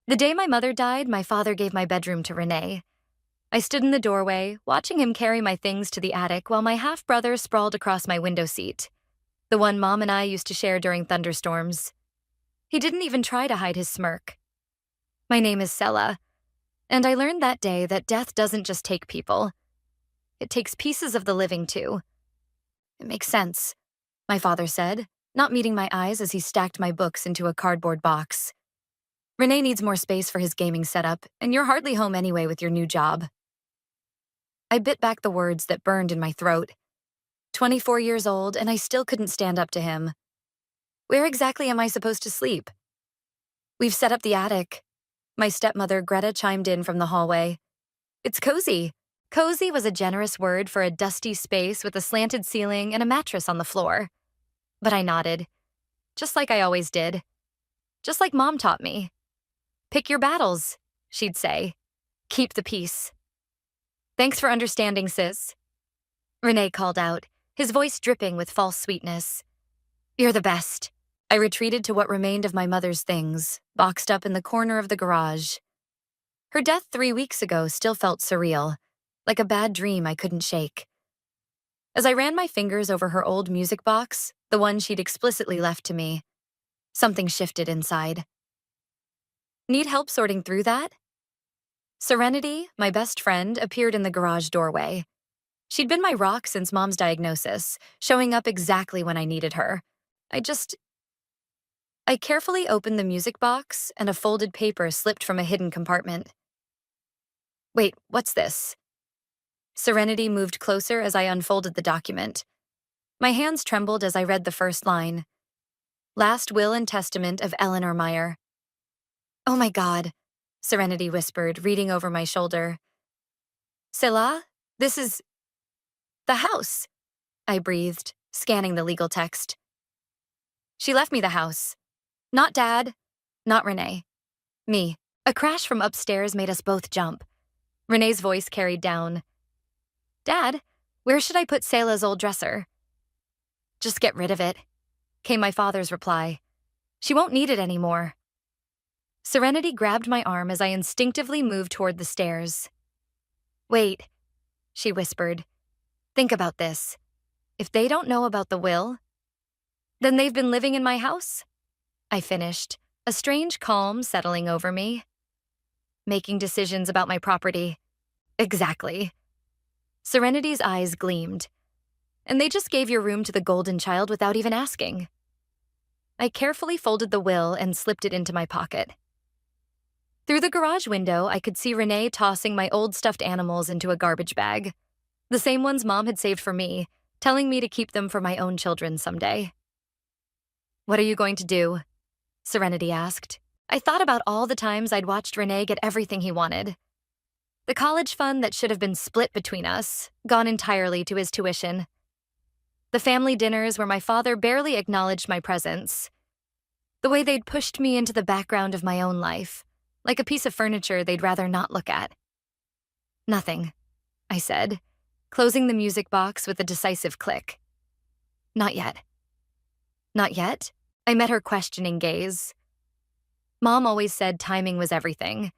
The day my mother died, my father gave my bedroom to Renee. I stood in the doorway, watching him carry my things to the attic while my half-brother sprawled across my window seat, the one Mom and I used to share during thunderstorms. He didn't even try to hide his smirk. My name is Sela, and I learned that day that death doesn't just take people. It takes pieces of the living, too. It makes sense, my father said, not meeting my eyes as he stacked my books into a cardboard box. Renee needs more space for his gaming setup, and you're hardly home anyway with your new job. I bit back the words that burned in my throat. 24 years old, and I still couldn't stand up to him. Where exactly am I supposed to sleep? We've set up the attic. My stepmother, Greta, chimed in from the hallway. It's cozy. Cozy was a generous word for a dusty space with a slanted ceiling and a mattress on the floor. But I nodded, just like I always did. Just like Mom taught me. Pick your battles, she'd say. Keep the peace. Thanks for understanding, sis. Renee called out, his voice dripping with false sweetness. You're the best. I retreated to what remained of my mother's things, boxed up in the corner of the garage. Her death 3 weeks ago still felt surreal, like a bad dream I couldn't shake. As I ran my fingers over her old music box, the one she'd explicitly left to me, something shifted inside. Need help sorting through that? Serenity, my best friend, appeared in the garage doorway. She'd been my rock since Mom's diagnosis, showing up exactly when I needed her. I carefully opened the music box, and a folded paper slipped from a hidden compartment. Wait, what's this? Serenity moved closer as I unfolded the document. My hands trembled as I read the first line. Last will and testament of Eleanor Meyer. Oh my God, Serenity whispered, reading over my shoulder. Selah, this is the house, I breathed, scanning the legal text. She left me the house. Not Dad, not Renee. Me. A crash from upstairs made us both jump. Renee's voice carried down. Dad, where should I put Selah's old dresser? Just get rid of it, came my father's reply. She won't need it anymore. Serenity grabbed my arm as I instinctively moved toward the stairs. Wait, she whispered. Think about this. If they don't know about the will, then they've been living in my house? I finished, a strange calm settling over me. Making decisions about my property. Exactly. Serenity's eyes gleamed. And they just gave your room to the golden child without even asking. I carefully folded the will and slipped it into my pocket. Through the garage window, I could see Renee tossing my old stuffed animals into a garbage bag. The same ones Mom had saved for me, telling me to keep them for my own children someday. What are you going to do? Serenity asked. I thought about all the times I'd watched Renee get everything he wanted. The college fund that should have been split between us, gone entirely to his tuition. The family dinners where my father barely acknowledged my presence. The way they'd pushed me into the background of my own life, like a piece of furniture they'd rather not look at. Nothing, I said, closing the music box with a decisive click. Not yet. Not yet? I met her questioning gaze. Mom always said timing was everything.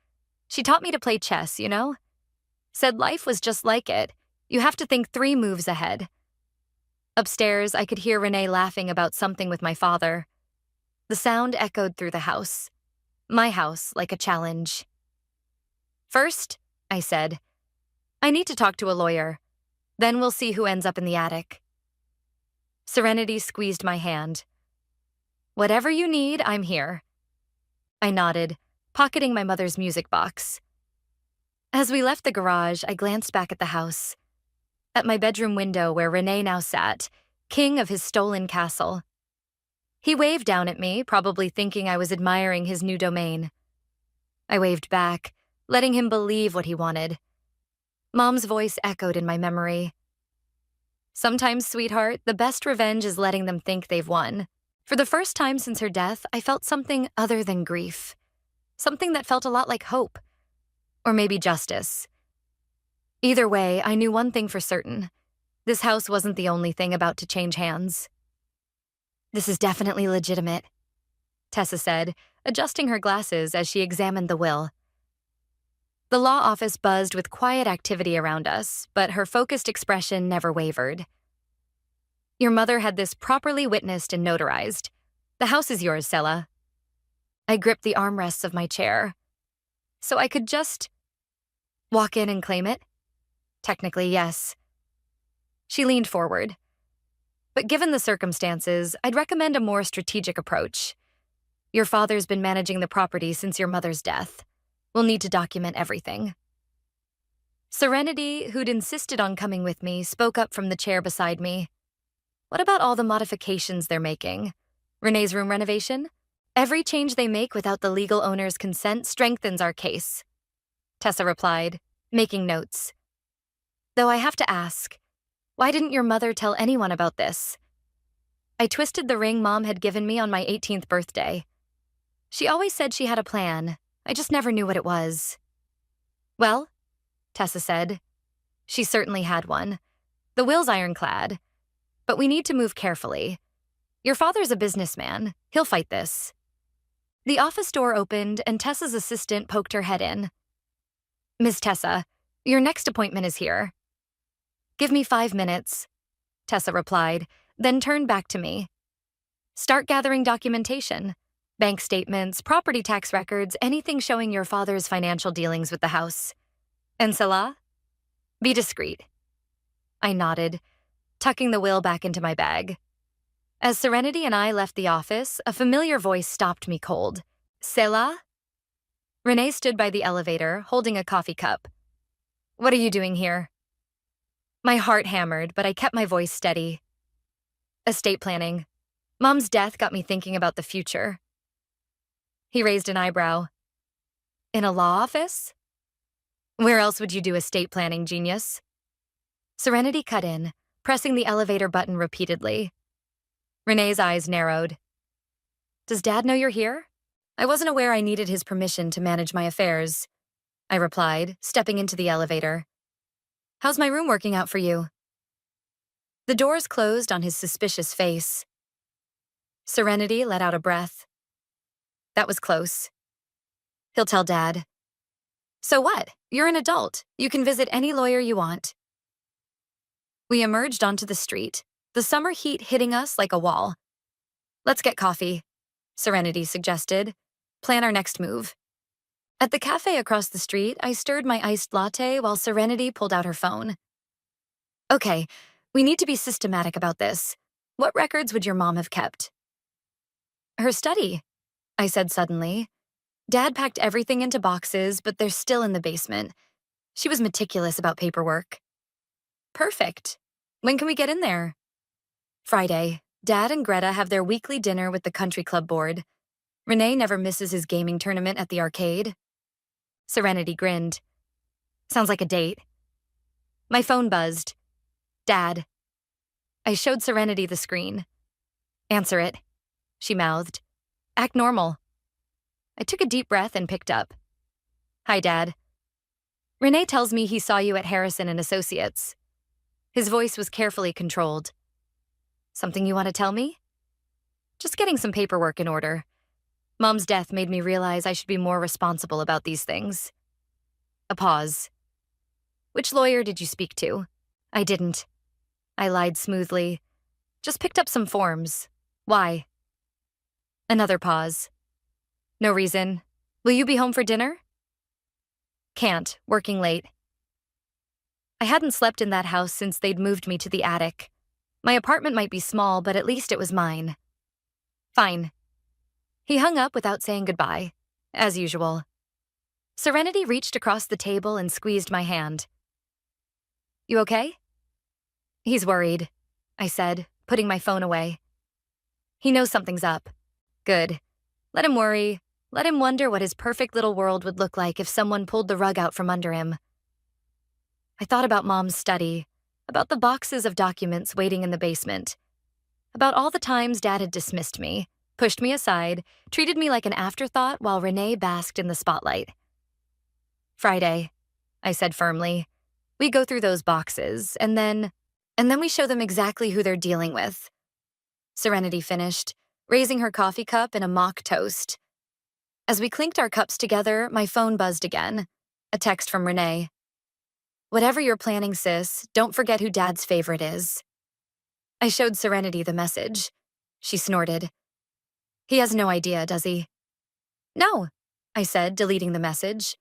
She taught me to play chess, you know? Said life was just like it. You have to think 3 moves ahead. Upstairs, I could hear Renee laughing about something with my father. The sound echoed through the house. My house, like a challenge. First, I said, I need to talk to a lawyer. Then we'll see who ends up in the attic. Serenity squeezed my hand. Whatever you need, I'm here. I nodded, pocketing my mother's music box. As we left the garage, I glanced back at the house. At my bedroom window where Renee now sat, king of his stolen castle. He waved down at me, probably thinking I was admiring his new domain. I waved back, letting him believe what he wanted. Mom's voice echoed in my memory. Sometimes, sweetheart, the best revenge is letting them think they've won. For the first time since her death, I felt something other than grief. Something that felt a lot like hope. Or maybe justice. Either way, I knew one thing for certain. This house wasn't the only thing about to change hands. This is definitely legitimate. Tessa said, adjusting her glasses as she examined the will. The law office buzzed with quiet activity around us, but her focused expression never wavered. Your mother had this properly witnessed and notarized. The house is yours, Sela. I gripped the armrests of my chair. So I could just walk in and claim it? Technically, yes. She leaned forward. But given the circumstances, I'd recommend a more strategic approach. Your father's been managing the property since your mother's death. We'll need to document everything. Serenity, who'd insisted on coming with me, spoke up from the chair beside me. What about all the modifications they're making? Renee's room renovation? Every change they make without the legal owner's consent strengthens our case, Tessa replied, making notes. Though I have to ask, why didn't your mother tell anyone about this? I twisted the ring Mom had given me on my 18th birthday. She always said she had a plan. I just never knew what it was. Well, Tessa said. She certainly had one. The will's ironclad. But we need to move carefully. Your father's a businessman. He'll fight this. The office door opened and Tessa's assistant poked her head in. Miss Tessa, your next appointment is here. Give me 5 minutes, Tessa replied, then turned back to me. Start gathering documentation. Bank statements, property tax records, anything showing your father's financial dealings with the house. And Salah? Be discreet. I nodded, tucking the will back into my bag. As Serenity and I left the office, a familiar voice stopped me cold. Selah? Renee stood by the elevator, holding a coffee cup. What are you doing here? My heart hammered, but I kept my voice steady. Estate planning. Mom's death got me thinking about the future. He raised an eyebrow. In a law office? Where else would you do estate planning, genius? Serenity cut in, pressing the elevator button repeatedly. Renee's eyes narrowed. Does Dad know you're here? I wasn't aware I needed his permission to manage my affairs, I replied, stepping into the elevator. How's my room working out for you? The doors closed on his suspicious face. Serenity let out a breath. That was close. He'll tell Dad. So what? You're an adult. You can visit any lawyer you want. We emerged onto the street, the summer heat hitting us like a wall. Let's get coffee, Serenity suggested. Plan our next move. At the cafe across the street, I stirred my iced latte while Serenity pulled out her phone. Okay, we need to be systematic about this. What records would your mom have kept? Her study, I said suddenly. Dad packed everything into boxes, but they're still in the basement. She was meticulous about paperwork. Perfect. When can we get in there? Friday. Dad and Greta have their weekly dinner with the country club board. Renee never misses his gaming tournament at the arcade. Serenity grinned. Sounds like a date. My phone buzzed. Dad. I showed Serenity the screen. Answer it, she mouthed. Act normal. I took a deep breath and picked up. Hi, Dad. Renee tells me he saw you at Harrison and Associates. His voice was carefully controlled. Something you want to tell me? Just getting some paperwork in order. Mom's death made me realize I should be more responsible about these things. A pause. Which lawyer did you speak to? I didn't. I lied smoothly. Just picked up some forms. Why? Another pause. No reason. Will you be home for dinner? Can't. Working late. I hadn't slept in that house since they'd moved me to the attic. My apartment might be small, but at least it was mine. Fine. He hung up without saying goodbye, as usual. Serenity reached across the table and squeezed my hand. You okay? He's worried, I said, putting my phone away. He knows something's up. Good. Let him worry. Let him wonder what his perfect little world would look like if someone pulled the rug out from under him. I thought about Mom's study, about the boxes of documents waiting in the basement, about all the times Dad had dismissed me, pushed me aside, treated me like an afterthought while Renee basked in the spotlight. Friday, I said firmly. We go through those boxes, and then we show them exactly who they're dealing with. Serenity finished. raising her coffee cup in a mock toast. As we clinked our cups together, my phone buzzed again. A text from Renee. "Whatever you're planning, sis, don't forget who Dad's favorite is." I showed Serenity the message. She snorted. "He has no idea, does he?" "No," I said, deleting the message.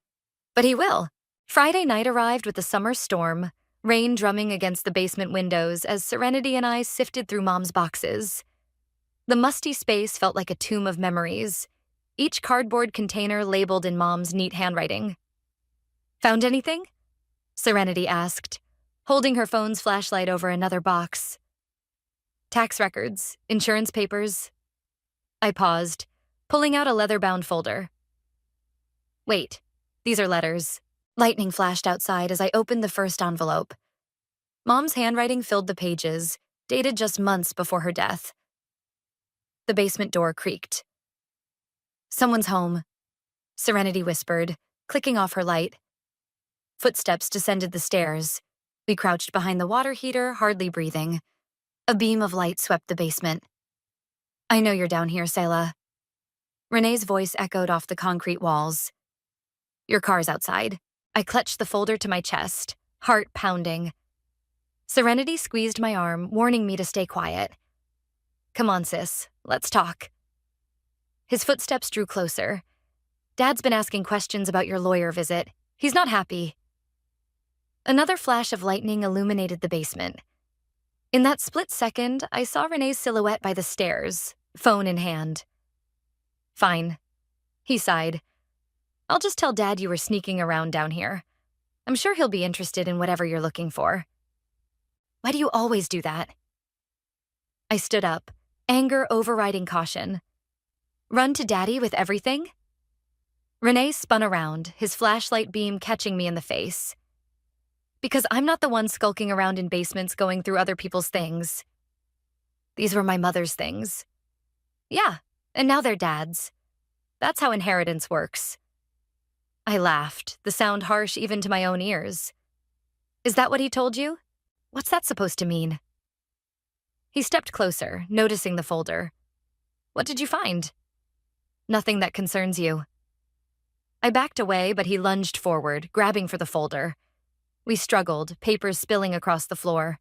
"But he will." Friday night arrived with a summer storm, rain drumming against the basement windows as Serenity and I sifted through Mom's boxes. The musty space felt like a tomb of memories, each cardboard container labeled in Mom's neat handwriting. "Found anything?" Serenity asked, holding her phone's flashlight over another box. "Tax records, insurance papers." I paused, pulling out a leather-bound folder. "Wait, these are letters." Lightning flashed outside as I opened the first envelope. Mom's handwriting filled the pages, dated just months before her death. The basement door creaked. "Someone's home," Serenity whispered, clicking off her light. Footsteps descended the stairs. We crouched behind the water heater, hardly breathing. A beam of light swept the basement. "I know you're down here, Selah." Renee's voice echoed off the concrete walls. "Your car's outside." I clutched the folder to my chest, heart pounding. Serenity squeezed my arm, warning me to stay quiet. "Come on, sis, let's talk." His footsteps drew closer. "Dad's been asking questions about your lawyer visit. He's not happy." Another flash of lightning illuminated the basement. In that split second, I saw Renee's silhouette by the stairs, phone in hand. "Fine," he sighed. "I'll just tell Dad you were sneaking around down here. I'm sure he'll be interested in whatever you're looking for." "Why do you always do that?" I stood up, anger overriding caution. "Run to Daddy with everything?" Renee spun around, his flashlight beam catching me in the face. "Because I'm not the one skulking around in basements going through other people's things. These were my mother's things." "Yeah, and now they're Dad's. That's how inheritance works." I laughed, the sound harsh even to my own ears. "Is that what he told you? What's that supposed to mean?" He stepped closer, noticing the folder. "What did you find?" "Nothing that concerns you." I backed away, but he lunged forward, grabbing for the folder. We struggled, papers spilling across the floor.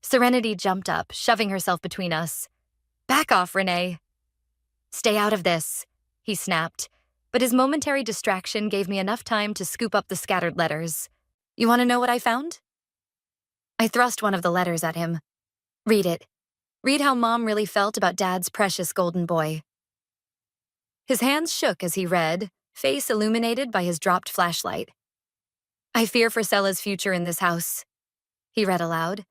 Serenity jumped up, shoving herself between us. "Back off, Renee." "Stay out of this," he snapped, but his momentary distraction gave me enough time to scoop up the scattered letters. "You want to know what I found?" I thrust one of the letters at him. "Read it. Read how Mom really felt about Dad's precious golden boy." His hands shook as he read, face illuminated by his dropped flashlight. "I fear for Selah's future in this house," he read aloud.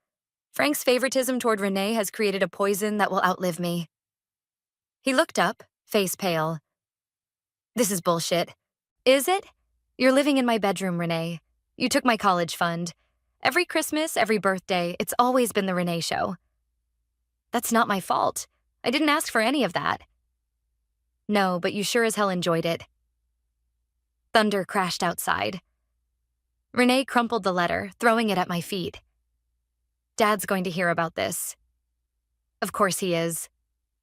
"Frank's favoritism toward Renee has created a poison that will outlive me." He looked up, face pale. "This is bullshit." "Is it? You're living in my bedroom, Renee. You took my college fund. Every Christmas, every birthday, it's always been the Renee show." "That's not my fault. I didn't ask for any of that." "No, but you sure as hell enjoyed it." Thunder crashed outside. Renee crumpled the letter, throwing it at my feet. "Dad's going to hear about this." "Of course he is,"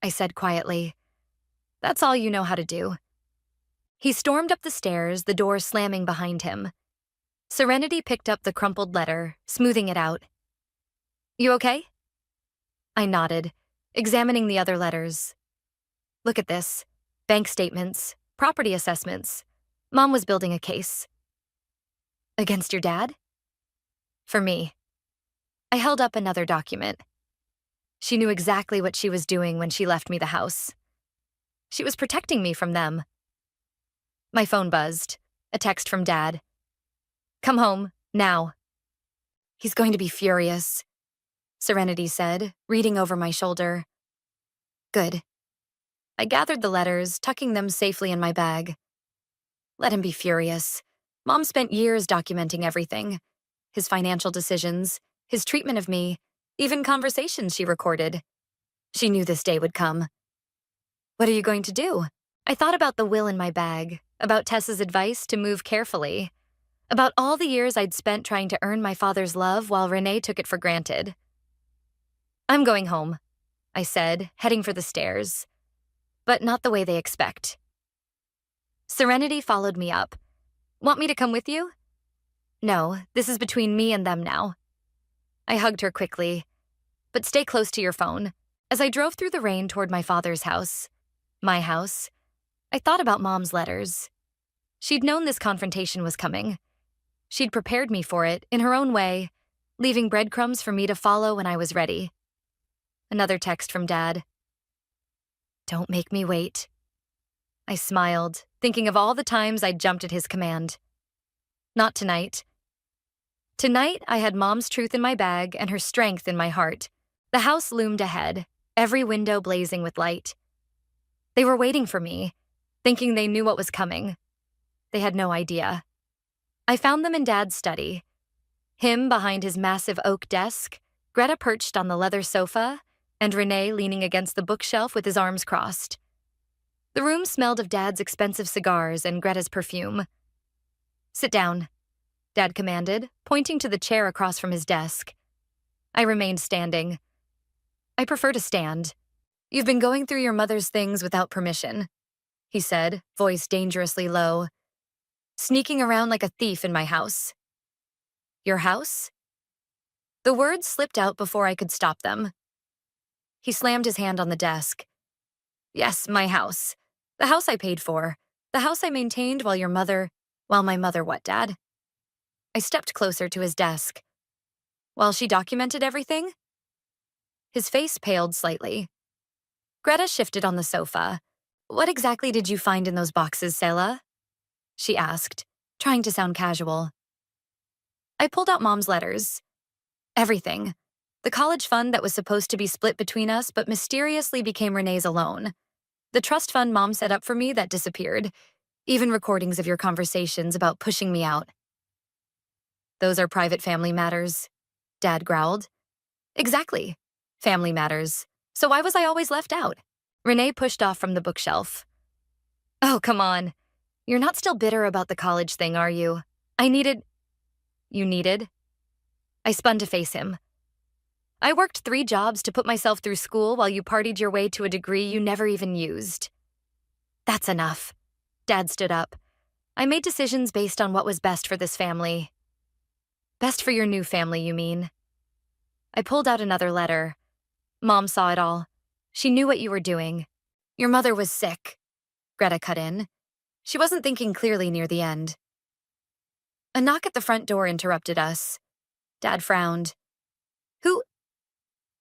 I said quietly. "That's all you know how to do." He stormed up the stairs, the door slamming behind him. Serenity picked up the crumpled letter, smoothing it out. "You okay?" I nodded, examining the other letters. "Look at this. Bank statements, property assessments. Mom was building a case." "Against your dad?" "For me." I held up another document. She knew exactly what she was doing when she left me the house. She was protecting me from them. My phone buzzed. A text from Dad. "Come home, now." "He's going to be furious," Serenity said, reading over my shoulder. "Good." I gathered the letters, tucking them safely in my bag. Let him be furious. Mom spent years documenting everything. His financial decisions, his treatment of me, even conversations she recorded. She knew this day would come. "What are you going to do?" I thought about the will in my bag, about Tessa's advice to move carefully, about all the years I'd spent trying to earn my father's love while Renee took it for granted. "I'm going home," I said, heading for the stairs. but not the way they expect. Serenity followed me up. Want me to come with you? No, this is between me and them now. I hugged her quickly. But stay close to your phone. As I drove through the rain toward my father's house, my house, I thought about Mom's letters. She'd known this confrontation was coming. She'd prepared me for it, in her own way, leaving breadcrumbs for me to follow when I was ready. Another text from Dad. Don't make me wait. I smiled, thinking of all the times I'd jumped at his command. Not tonight. Tonight, I had Mom's truth in my bag and her strength in my heart. The house loomed ahead, every window blazing with light. They were waiting for me, thinking they knew what was coming. They had no idea. I found them in Dad's study. Him behind his massive oak desk, Greta perched on the leather sofa, and Renee leaning against the bookshelf with his arms crossed. The room smelled of Dad's expensive cigars and Greta's perfume. Sit down, Dad commanded, pointing to the chair across from his desk. I remained standing. I prefer to stand. You've been going through your mother's things without permission, he said, voice dangerously low. Sneaking around like a thief in my house. Your house? The words slipped out before I could stop them. He slammed his hand on the desk. Yes, my house. The house I paid for. The house I maintained while my mother what, Dad? I stepped closer to his desk. While she documented everything? His face paled slightly. Greta shifted on the sofa. What exactly did you find in those boxes, Selah? She asked, trying to sound casual. I pulled out Mom's letters. Everything. The college fund that was supposed to be split between us but mysteriously became Renee's alone. The trust fund Mom set up for me that disappeared. Even recordings of your conversations about pushing me out. Those are private family matters, Dad growled. Exactly. Family matters. So why was I always left out? Renee pushed off from the bookshelf. Oh, come on. You're not still bitter about the college thing, are you? You needed? I spun to face him. I worked 3 jobs to put myself through school while you partied your way to a degree you never even used. That's enough. Dad stood up. I made decisions based on what was best for this family. Best for your new family, you mean? I pulled out another letter. Mom saw it all. She knew what you were doing. Your mother was sick. Greta cut in. She wasn't thinking clearly near the end. A knock at the front door interrupted us. Dad frowned. Who?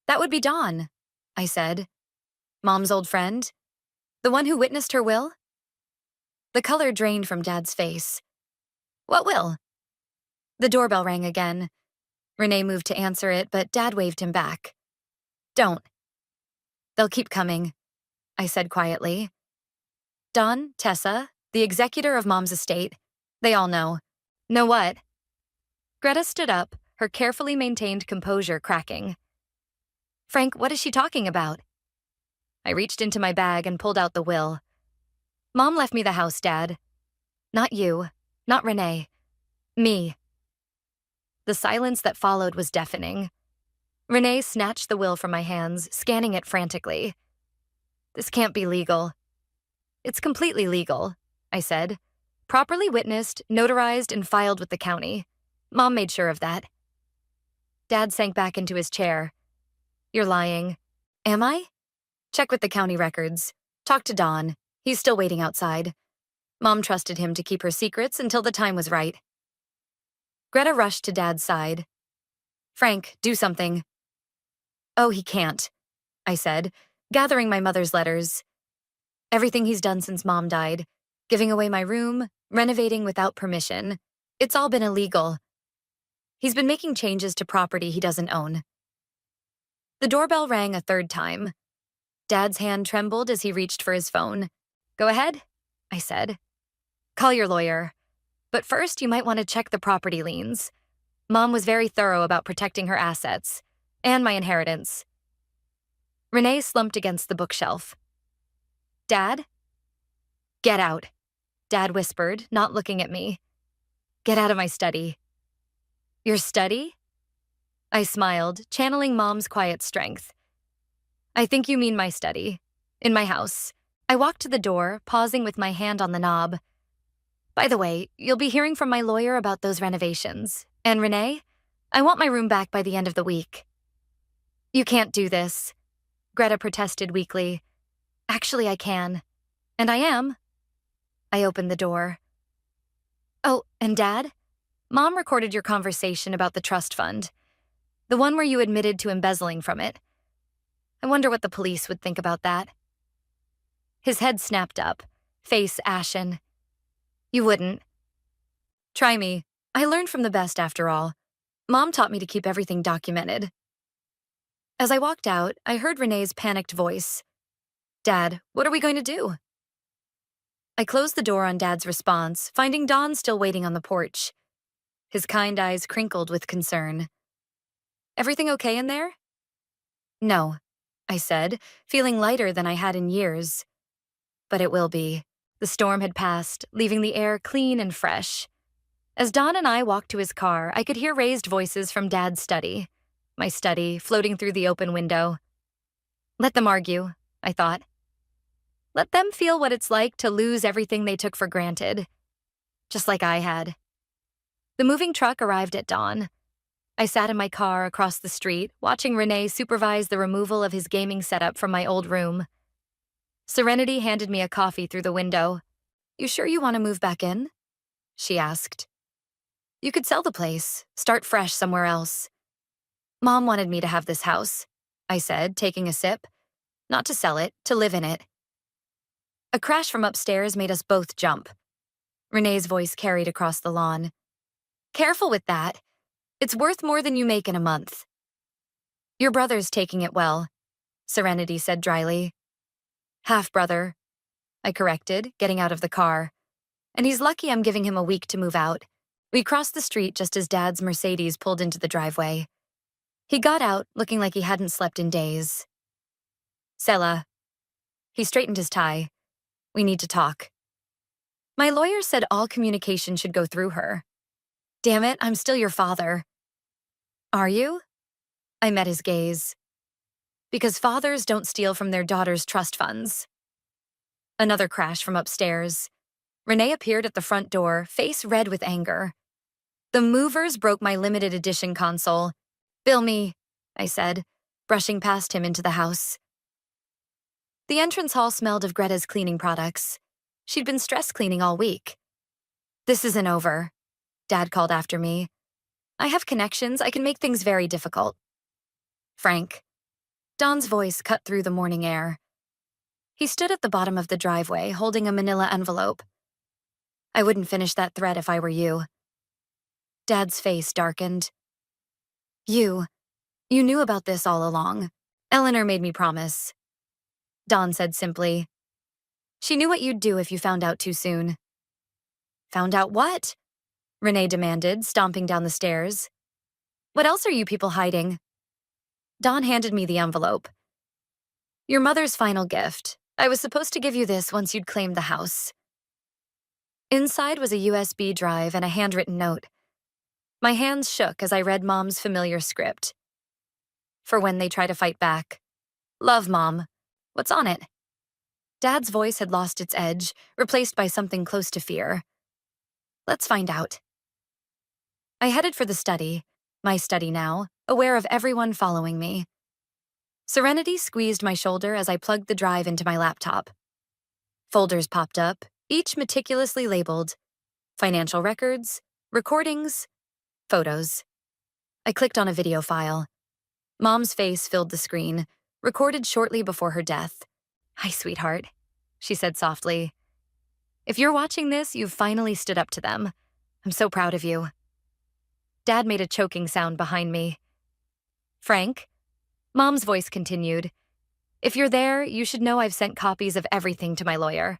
That would be Dawn, I said. Mom's old friend? The one who witnessed her will? The color drained from Dad's face. What will? The doorbell rang again. Renee moved to answer it, but Dad waved him back. Don't. They'll keep coming, I said quietly. Dawn, Tessa, the executor of Mom's estate, they all know. Know what? Greta stood up, her carefully maintained composure cracking. Frank, what is she talking about? I reached into my bag and pulled out the will. Mom left me the house, Dad. Not you, not Renee. Me. The silence that followed was deafening. Renee snatched the will from my hands, scanning it frantically. This can't be legal. It's completely legal, I said. Properly witnessed, notarized, and filed with the county. Mom made sure of that. Dad sank back into his chair. You're lying. Am I? Check with the county records. Talk to Don. He's still waiting outside. Mom trusted him to keep her secrets until the time was right. Greta rushed to Dad's side. Frank, do something. Oh, he can't, I said, gathering my mother's letters. Everything he's done since Mom died. Giving away my room, renovating without permission. It's all been illegal. He's been making changes to property he doesn't own. The doorbell rang a 3rd time. Dad's hand trembled as he reached for his phone. Go ahead, I said. Call your lawyer. But first, you might want to check the property liens. Mom was very thorough about protecting her assets. And my inheritance. Renee slumped against the bookshelf. Dad? Get out, Dad whispered, not looking at me. Get out of my study. Your study? I smiled, channeling Mom's quiet strength. I think you mean my study. In my house. I walked to the door, pausing with my hand on the knob. By the way, you'll be hearing from my lawyer about those renovations. And Renee, I want my room back by the end of the week. You can't do this, Greta protested weakly. Actually, I can. And I am. I opened the door. Oh, and Dad? Mom recorded your conversation about the trust fund. The one where you admitted to embezzling from it. I wonder what the police would think about that. His head snapped up, face ashen. You wouldn't. Try me. I learned from the best after all. Mom taught me to keep everything documented. As I walked out, I heard Renee's panicked voice. Dad, what are we going to do? I closed the door on Dad's response, finding Don still waiting on the porch. His kind eyes crinkled with concern. Everything okay in there? No, I said, feeling lighter than I had in years. But it will be. The storm had passed, leaving the air clean and fresh. As Don and I walked to his car, I could hear raised voices from Dad's study. My study, floating through the open window. Let them argue, I thought. Let them feel what it's like to lose everything they took for granted. Just like I had. The moving truck arrived at dawn. I sat in my car across the street, watching Renee supervise the removal of his gaming setup from my old room. Serenity handed me a coffee through the window. You sure you want to move back in? She asked. You could sell the place, start fresh somewhere else. Mom wanted me to have this house, I said, taking a sip. Not to sell it, to live in it. A crash from upstairs made us both jump. Renee's voice carried across the lawn. Careful with that. It's worth more than you make in a month. Your brother's taking it well, Serenity said dryly. HalfBrother, I corrected, getting out of the car. And he's lucky I'm giving him a week to move out. We crossed the street just as Dad's Mercedes pulled into the driveway. He got out, looking like he hadn't slept in days. Sela. He straightened his tie. We need to talk. My lawyer said all communication should go through her. Damn it, I'm still your father. Are you? I met his gaze. Because fathers don't steal from their daughters' trust funds. Another crash from upstairs. Renee appeared at the front door, face red with anger. The movers broke my limited edition console. Bill me, I said, brushing past him into the house. The entrance hall smelled of Greta's cleaning products. She'd been stress cleaning all week. This isn't over, Dad called after me. I have connections. I can make things very difficult. Frank. Don's voice cut through the morning air. He stood at the bottom of the driveway, holding a manila envelope. I wouldn't finish that thread if I were you. Dad's face darkened. You knew about this all along. Eleanor made me promise. Don said simply. She knew what you'd do if you found out too soon. Found out what? Renee demanded, stomping down the stairs. What else are you people hiding? Don handed me the envelope. Your mother's final gift. I was supposed to give you this once you'd claimed the house. Inside was a USB drive and a handwritten note. My hands shook as I read Mom's familiar script. For when they try to fight back. Love, Mom. What's on it? Dad's voice had lost its edge, replaced by something close to fear. Let's find out. I headed for the study, my study now, aware of everyone following me. Serenity squeezed my shoulder as I plugged the drive into my laptop. Folders popped up, each meticulously labeled. Financial records, recordings, photos. I clicked on a video file. Mom's face filled the screen, recorded shortly before her death. Hi, sweetheart, she said softly. If you're watching this, you've finally stood up to them. I'm so proud of you. Dad made a choking sound behind me. Frank? Mom's voice continued. If you're there, you should know I've sent copies of everything to my lawyer.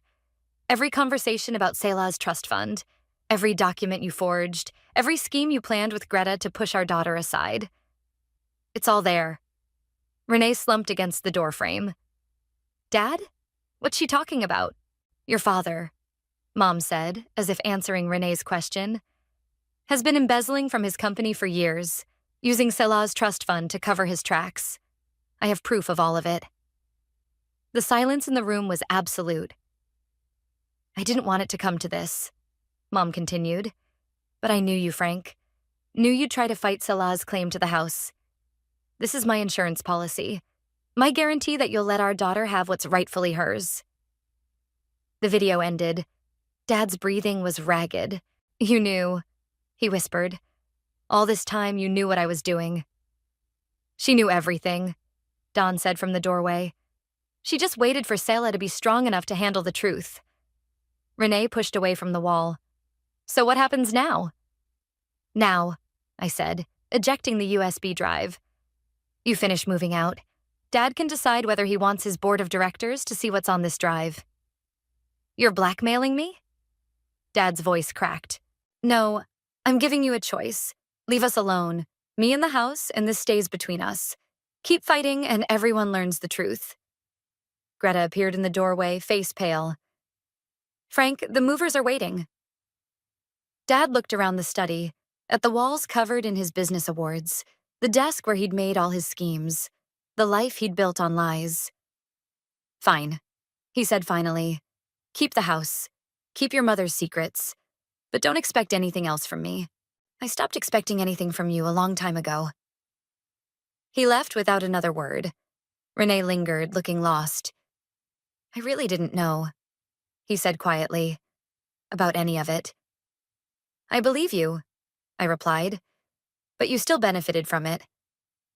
Every conversation about Selah's trust fund, every document you forged, every scheme you planned with Greta to push our daughter aside. It's all there. Renee slumped against the doorframe. Dad? What's she talking about? Your father, Mom said, as if answering Renee's question, has been embezzling from his company for years, using Selah's trust fund to cover his tracks. I have proof of all of it. The silence in the room was absolute. I didn't want it to come to this, Mom continued. But I knew you, Frank. Knew you'd try to fight Salah's claim to the house. This is my insurance policy. My guarantee that you'll let our daughter have what's rightfully hers. The video ended. Dad's breathing was ragged. You knew, he whispered. All this time you knew what I was doing. She knew everything, Dawn said from the doorway. She just waited for Selah to be strong enough to handle the truth. Renee pushed away from the wall. So what happens now? Now, I said, ejecting the USB drive. You finish moving out. Dad can decide whether he wants his board of directors to see what's on this drive. You're blackmailing me? Dad's voice cracked. No, I'm giving you a choice. Leave us alone. Me in the house, and this stays between us. Keep fighting, and everyone learns the truth. Greta appeared in the doorway, face pale. Frank, the movers are waiting. Dad looked around the study, at the walls covered in his business awards, the desk where he'd made all his schemes, the life he'd built on lies. Fine, he said finally. Keep the house. Keep your mother's secrets. But don't expect anything else from me. I stopped expecting anything from you a long time ago. He left without another word. Renee lingered, looking lost. I really didn't know, he said quietly, about any of it. I believe you, I replied, but you still benefited from it.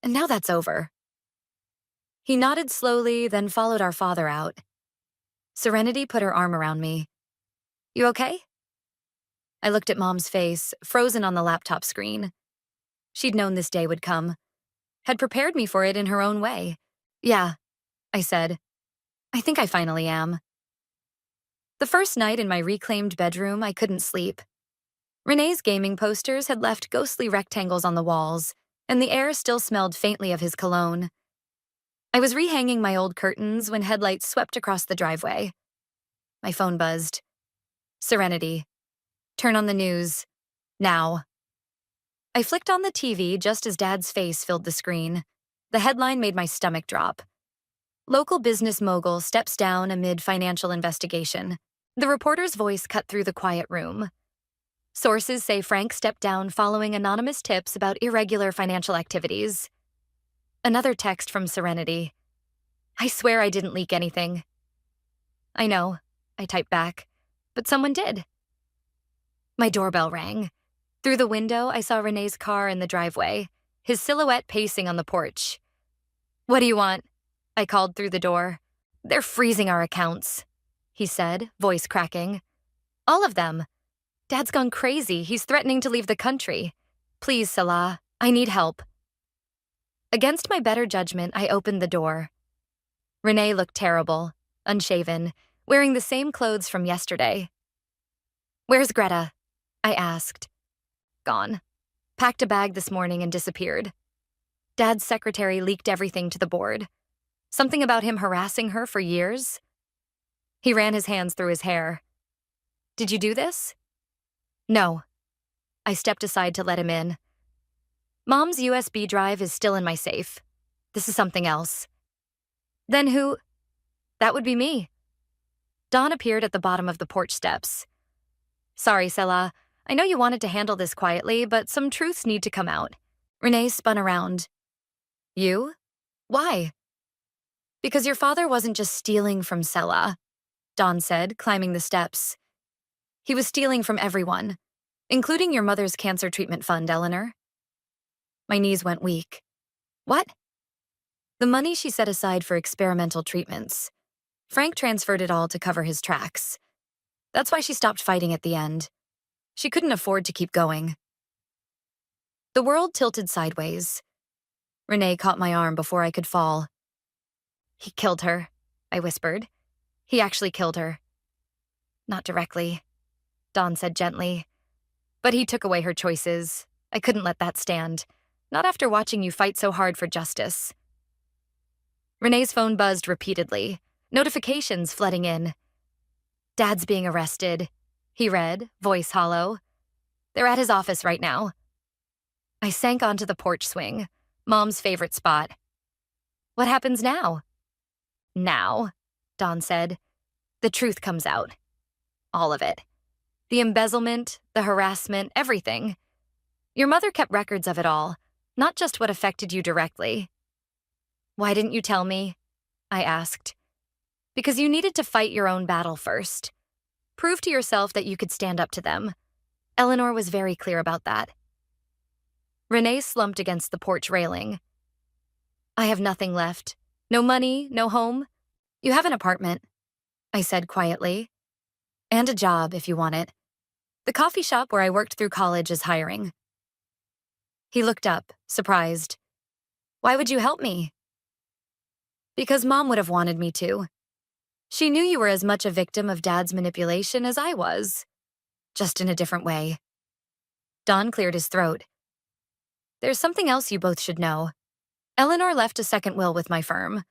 And now that's over. He nodded slowly, then followed our father out. Serenity put her arm around me. You okay? I looked at Mom's face, frozen on the laptop screen. She'd known this day would come, had prepared me for it in her own way. Yeah, I said. I think I finally am. The first night in my reclaimed bedroom, I couldn't sleep. Renee's gaming posters had left ghostly rectangles on the walls, and the air still smelled faintly of his cologne. I was rehanging my old curtains when headlights swept across the driveway. My phone buzzed. Serenity. Turn on the news. Now. I flicked on the TV just as Dad's face filled the screen. The headline made my stomach drop. Local business mogul steps down amid financial investigation. The reporter's voice cut through the quiet room. Sources say Frank stepped down following anonymous tips about irregular financial activities. Another text from Serenity. I swear I didn't leak anything. I know, I typed back, but someone did. My doorbell rang. Through the window, I saw Renee's car in the driveway, his silhouette pacing on the porch. What do you want? I called through the door. They're freezing our accounts, he said, voice cracking. All of them. Dad's gone crazy. He's threatening to leave the country. Please, Salah, I need help. Against my better judgment, I opened the door. Renee looked terrible, unshaven, wearing the same clothes from yesterday. Where's Greta? I asked. Gone. Packed a bag this morning and disappeared. Dad's secretary leaked everything to the board. Something about him harassing her for years. He ran his hands through his hair. Did you do this? No. I stepped aside to let him in. Mom's USB drive is still in my safe. This is something else. Then who? That would be me. Dawn appeared at the bottom of the porch steps. Sorry, Selah. I know you wanted to handle this quietly, but some truths need to come out. Renee spun around. You? Why? Because your father wasn't just stealing from Selah, Dawn said, climbing the steps. He was stealing from everyone, including your mother's cancer treatment fund, Eleanor. My knees went weak. What? The money she set aside for experimental treatments. Frank transferred it all to cover his tracks. That's why she stopped fighting at the end. She couldn't afford to keep going. The world tilted sideways. Renee caught my arm before I could fall. He killed her, I whispered. He actually killed her. Not directly, Dawn said gently. But he took away her choices. I couldn't let that stand. Not after watching you fight so hard for justice. Renee's phone buzzed repeatedly, notifications flooding in. Dad's being arrested, he read, voice hollow. They're at his office right now. I sank onto the porch swing, Mom's favorite spot. What happens now? Now, Don said. The truth comes out. All of it. The embezzlement, the harassment, everything. Your mother kept records of it all, not just what affected you directly. Why didn't you tell me? I asked. Because you needed to fight your own battle first. Prove to yourself that you could stand up to them. Eleanor was very clear about that. Renee slumped against the porch railing. I have nothing left. No money, no home. You have an apartment, I said quietly. And a job, if you want it. The coffee shop where I worked through college is hiring. He looked up, surprised. Why would you help me? Because Mom would have wanted me to. She knew you were as much a victim of Dad's manipulation as I was, just in a different way. Don cleared his throat. There's something else you both should know. Eleanor left a second will with my firm,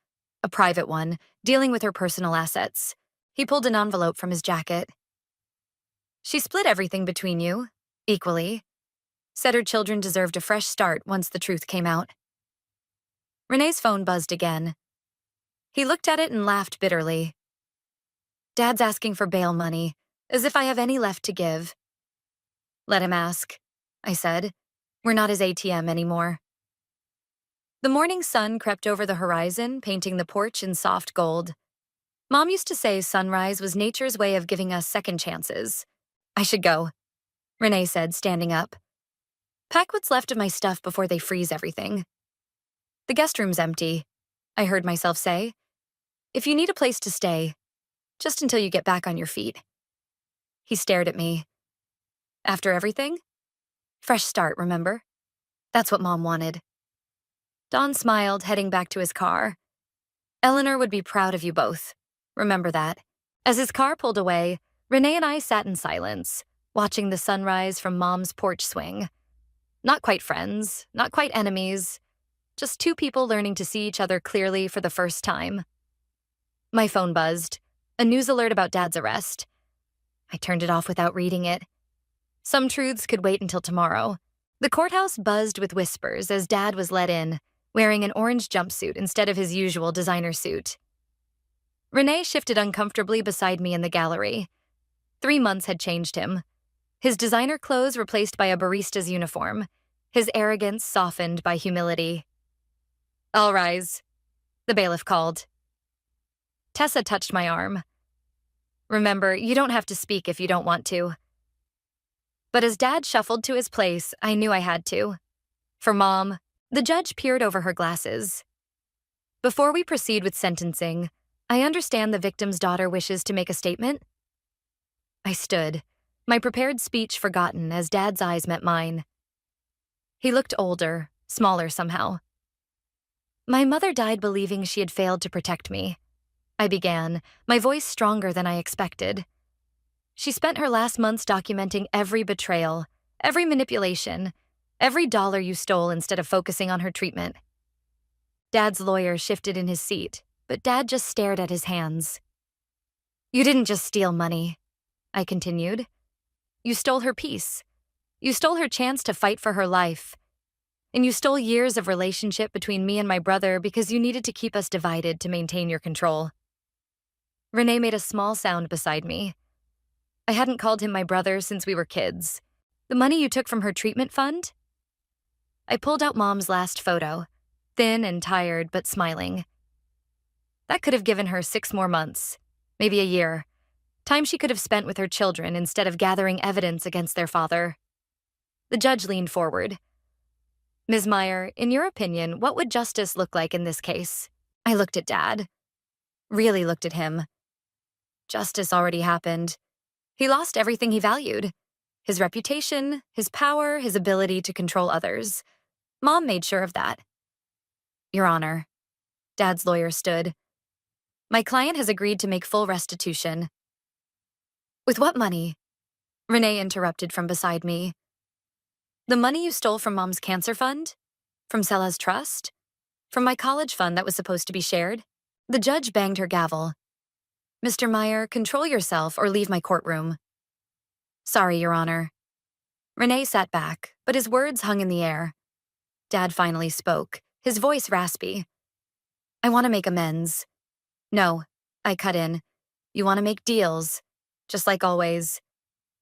a private one, dealing with her personal assets. He pulled an envelope from his jacket. She split everything between you, equally. Said her children deserved a fresh start once the truth came out. Renee's phone buzzed again. He looked at it and laughed bitterly. Dad's asking for bail money, as if I have any left to give. Let him ask, I said. We're not his ATM anymore. The morning sun crept over the horizon, painting the porch in soft gold. Mom used to say sunrise was nature's way of giving us second chances. I should go, Renee said, standing up. Pack what's left of my stuff before they freeze everything. The guest room's empty, I heard myself say. If you need a place to stay, just until you get back on your feet. He stared at me. After everything? Fresh start, remember? That's what Mom wanted. Don smiled, heading back to his car. Eleanor would be proud of you both. Remember that. As his car pulled away, Renee and I sat in silence, watching the sunrise from Mom's porch swing. Not quite friends, not quite enemies, just two people learning to see each other clearly for the first time. My phone buzzed, a news alert about Dad's arrest. I turned it off without reading it. Some truths could wait until tomorrow. The courthouse buzzed with whispers as Dad was let in, wearing an orange jumpsuit instead of his usual designer suit. Renee shifted uncomfortably beside me in the gallery. 3 months had changed him. His designer clothes replaced by a barista's uniform, his arrogance softened by humility. I'll rise, the bailiff called. Tessa touched my arm. Remember, you don't have to speak if you don't want to. But as Dad shuffled to his place, I knew I had to. For Mom, the judge peered over her glasses. Before we proceed with sentencing, I understand the victim's daughter wishes to make a statement. I stood, my prepared speech forgotten as Dad's eyes met mine. He looked older, smaller somehow. My mother died believing she had failed to protect me. I began, my voice stronger than I expected. She spent her last months documenting every betrayal, every manipulation, every dollar you stole instead of focusing on her treatment. Dad's lawyer shifted in his seat, but Dad just stared at his hands. You didn't just steal money, I continued. You stole her peace. You stole her chance to fight for her life. And you stole years of relationship between me and my brother because you needed to keep us divided to maintain your control. Renee made a small sound beside me. I hadn't called him my brother since we were kids. The money you took from her treatment fund? I pulled out Mom's last photo, thin and tired but smiling. That could have given her 6 more months, maybe a year. Time she could have spent with her children instead of gathering evidence against their father. The judge leaned forward. Ms. Meyer, in your opinion, what would justice look like in this case? I looked at Dad. Really looked at him. Justice already happened. He lost everything he valued. His reputation, his power, his ability to control others. Mom made sure of that. Your Honor. Dad's lawyer stood. My client has agreed to make full restitution. With what money? Renee interrupted from beside me. The money you stole from Mom's cancer fund? From Sella's trust? From my college fund that was supposed to be shared? The judge banged her gavel. Mr. Meyer, control yourself or leave my courtroom. Sorry, Your Honor. Renee sat back, but his words hung in the air. Dad finally spoke, his voice raspy. I want to make amends. No, I cut in. You want to make deals, just like always.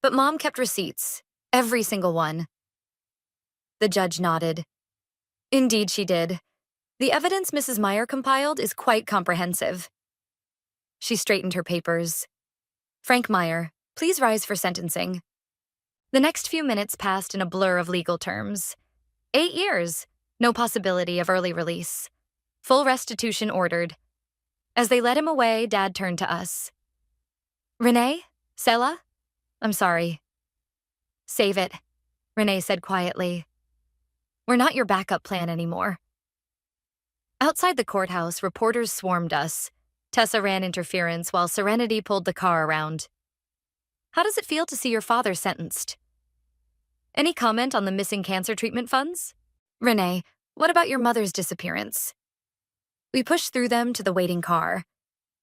But Mom kept receipts, every single one. The judge nodded. Indeed she did. The evidence Mrs. Meyer compiled is quite comprehensive. She straightened her papers. Frank Meyer, please rise for sentencing. The next few minutes passed in a blur of legal terms. 8 years, no possibility of early release. Full restitution ordered. As they led him away, Dad turned to us. Renee? Sela? I'm sorry. Save it, Renee said quietly. We're not your backup plan anymore. Outside the courthouse, reporters swarmed us. Tessa ran interference while Serenity pulled the car around. How does it feel to see your father sentenced? Any comment on the missing cancer treatment funds? Renee, what about your mother's disappearance? We pushed through them to the waiting car.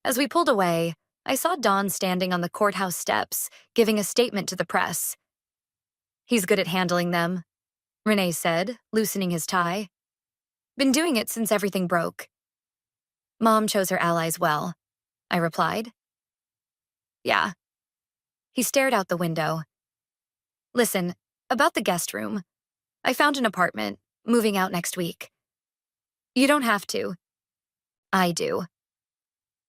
As we pulled away, I saw Don standing on the courthouse steps, giving a statement to the press. He's good at handling them, Renee said, loosening his tie. Been doing it since everything broke. Mom chose her allies well, I replied. Yeah. He stared out the window. Listen, about the guest room. I found an apartment, moving out next week. You don't have to. I do.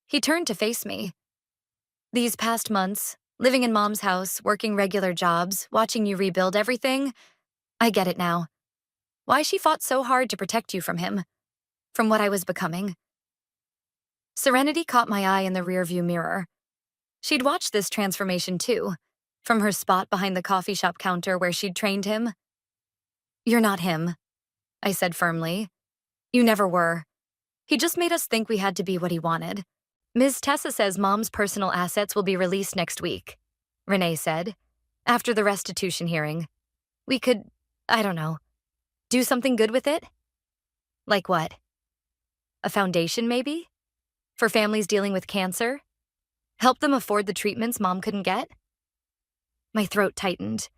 He turned to face me. These past months, living in Mom's house, working regular jobs, watching you rebuild everything, I get it now. Why she fought so hard to protect you from him, from what I was becoming. Serenity caught my eye in the rearview mirror. She'd watched this transformation too, from her spot behind the coffee shop counter where she'd trained him. You're not him, I said firmly. You never were. He just made us think we had to be what he wanted. Ms. Tessa says Mom's personal assets will be released next week, Renee said, after the restitution hearing. We could, I don't know, do something good with it? Like what? A foundation, maybe? For families dealing with cancer? Help them afford the treatments Mom couldn't get? My throat tightened.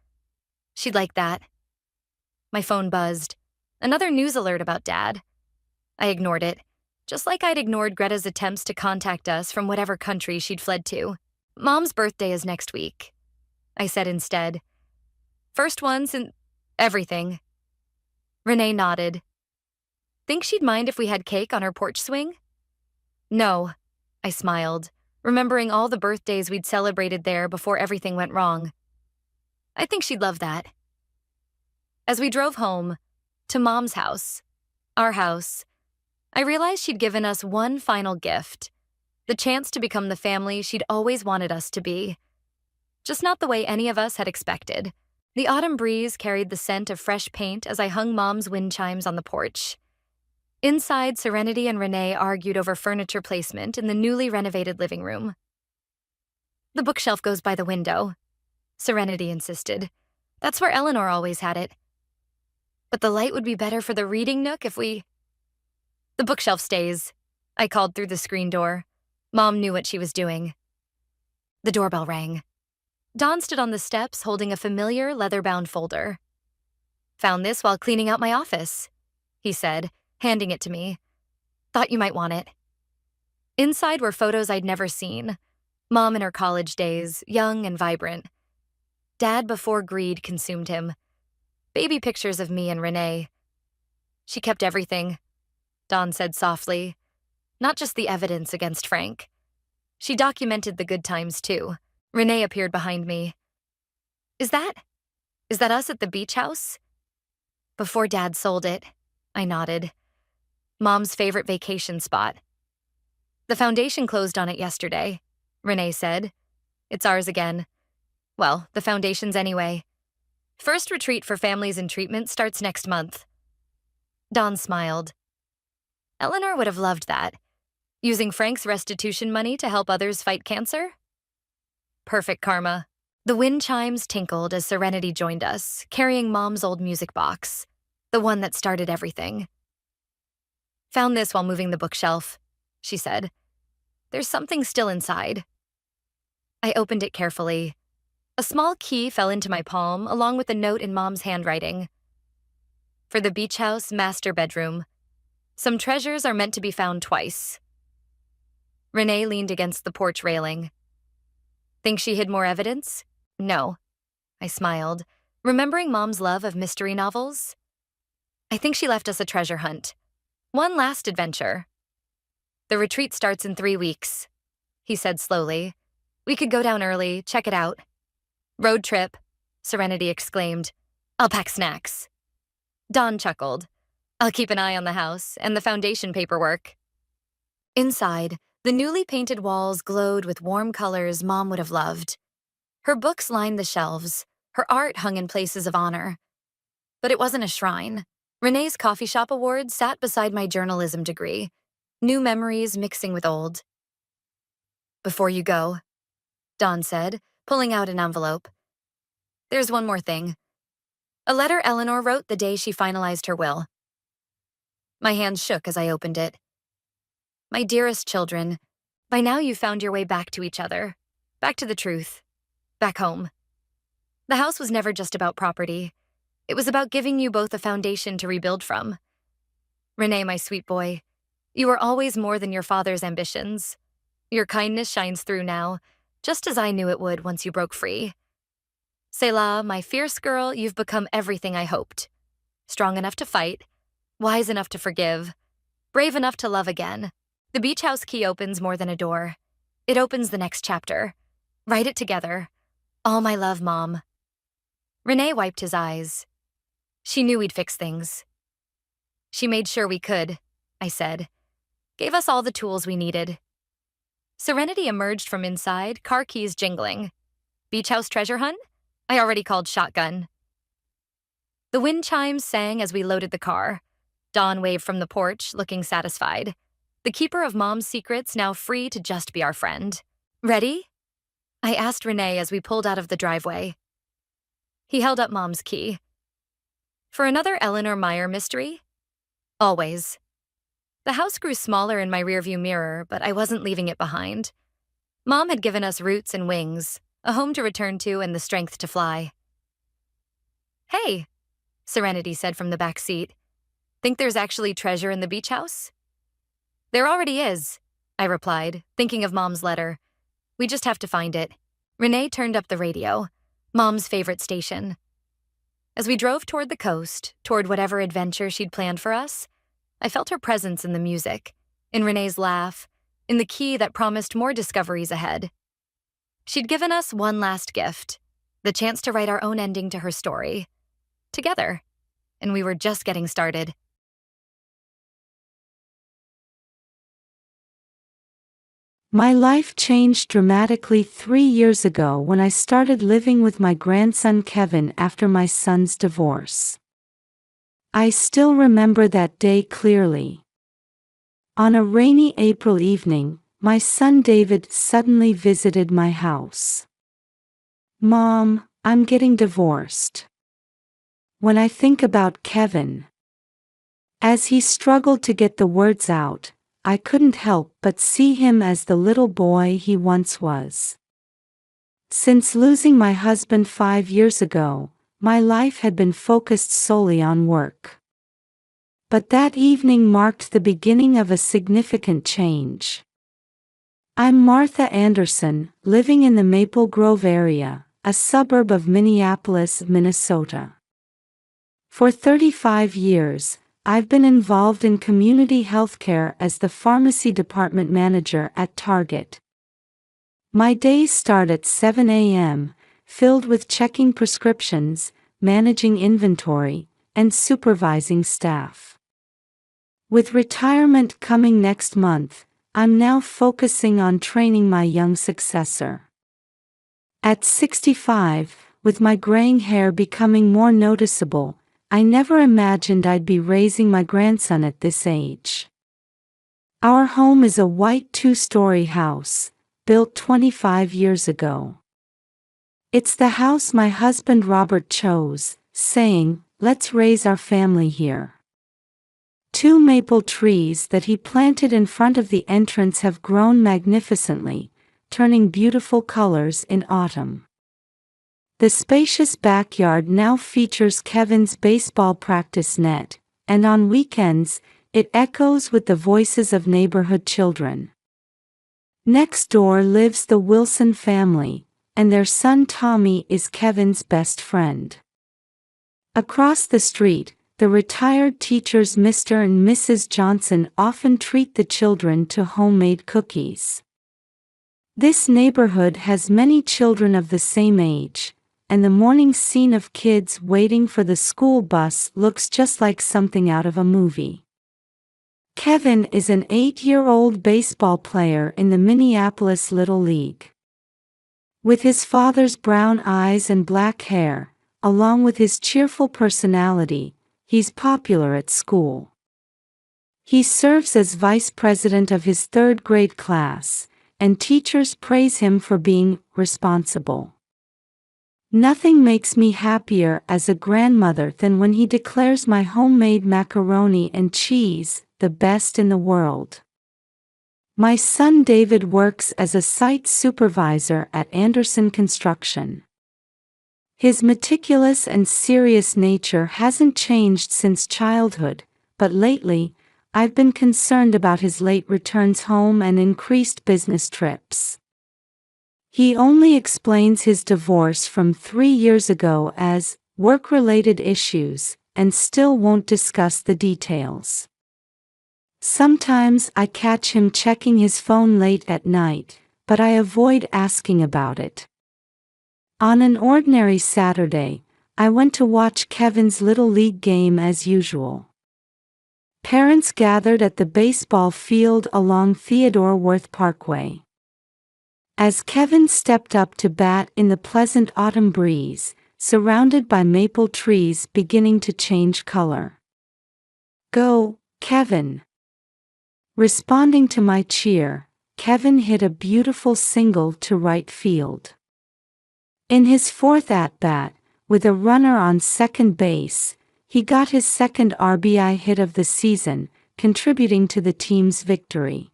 She'd like that. My phone buzzed. Another news alert about Dad. I ignored it, just like I'd ignored Greta's attempts to contact us from whatever country she'd fled to. Mom's birthday is next week, I said instead. First one since everything. Renee nodded. Think she'd mind if we had cake on her porch swing? No, I smiled, remembering all the birthdays we'd celebrated there before everything went wrong. I think she'd love that. As we drove home, to Mom's house, our house, I realized she'd given us one final gift, the chance to become the family she'd always wanted us to be. Just not the way any of us had expected. The autumn breeze carried the scent of fresh paint as I hung Mom's wind chimes on the porch. Inside, Serenity and Renee argued over furniture placement in the newly renovated living room. The bookshelf goes by the window, Serenity insisted. That's where Eleanor always had it. But the light would be better for the reading nook if we... The bookshelf stays, I called through the screen door. Mom knew what she was doing. The doorbell rang. Don stood on the steps holding a familiar leather-bound folder. Found this while cleaning out my office, he said, handing it to me. Thought you might want it. Inside were photos I'd never seen. Mom in her college days, young and vibrant. Dad before greed consumed him. Baby pictures of me and Renee. She kept everything, Don said softly. Not just the evidence against Frank. She documented the good times too. Renee appeared behind me. Is that us at the beach house? Before Dad sold it, I nodded. Mom's favorite vacation spot. The foundation closed on it yesterday, Renee said. It's ours again. Well, the foundation's anyway. First retreat for families in treatment starts next month. Don smiled. Eleanor would have loved that. Using Frank's restitution money to help others fight cancer? Perfect karma. The wind chimes tinkled as Serenity joined us, carrying Mom's old music box, the one that started everything. Found this while moving the bookshelf, she said. There's something still inside. I opened it carefully. A small key fell into my palm, along with a note in Mom's handwriting. For the beach house master bedroom. Some treasures are meant to be found twice. Renee leaned against the porch railing. Think she hid more evidence? No. I smiled, remembering Mom's love of mystery novels. I think she left us a treasure hunt. One last adventure. The retreat starts in 3 weeks, he said slowly. We could go down early, check it out. Road trip, Serenity exclaimed. I'll pack snacks. Dawn chuckled. I'll keep an eye on the house and the foundation paperwork. Inside, the newly painted walls glowed with warm colors Mom would have loved. Her books lined the shelves, her art hung in places of honor. But it wasn't a shrine. Renee's coffee shop award sat beside my journalism degree, new memories mixing with old. Before you go, Dawn said, pulling out an envelope. There's one more thing. A letter Eleanor wrote the day she finalized her will. My hands shook as I opened it. My dearest children, by now you've found your way back to each other, back to the truth, back home. The house was never just about property. It was about giving you both a foundation to rebuild from. Renee, my sweet boy, you are always more than your father's ambitions. Your kindness shines through now, just as I knew it would once you broke free. Selah, my fierce girl, you've become everything I hoped. Strong enough to fight, wise enough to forgive, brave enough to love again. The beach house key opens more than a door. It opens the next chapter. Write it together. All my love, Mom. Renee wiped his eyes. She knew we'd fix things. She made sure we could, I said. Gave us all the tools we needed. Serenity emerged from inside, car keys jingling. Beach house treasure hunt? I already called shotgun. The wind chimes sang as we loaded the car. Dawn waved from the porch, looking satisfied. The keeper of Mom's secrets now free to just be our friend. Ready? I asked Renee as we pulled out of the driveway. He held up Mom's key. For another Eleanor Meyer mystery? Always. The house grew smaller in my rearview mirror, but I wasn't leaving it behind. Mom had given us roots and wings, a home to return to and the strength to fly. Hey, Serenity said from the back seat. Think there's actually treasure in the beach house? There already is, I replied, thinking of Mom's letter. We just have to find it. Renee turned up the radio, Mom's favorite station. As we drove toward the coast, toward whatever adventure she'd planned for us, I felt her presence in the music, in Renee's laugh, in the key that promised more discoveries ahead. She'd given us one last gift, the chance to write our own ending to her story. Together. And we were just getting started. My life changed dramatically 3 years ago when I started living with my grandson Kevin after my son's divorce. I still remember that day clearly. On a rainy April evening, my son David suddenly visited my house. "Mom, I'm getting divorced." When I think about Kevin, as he struggled to get the words out, I couldn't help but see him as the little boy he once was. Since losing my husband 5 years ago, my life had been focused solely on work. But that evening marked the beginning of a significant change. I'm Martha Anderson, living in the Maple Grove area, a suburb of Minneapolis, Minnesota. For 35 years, I've been involved in community healthcare as the pharmacy department manager at Target. My days start at 7 a.m., filled with checking prescriptions, managing inventory, and supervising staff. With retirement coming next month, I'm now focusing on training my young successor. At 65, with my graying hair becoming more noticeable, I never imagined I'd be raising my grandson at this age. Our home is a white 2-story house, built 25 years ago. It's the house my husband Robert chose, saying, "Let's raise our family here." 2 maple trees that he planted in front of the entrance have grown magnificently, turning beautiful colors in autumn. The spacious backyard now features Kevin's baseball practice net, and on weekends, it echoes with the voices of neighborhood children. Next door lives the Wilson family, and their son Tommy is Kevin's best friend. Across the street, the retired teachers Mr. and Mrs. Johnson often treat the children to homemade cookies. This neighborhood has many children of the same age, and the morning scene of kids waiting for the school bus looks just like something out of a movie. Kevin is an 8-year-old baseball player in the Minneapolis Little League. With his father's brown eyes and black hair, along with his cheerful personality, he's popular at school. He serves as vice president of his third-grade class, and teachers praise him for being responsible. Nothing makes me happier as a grandmother than when he declares my homemade macaroni and cheese the best in the world. My son David works as a site supervisor at Anderson Construction. His meticulous and serious nature hasn't changed since childhood, but lately, I've been concerned about his late returns home and increased business trips. He only explains his divorce from 3 years ago as work-related issues and still won't discuss the details. Sometimes I catch him checking his phone late at night, but I avoid asking about it. On an ordinary Saturday, I went to watch Kevin's Little League game as usual. Parents gathered at the baseball field along Theodore Worth Parkway. As Kevin stepped up to bat in the pleasant autumn breeze, surrounded by maple trees beginning to change color. "Go, Kevin!" Responding to my cheer, Kevin hit a beautiful single to right field. In his fourth at-bat, with a runner on second base, he got his second RBI hit of the season, contributing to the team's victory.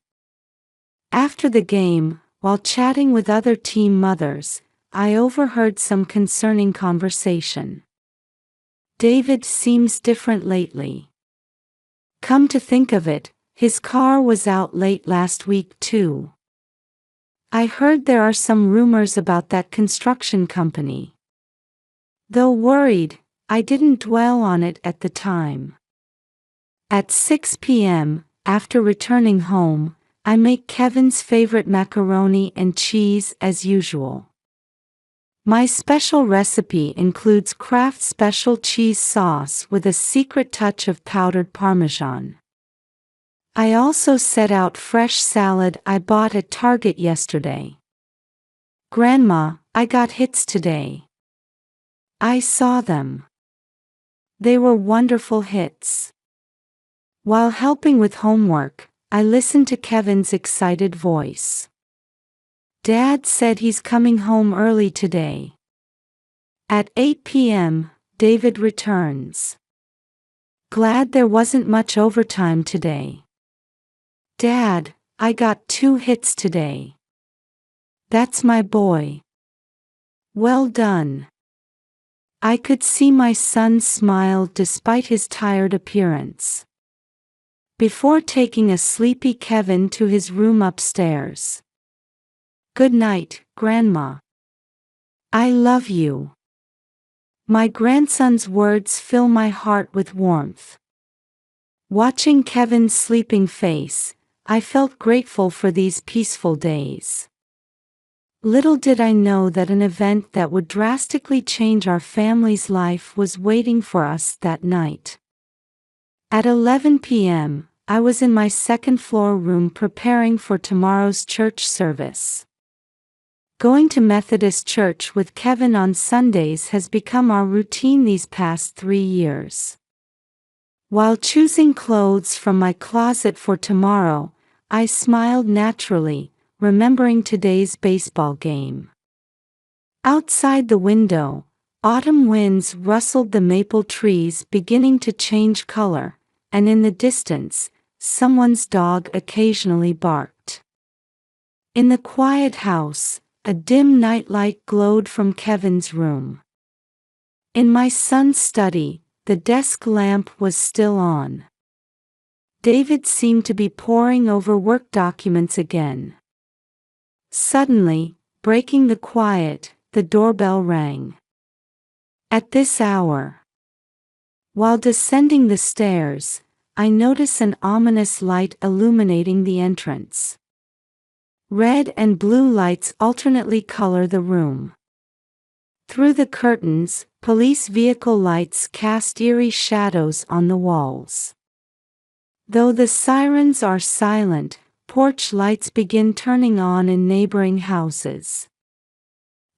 After the game, while chatting with other team mothers, I overheard some concerning conversation. "David seems different lately. Come to think of it, his car was out late last week too. I heard there are some rumors about that construction company." Though worried, I didn't dwell on it at the time. At 6 p.m., after returning home, I make Kevin's favorite macaroni and cheese as usual. My special recipe includes Kraft Special cheese sauce with a secret touch of powdered Parmesan. I also set out fresh salad I bought at Target yesterday. "Grandma, I got hits today." I saw them. They were wonderful hits. While helping with homework, I listened to Kevin's excited voice. "Dad said he's coming home early today." At 8 p.m., David returns. "Glad there wasn't much overtime today." "Dad, I got 2 hits today." "That's my boy." "Well done." I could see my son smile despite his tired appearance. Before taking a sleepy Kevin to his room upstairs. "Good night, Grandma. I love you." My grandson's words fill my heart with warmth. Watching Kevin's sleeping face, I felt grateful for these peaceful days. Little did I know that an event that would drastically change our family's life was waiting for us that night. At 11 p.m., I was in my second-floor room preparing for tomorrow's church service. Going to Methodist church with Kevin on Sundays has become our routine these past 3 years. While choosing clothes from my closet for tomorrow, I smiled naturally, remembering today's baseball game. Outside the window, autumn winds rustled the maple trees beginning to change color, and in the distance, someone's dog occasionally barked. In the quiet house, a dim nightlight glowed from Kevin's room. In my son's study, the desk lamp was still on. David seemed to be poring over work documents again. Suddenly, breaking the quiet, the doorbell rang. At this hour, while descending the stairs, I notice an ominous light illuminating the entrance. Red and blue lights alternately color the room. Through the curtains, police vehicle lights cast eerie shadows on the walls. Though the sirens are silent, porch lights begin turning on in neighboring houses.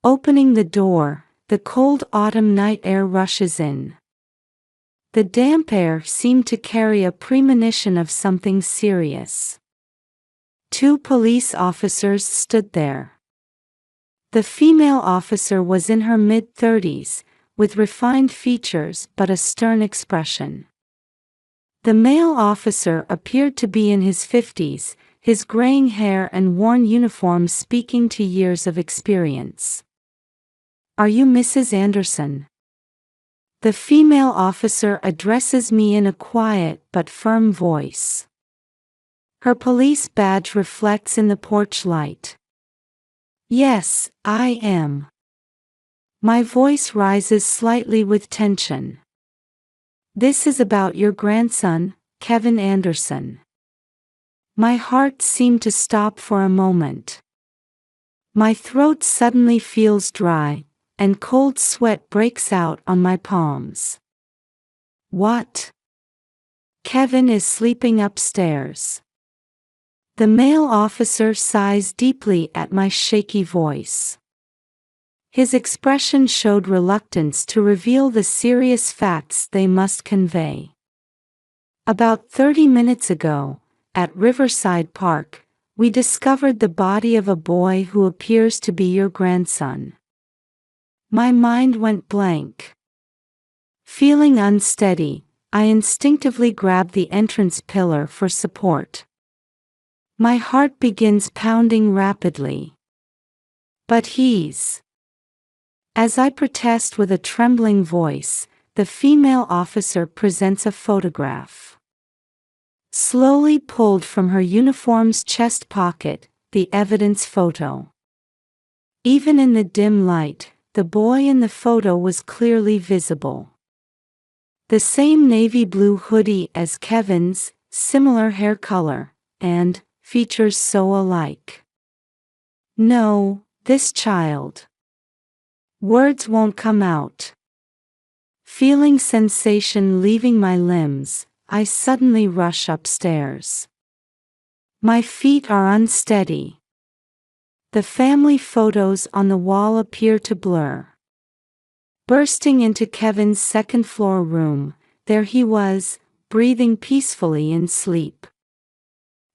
Opening the door, the cold autumn night air rushes in. The damp air seemed to carry a premonition of something serious. 2 police officers stood there. The female officer was in her mid-30s, with refined features but a stern expression. The male officer appeared to be in his 50s, his graying hair and worn uniform speaking to years of experience. "Are you Mrs. Anderson?" The female officer addresses me in a quiet but firm voice. Her police badge reflects in the porch light. "Yes, I am." My voice rises slightly with tension. "This is about your grandson, Kevin Anderson." My heart seemed to stop for a moment. My throat suddenly feels dry, and cold sweat breaks out on my palms. "What?" "Kevin is sleeping upstairs." The male officer sighs deeply at my shaky voice. His expression showed reluctance to reveal the serious facts they must convey. "About 30 minutes ago, at Riverside Park, we discovered the body of a boy who appears to be your grandson." My mind went blank. Feeling unsteady, I instinctively grab the entrance pillar for support. My heart begins pounding rapidly. "But he's..." As I protest with a trembling voice, the female officer presents a photograph. Slowly pulled from her uniform's chest pocket, the evidence photo. Even in the dim light, the boy in the photo was clearly visible. The same navy blue hoodie as Kevin's, similar hair color, and features so alike. No, this child. Words won't come out. Feeling sensation leaving my limbs, I suddenly rush upstairs. My feet are unsteady. The family photos on the wall appear to blur. Bursting into Kevin's second-floor room, there he was, breathing peacefully in sleep.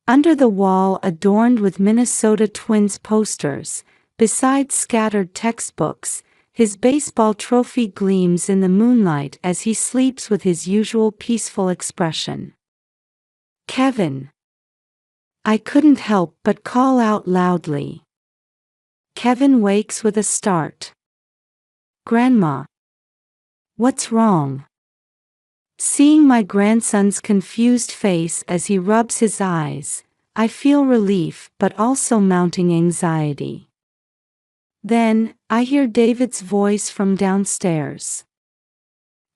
Under the wall adorned with Minnesota Twins posters, beside scattered textbooks, his baseball trophy gleams in the moonlight as he sleeps with his usual peaceful expression. "Kevin!" I couldn't help but call out loudly. Kevin wakes with a start. "Grandma. What's wrong?" Seeing my grandson's confused face as he rubs his eyes, I feel relief but also mounting anxiety. Then, I hear David's voice from downstairs.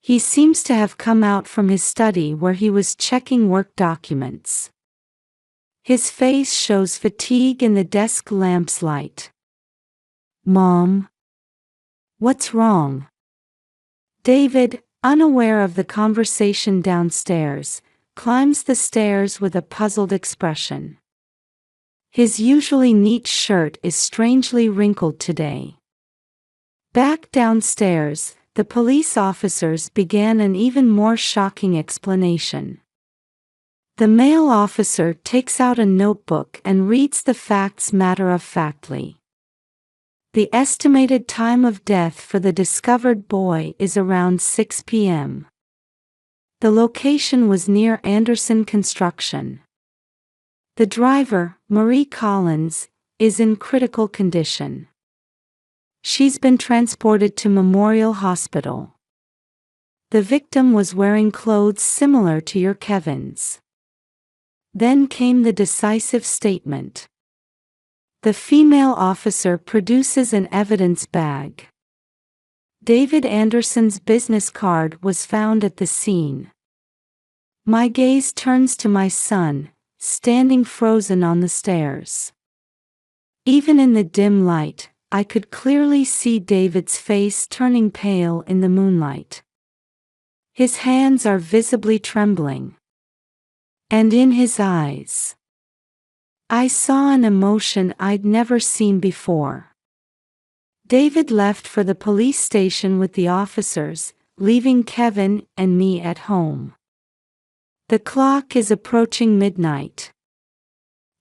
He seems to have come out from his study where he was checking work documents. His face shows fatigue in the desk lamp's light. "Mom? What's wrong?" David, unaware of the conversation downstairs, climbs the stairs with a puzzled expression. His usually neat shirt is strangely wrinkled today. Back downstairs, the police officers began an even more shocking explanation. The male officer takes out a notebook and reads the facts matter-of-factly. The estimated time of death for the discovered boy is around 6 p.m. The location was near Anderson Construction. The driver, Marie Collins, is in critical condition. She's been transported to Memorial Hospital. The victim was wearing clothes similar to your Kevin's. Then came the decisive statement. The female officer produces an evidence bag. David Anderson's business card was found at the scene. My gaze turns to my son, standing frozen on the stairs. Even in the dim light, I could clearly see David's face turning pale in the moonlight. His hands are visibly trembling. And in his eyes, I saw an emotion I'd never seen before. David left for the police station with the officers, leaving Kevin and me at home. The clock is approaching midnight.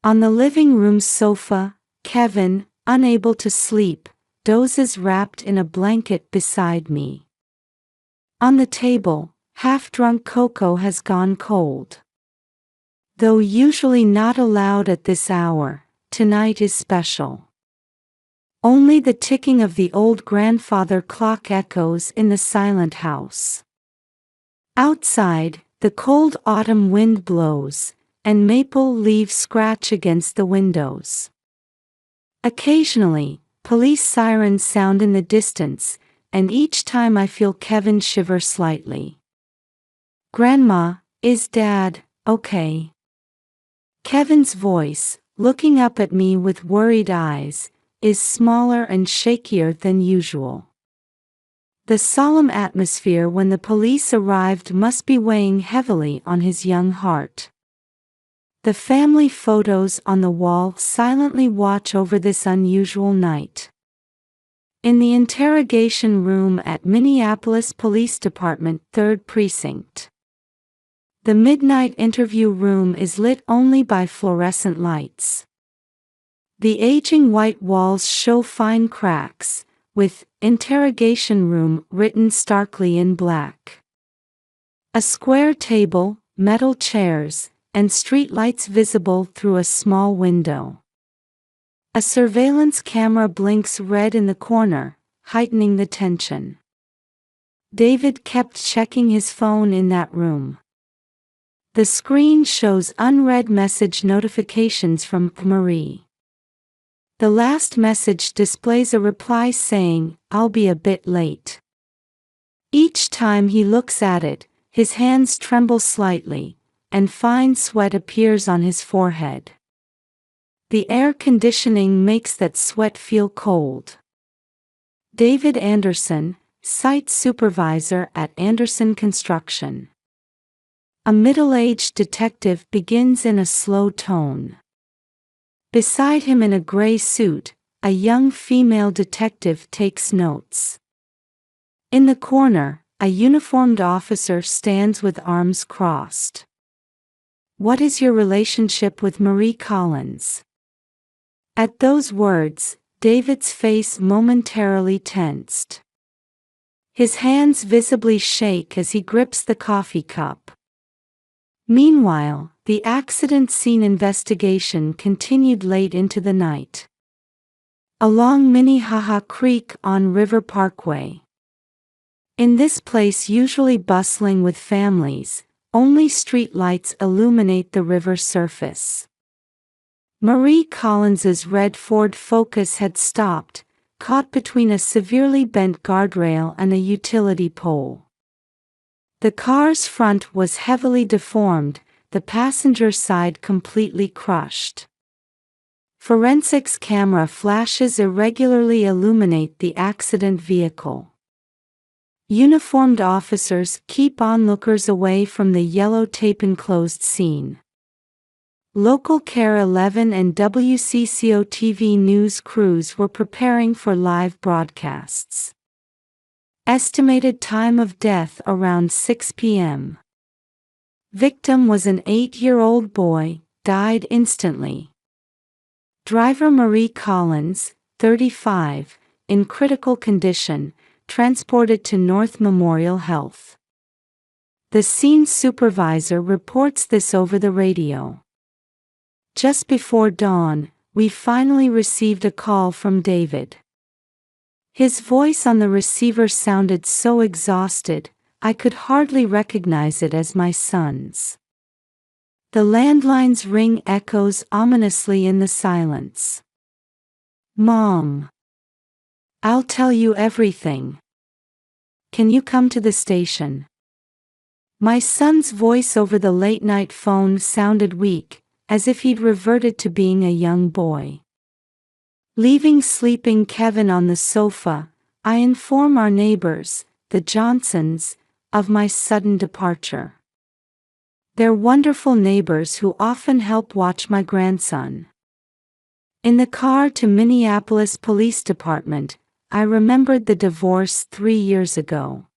On the living room sofa, Kevin, unable to sleep, dozes wrapped in a blanket beside me. On the table, half-drunk cocoa has gone cold. Though usually not allowed at this hour, tonight is special. Only the ticking of the old grandfather clock echoes in the silent house. Outside, the cold autumn wind blows, and maple leaves scratch against the windows. Occasionally, police sirens sound in the distance, and each time I feel Kevin shiver slightly. "Grandma, is Dad okay?" Kevin's voice, looking up at me with worried eyes, is smaller and shakier than usual. The solemn atmosphere when the police arrived must be weighing heavily on his young heart. The family photos on the wall silently watch over this unusual night. In the interrogation room at Minneapolis Police Department 3rd Precinct. The midnight interview room is lit only by fluorescent lights. The aging white walls show fine cracks, with "interrogation room" written starkly in black. A square table, metal chairs, and street lights visible through a small window. A surveillance camera blinks red in the corner, heightening the tension. David kept checking his phone in that room. The screen shows unread message notifications from Marie. The last message displays a reply saying, "I'll be a bit late." Each time he looks at it, his hands tremble slightly, and fine sweat appears on his forehead. The air conditioning makes that sweat feel cold. David Anderson, site supervisor at Anderson Construction. A middle-aged detective begins in a slow tone. Beside him in a gray suit, a young female detective takes notes. In the corner, a uniformed officer stands with arms crossed. "What is your relationship with Marie Collins?" At those words, David's face momentarily tensed. His hands visibly shake as he grips the coffee cup. Meanwhile, the accident scene investigation continued late into the night. Along Minnehaha Creek on River Parkway. In this place usually bustling with families, only street lights illuminate the river surface. Marie Collins's red Ford Focus had stopped, caught between a severely bent guardrail and a utility pole. The car's front was heavily deformed, the passenger side completely crushed. Forensics camera flashes irregularly illuminate the accident vehicle. Uniformed officers keep onlookers away from the yellow tape-enclosed scene. Local KARE 11 and WCCO TV news crews were preparing for live broadcasts. Estimated time of death around 6 p.m. Victim was an 8-year-old boy, died instantly. Driver Marie Collins, 35, in critical condition, transported to North Memorial Health. The scene supervisor reports this over the radio. Just before dawn, we finally received a call from David. His voice on the receiver sounded so exhausted, I could hardly recognize it as my son's. The landline's ring echoes ominously in the silence. Mom, I'll tell you everything. Can you come to the station? My son's voice over the late-night phone sounded weak, as if he'd reverted to being a young boy. Leaving sleeping Kevin on the sofa, I inform our neighbors, the Johnsons, of my sudden departure. They're wonderful neighbors who often help watch my grandson. In the car to Minneapolis Police Department, I remembered the divorce 3 years ago.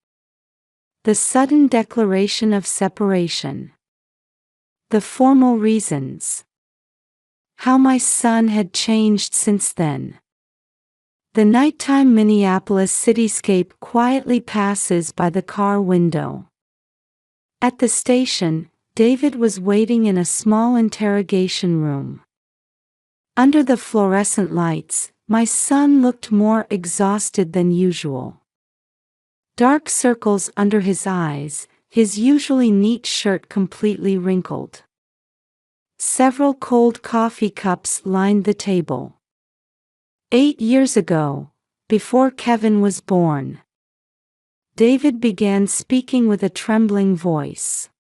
The sudden declaration of separation. The formal reasons. How my son had changed since then. The nighttime Minneapolis cityscape quietly passes by the car window. At the station, David was waiting in a small interrogation room. Under the fluorescent lights, my son looked more exhausted than usual. Dark circles under his eyes, his usually neat shirt completely wrinkled. Several cold coffee cups lined the table. 8 years ago, before Kevin was born, David began speaking with a trembling voice.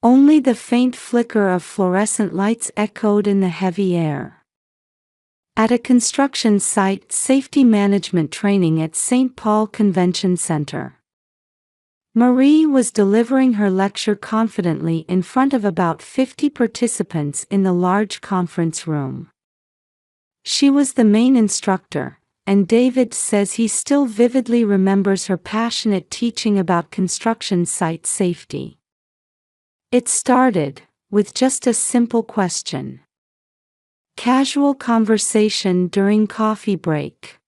Only the faint flicker of fluorescent lights echoed in the heavy air. At a construction site safety management training at St. Paul Convention Center. Marie was delivering her lecture confidently in front of about 50 participants in the large conference room. She was the main instructor, and David says he still vividly remembers her passionate teaching about construction site safety. It started with just a simple question. Casual conversation during coffee break.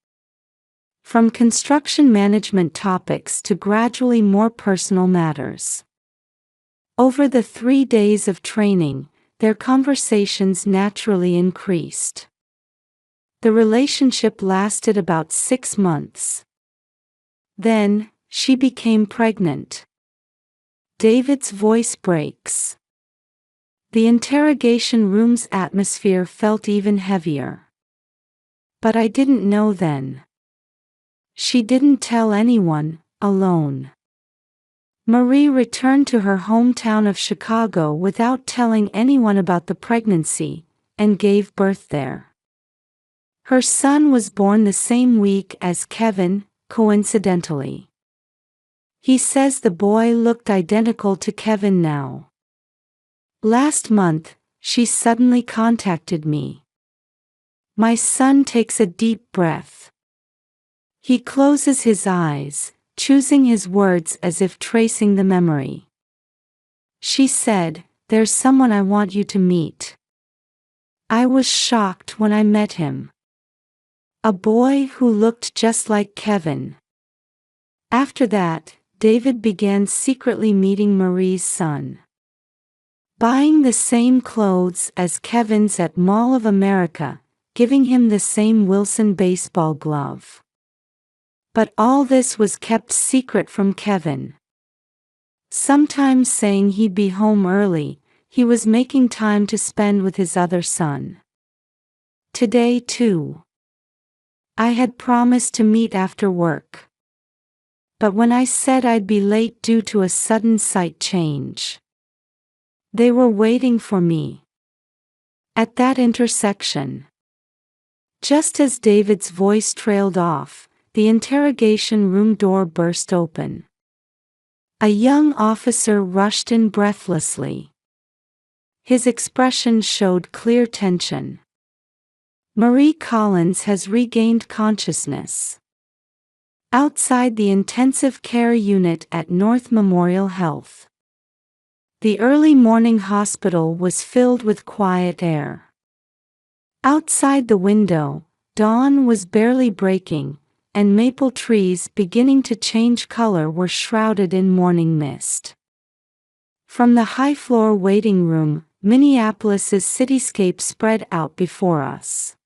From construction management topics to gradually more personal matters. Over the 3 days of training, their conversations naturally increased. The relationship lasted about 6 months. Then, she became pregnant. David's voice breaks. The interrogation room's atmosphere felt even heavier. But I didn't know then. She didn't tell anyone, alone. Marie returned to her hometown of Chicago without telling anyone about the pregnancy, and gave birth there. Her son was born the same week as Kevin, coincidentally. He says the boy looked identical to Kevin now. Last month, she suddenly contacted me. My son takes a deep breath. He closes his eyes, choosing his words as if tracing the memory. She said, "There's someone I want you to meet." I was shocked when I met him. A boy who looked just like Kevin. After that, David began secretly meeting Marie's son. Buying the same clothes as Kevin's at Mall of America, giving him the same Wilson baseball glove. But all this was kept secret from Kevin. Sometimes saying he'd be home early, he was making time to spend with his other son. Today too. I had promised to meet after work. But when I said I'd be late due to a sudden site change, they were waiting for me. At that intersection. Just as David's voice trailed off, the interrogation room door burst open. A young officer rushed in breathlessly. His expression showed clear tension. Marie Collins has regained consciousness. Outside the intensive care unit at North Memorial Health. The early morning hospital was filled with quiet air. Outside the window, dawn was barely breaking, and maple trees beginning to change color were shrouded in morning mist. From the high-floor waiting room, Minneapolis's cityscape spread out before us.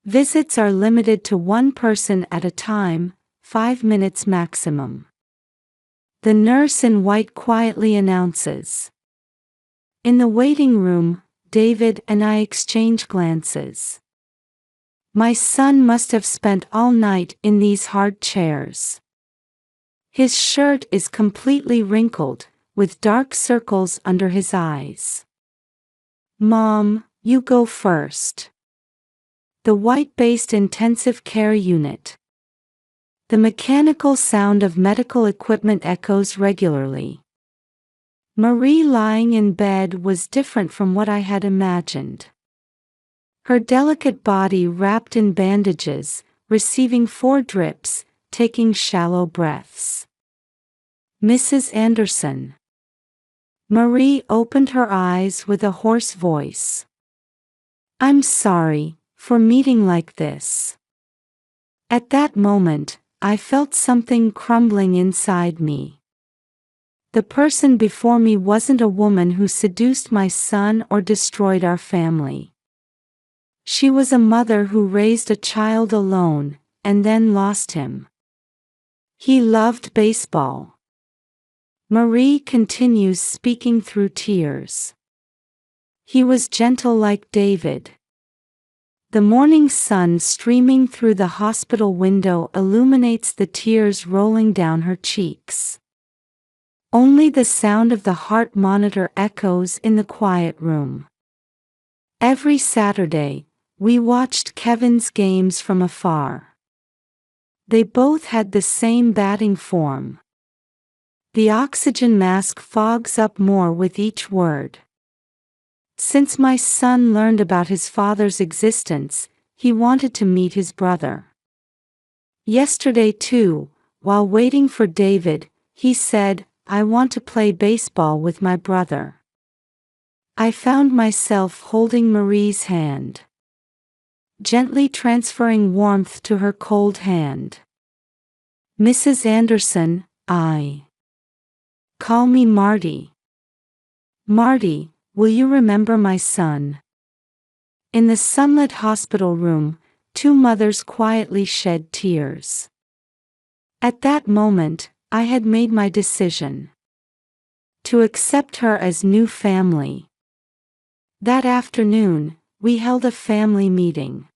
Visits are limited to one person at a time, 5 minutes maximum. The nurse in white quietly announces. In the waiting room, David and I exchange glances. My son must have spent all night in these hard chairs. His shirt is completely wrinkled, with dark circles under his eyes. Mom, you go first. The white-based intensive care unit. The mechanical sound of medical equipment echoes regularly. Marie lying in bed was different from what I had imagined. Her delicate body wrapped in bandages, receiving 4 drips, taking shallow breaths. Mrs. Anderson. Marie opened her eyes with a hoarse voice. I'm sorry for meeting like this. At that moment, I felt something crumbling inside me. The person before me wasn't a woman who seduced my son or destroyed our family. She was a mother who raised a child alone, and then lost him. He loved baseball. Marie continues speaking through tears. He was gentle like David. The morning sun streaming through the hospital window illuminates the tears rolling down her cheeks. Only the sound of the heart monitor echoes in the quiet room. Every Saturday, we watched Kevin's games from afar. They both had the same batting form. The oxygen mask fogs up more with each word. Since my son learned about his father's existence, he wanted to meet his brother. Yesterday too, while waiting for David, he said, I want to play baseball with my brother. I found myself holding Marie's hand, gently transferring warmth to her cold hand. Mrs. Anderson, call me Marty. Marty, will you remember my son? In the sunlit hospital room, 2 mothers quietly shed tears. At that moment, I had made my decision to accept her as new family. That afternoon, we held a family meeting.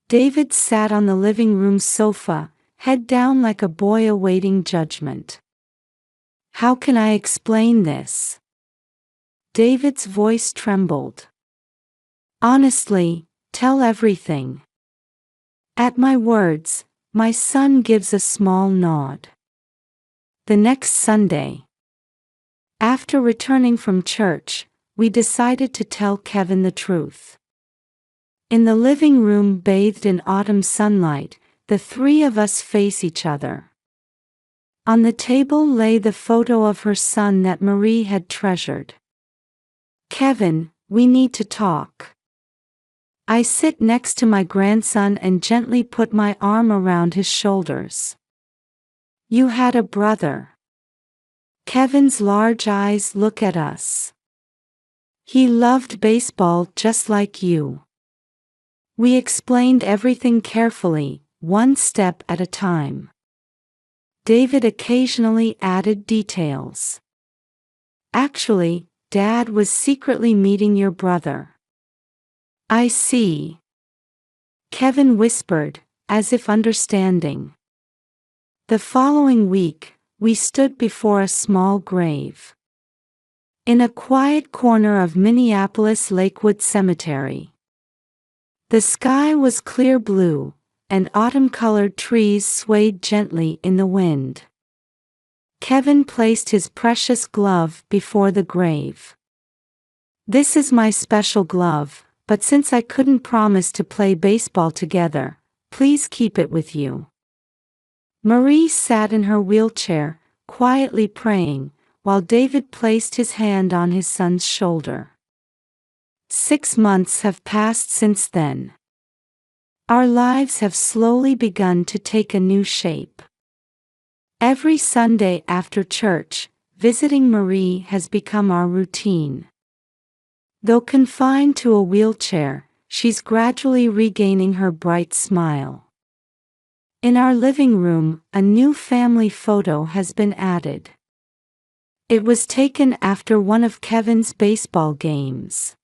David sat on the living room sofa, head down like a boy awaiting judgment. How can I explain this? David's voice trembled. Honestly, tell everything. At my words, my son gives a small nod. The next Sunday, after returning from church, we decided to tell Kevin the truth. In the living room bathed in autumn sunlight, the 3 of us face each other. On the table lay the photo of her son that Marie had treasured. Kevin, we need to talk. I sit next to my grandson and gently put my arm around his shoulders. You had a brother. Kevin's large eyes look at us. He loved baseball just like you. We explained everything carefully, one step at a time. David occasionally added details. Actually, Dad was secretly meeting your brother. I see. Kevin whispered, as if understanding. The following week, we stood before a small grave. In a quiet corner of Minneapolis Lakewood Cemetery. The sky was clear blue, and autumn-colored trees swayed gently in the wind. Kevin placed his precious glove before the grave. This is my special glove, but since I couldn't promise to play baseball together, please keep it with you. Marie sat in her wheelchair, quietly praying, while David placed his hand on his son's shoulder. 6 months have passed since then. Our lives have slowly begun to take a new shape. Every Sunday after church, visiting Marie has become our routine. Though confined to a wheelchair, she's gradually regaining her bright smile. In our living room, a new family photo has been added. It was taken after one of Kevin's baseball games.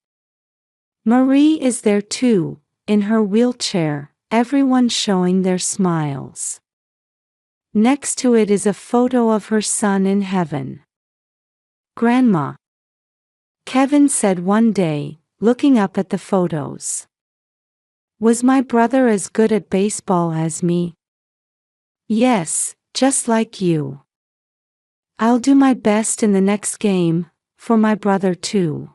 Marie is there too, in her wheelchair, everyone showing their smiles. Next to it is a photo of her son in heaven. "Grandma," Kevin said one day, looking up at the photos. "Was my brother as good at baseball as me?" "Yes, just like you. I'll do my best in the next game, for my brother too."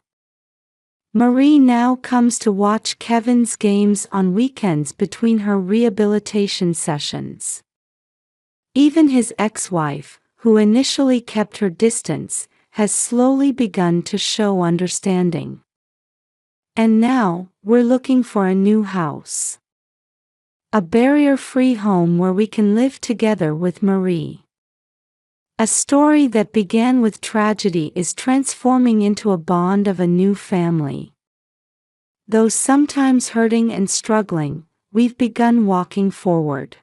Marie now comes to watch Kevin's games on weekends between her rehabilitation sessions. Even his ex-wife, who initially kept her distance, has slowly begun to show understanding. And now, we're looking for a new house. A barrier-free home where we can live together with Marie. A story that began with tragedy is transforming into a bond of a new family. Though sometimes hurting and struggling, we've begun walking forward.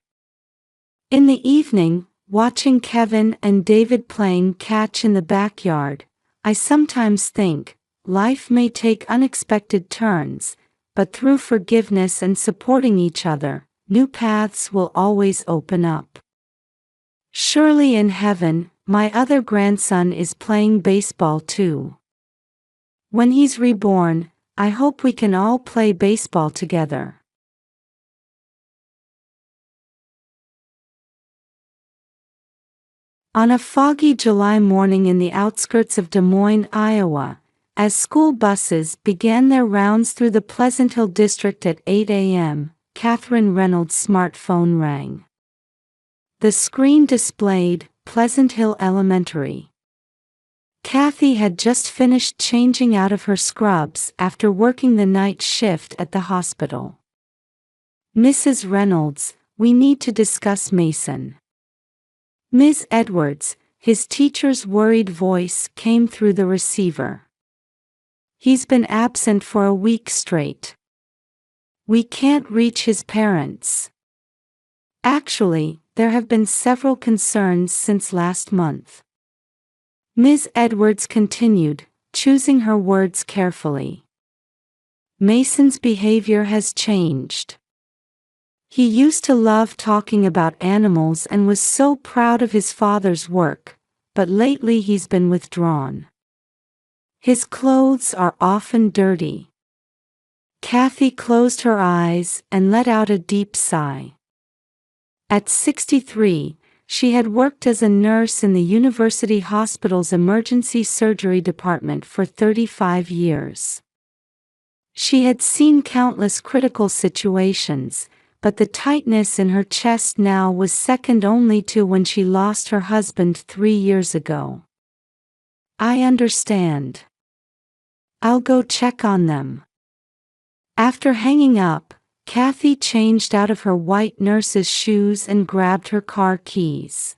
In the evening, watching Kevin and David playing catch in the backyard, I sometimes think, life may take unexpected turns, but through forgiveness and supporting each other, new paths will always open up. Surely in heaven, my other grandson is playing baseball too. When he's reborn, I hope we can all play baseball together. On a foggy July morning in the outskirts of Des Moines, Iowa, as school buses began their rounds through the Pleasant Hill district at 8 a.m., Catherine Reynolds' smartphone rang. The screen displayed Pleasant Hill Elementary. Kathy had just finished changing out of her scrubs after working the night shift at the hospital. "Mrs. Reynolds, we need to discuss Mason." "Ms. Edwards," his teacher's worried voice came through the receiver. "He's been absent for a week straight. We can't reach his parents. Actually, there have been several concerns since last month." Ms. Edwards continued, choosing her words carefully. "Mason's behavior has changed. He used to love talking about animals and was so proud of his father's work, but lately he's been withdrawn. His clothes are often dirty." Kathy closed her eyes and let out a deep sigh. At 63, she had worked as a nurse in the university hospital's emergency surgery department for 35 years. She had seen countless critical situations, but the tightness in her chest now was second only to when she lost her husband 3 years ago. "I understand. I'll go check on them." After hanging up, Kathy changed out of her white nurse's shoes and grabbed her car keys.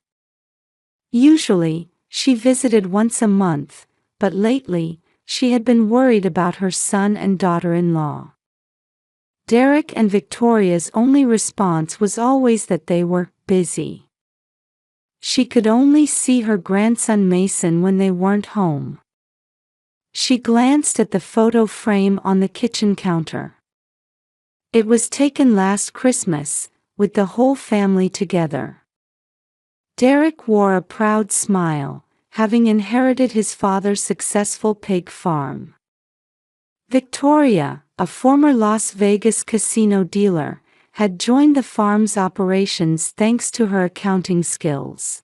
Usually, she visited once a month, but lately, she had been worried about her son and daughter-in-law. Derek and Victoria's only response was always that they were busy. She could only see her grandson Mason when they weren't home. She glanced at the photo frame on the kitchen counter. It was taken last Christmas, with the whole family together. Derek wore a proud smile, having inherited his father's successful pig farm. Victoria, a former Las Vegas casino dealer, had joined the farm's operations thanks to her accounting skills.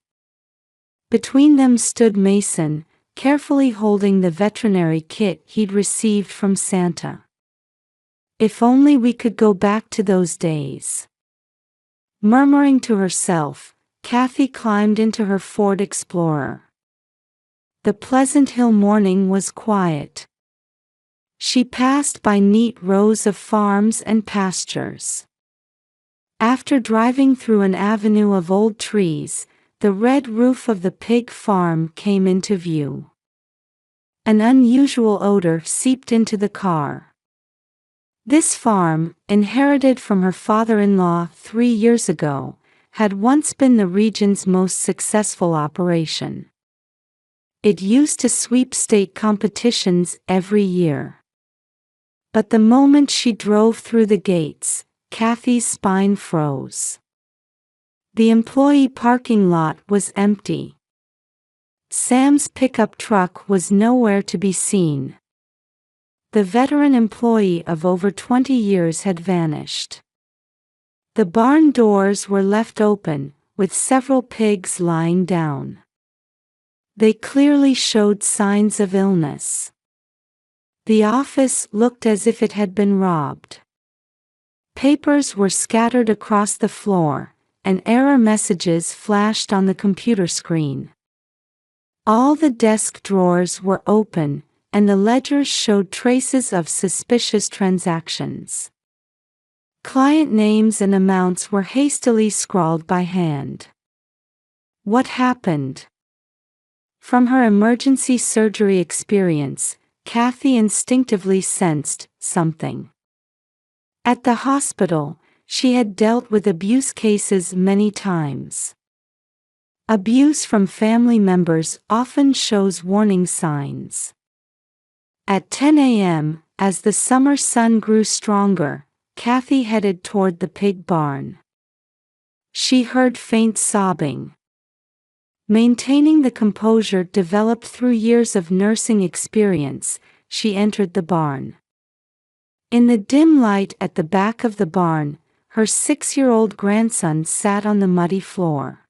Between them stood Mason, carefully holding the veterinary kit he'd received from Santa. If only we could go back to those days. Murmuring to herself, Kathy climbed into her Ford Explorer. The Pleasant Hill morning was quiet. She passed by neat rows of farms and pastures. After driving through an avenue of old trees, the red roof of the pig farm came into view. An unusual odor seeped into the car. This farm, inherited from her father-in-law 3 years ago, had once been the region's most successful operation. It used to sweep state competitions every year. But the moment she drove through the gates, Kathy's spine froze. The employee parking lot was empty. Sam's pickup truck was nowhere to be seen. The veteran employee of over 20 years had vanished. The barn doors were left open, with several pigs lying down. They clearly showed signs of illness. The office looked as if it had been robbed. Papers were scattered across the floor, and error messages flashed on the computer screen. All the desk drawers were open, and the ledgers showed traces of suspicious transactions. Client names and amounts were hastily scrawled by hand. What happened? From her emergency surgery experience, Kathy instinctively sensed something. At the hospital, she had dealt with abuse cases many times. Abuse from family members often shows warning signs. At 10 a.m., as the summer sun grew stronger, Kathy headed toward the pig barn. She heard faint sobbing. Maintaining the composure developed through years of nursing experience, she entered the barn. In the dim light at the back of the barn, her 6-year-old grandson sat on the muddy floor.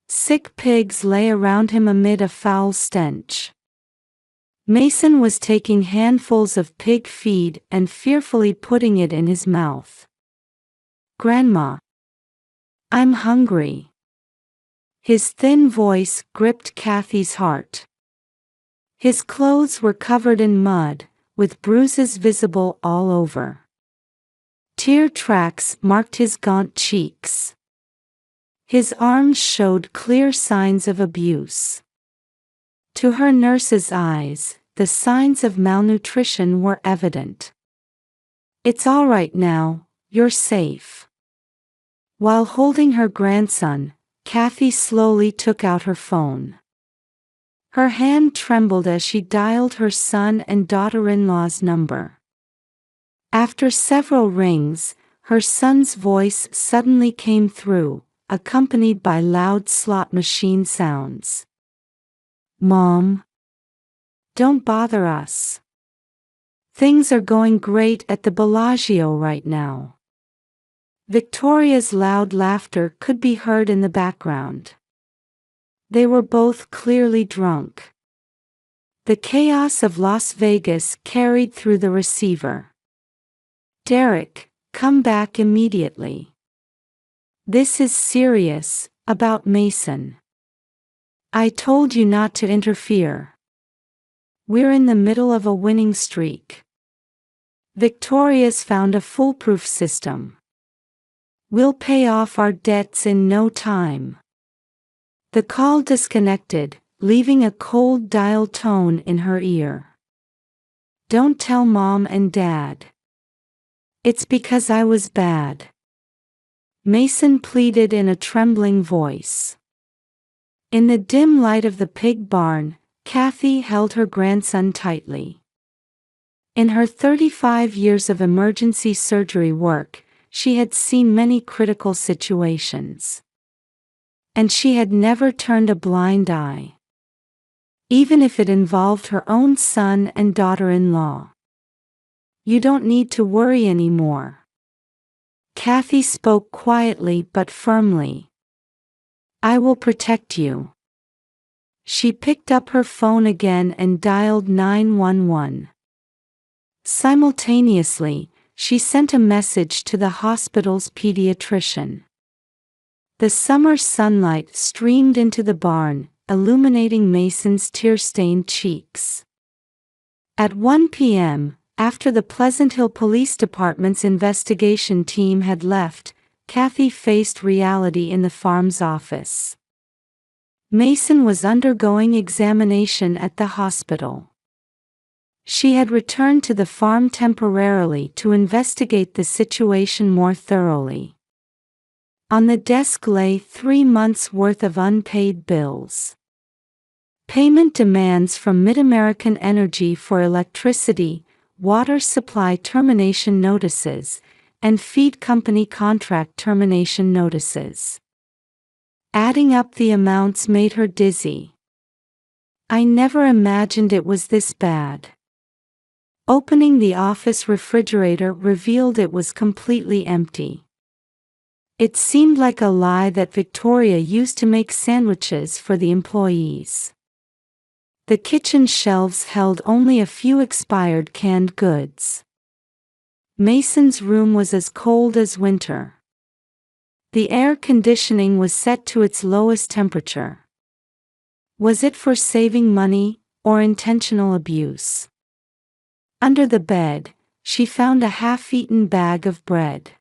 Sick pigs lay around him amid a foul stench. Mason was taking handfuls of pig feed and fearfully putting it in his mouth. "Grandma, I'm hungry." His thin voice gripped Kathy's heart. His clothes were covered in mud, with bruises visible all over. Tear tracks marked his gaunt cheeks. His arms showed clear signs of abuse. To her nurse's eyes, the signs of malnutrition were evident. "It's all right now, you're safe." While holding her grandson, Kathy slowly took out her phone. Her hand trembled as she dialed her son and daughter-in-law's number. After several rings, her son's voice suddenly came through, accompanied by loud slot machine sounds. "Mom, don't bother us. Things are going great at the Bellagio right now." Victoria's loud laughter could be heard in the background. They were both clearly drunk. The chaos of Las Vegas carried through the receiver. "Derek, come back immediately. This is serious, about Mason. I told you not to interfere. We're in the middle of a winning streak. Victoria's found a foolproof system. We'll pay off our debts in no time." The call disconnected, leaving a cold dial tone in her ear. "Don't tell Mom and Dad. It's because I was bad," Mason pleaded in a trembling voice. In the dim light of the pig barn, Kathy held her grandson tightly. In her 35 years of emergency surgery work, she had seen many critical situations. And she had never turned a blind eye. Even if it involved her own son and daughter-in-law. "You don't need to worry anymore." Kathy spoke quietly but firmly. "I will protect you." She picked up her phone again and dialed 911. Simultaneously, she sent a message to the hospital's pediatrician. The summer sunlight streamed into the barn, illuminating Mason's tear-stained cheeks. At 1 p.m., after the Pleasant Hill Police Department's investigation team had left, Kathy faced reality in the farm's office. Mason was undergoing examination at the hospital. She had returned to the farm temporarily to investigate the situation more thoroughly. On the desk lay 3 months' worth of unpaid bills. Payment demands from Mid-American Energy for electricity, water supply termination notices, and feed company contract termination notices. Adding up the amounts made her dizzy. I never imagined it was this bad. Opening the office refrigerator revealed it was completely empty. It seemed like a lie that Victoria used to make sandwiches for the employees. The kitchen shelves held only a few expired canned goods. Mason's room was as cold as winter. The air conditioning was set to its lowest temperature. Was it for saving money, or intentional abuse? Under the bed, she found a half-eaten bag of bread.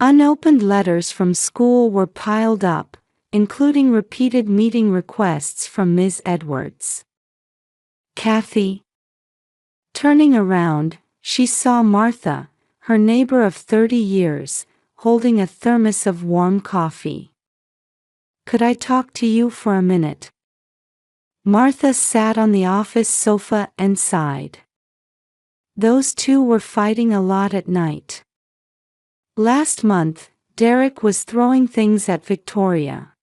Unopened letters from school were piled up, including repeated meeting requests from Ms. Edwards. Kathy. Turning around, she saw Martha, her neighbor of 30 years, holding a thermos of warm coffee. "Could I talk to you for a minute?" Martha sat on the office sofa and sighed. Those two were fighting a lot at night. Last month, Derek was throwing things at Victoria.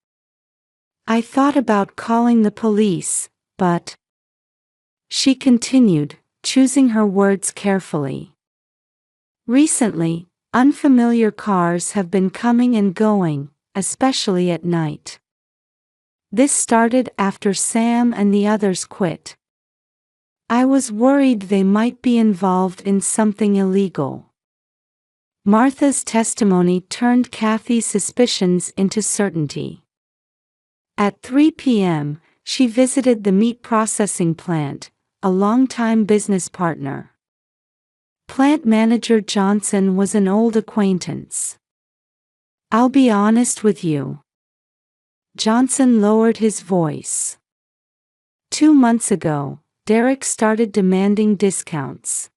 "I thought about calling the police, but..." She continued, choosing her words carefully. "Recently, unfamiliar cars have been coming and going, especially at night. This started after Sam and the others quit. I was worried they might be involved in something illegal." Martha's testimony turned Kathy's suspicions into certainty. At 3 p.m., she visited the meat processing plant, a longtime business partner. Plant manager Johnson was an old acquaintance. "I'll be honest with you." Johnson lowered his voice. 2 months ago, Derek started demanding discounts.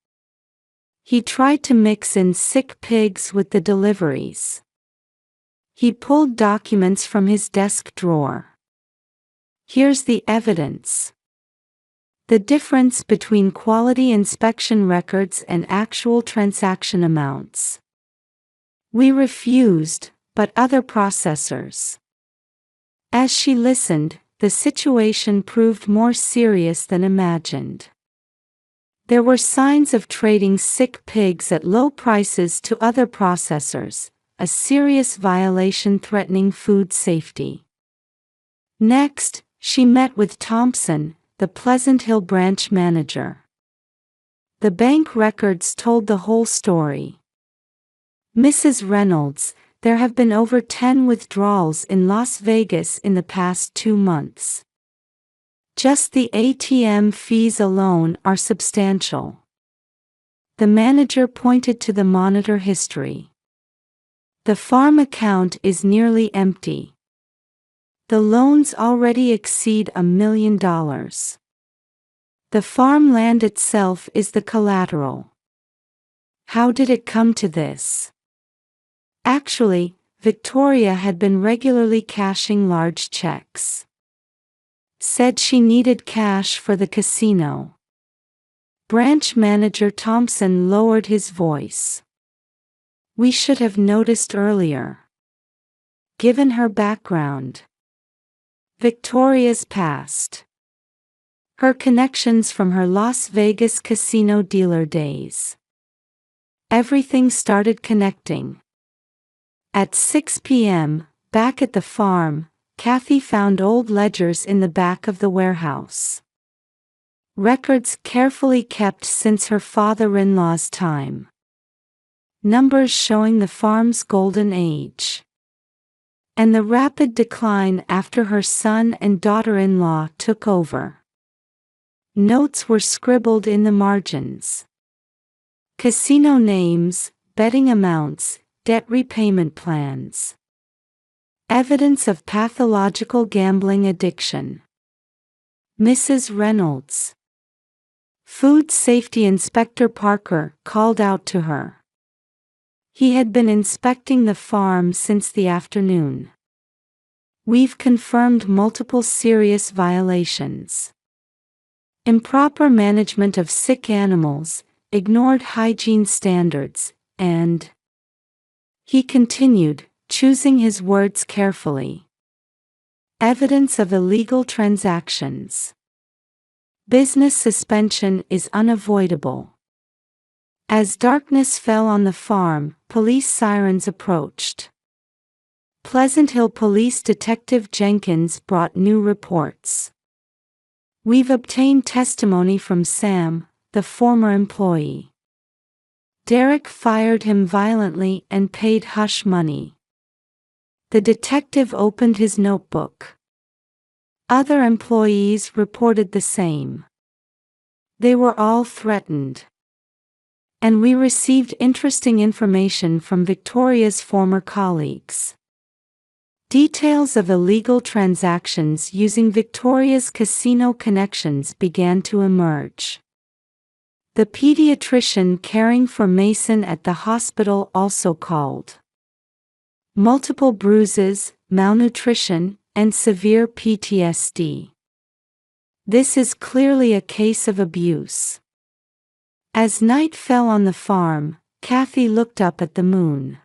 He tried to mix in sick pigs with the deliveries. He pulled documents from his desk drawer. Here's the evidence. The difference between quality inspection records and actual transaction amounts. We refused, but other processors. As she listened, the situation proved more serious than imagined. There were signs of trading sick pigs at low prices to other processors, a serious violation threatening food safety. Next, she met with Thompson, the Pleasant Hill branch manager. The bank records told the whole story. "Mrs. Reynolds, there have been over 10 withdrawals in Las Vegas in the past 2 months. Just the ATM fees alone are substantial." The manager pointed to the monitor history. "The farm account is nearly empty. The loans already exceed $1 million. The farmland itself is the collateral." How did it come to this? Actually, Victoria had been regularly cashing large checks. Said she needed cash for the casino. Branch manager Thompson lowered his voice. "We should have noticed earlier." Given her background. Victoria's past. Her connections from her Las Vegas casino dealer days. Everything started connecting. At 6 p.m., back at the farm, Kathy found old ledgers in the back of the warehouse. Records carefully kept since her father-in-law's time. Numbers showing the farm's golden age. And the rapid decline after her son and daughter-in-law took over. Notes were scribbled in the margins. Casino names, betting amounts, debt repayment plans. Evidence of pathological gambling addiction. Mrs. Reynolds. Food Safety Inspector Parker called out to her. He had been inspecting the farm since the afternoon. "We've confirmed multiple serious violations. Improper management of sick animals, ignored hygiene standards, and he continued, choosing his words carefully. Evidence of illegal transactions. Business suspension is unavoidable. As darkness fell on the farm, police sirens approached. Pleasant Hill Police Detective Jenkins brought new reports. We've obtained testimony from Sam, the former employee. Derek fired him violently and paid hush money. The detective opened his notebook. Other employees reported the same. They were all threatened. And we received interesting information from Victoria's former colleagues. Details of illegal transactions using Victoria's casino connections began to emerge. The pediatrician caring for Mason at the hospital also called. Multiple bruises, malnutrition, and severe PTSD. This is clearly a case of abuse. As night fell on the farm, Kathy looked up at the moon.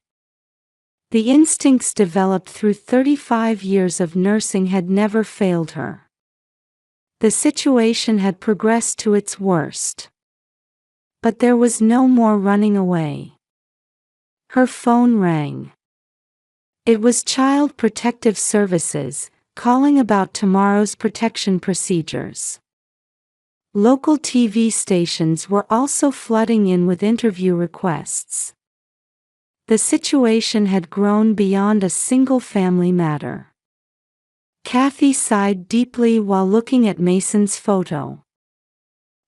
The instincts developed through 35 years of nursing had never failed her. The situation had progressed to its worst. But there was no more running away. Her phone rang. It was Child Protective Services, calling about tomorrow's protection procedures. Local TV stations were also flooding in with interview requests. The situation had grown beyond a single-family matter. Kathy sighed deeply while looking at Mason's photo.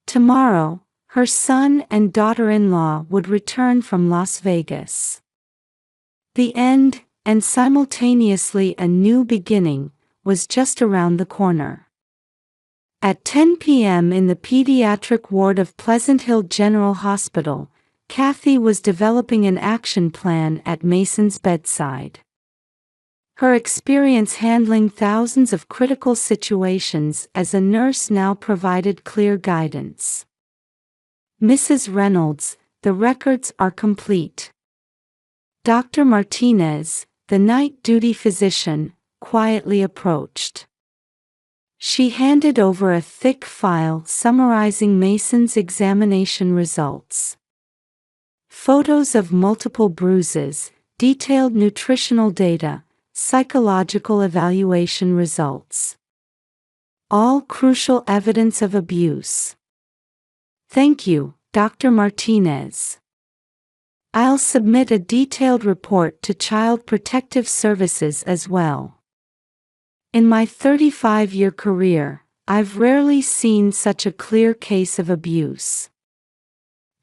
Tomorrow, her son and daughter-in-law would return from Las Vegas. The end, and simultaneously a new beginning, was just around the corner. At 10 p.m. in the pediatric ward of Pleasant Hill General Hospital, Kathy was developing an action plan at Mason's bedside. Her experience handling thousands of critical situations as a nurse now provided clear guidance. Mrs. Reynolds, the records are complete. Dr. Martinez, the night duty physician, quietly approached. She handed over a thick file summarizing Mason's examination results. Photos of multiple bruises, detailed nutritional data, psychological evaluation results. All crucial evidence of abuse. Thank you, Dr. Martinez. I'll submit a detailed report to Child Protective Services as well. In my 35-year career, I've rarely seen such a clear case of abuse.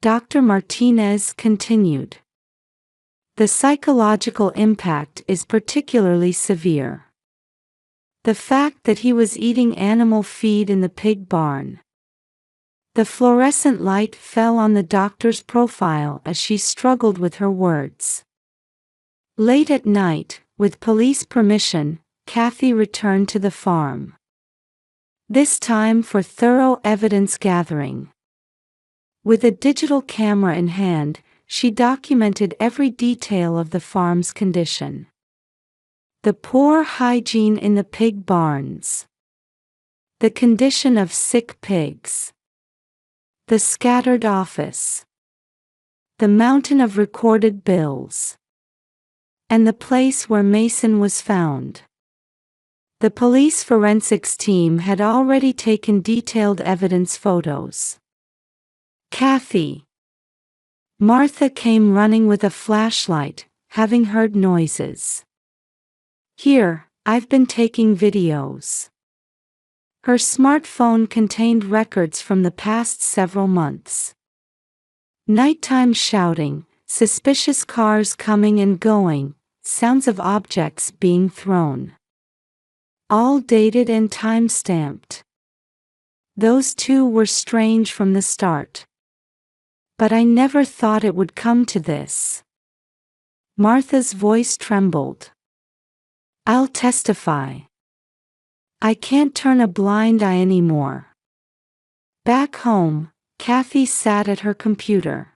Dr. Martinez continued. The psychological impact is particularly severe. The fact that he was eating animal feed in the pig barn. The fluorescent light fell on the doctor's profile as she struggled with her words. Late at night, with police permission, Kathy returned to the farm. This time for thorough evidence gathering. With a digital camera in hand, she documented every detail of the farm's condition. The poor hygiene in the pig barns. The condition of sick pigs. The scattered office. The mountain of recorded bills. And the place where Mason was found. The police forensics team had already taken detailed evidence photos. Kathy. Martha came running with a flashlight, having heard noises. Here, I've been taking videos. Her smartphone contained records from the past several months. Nighttime shouting, suspicious cars coming and going, sounds of objects being thrown. All dated and time-stamped. Those two were strange from the start. But I never thought it would come to this. Martha's voice trembled. I'll testify. I can't turn a blind eye anymore. Back home, Kathy sat at her computer.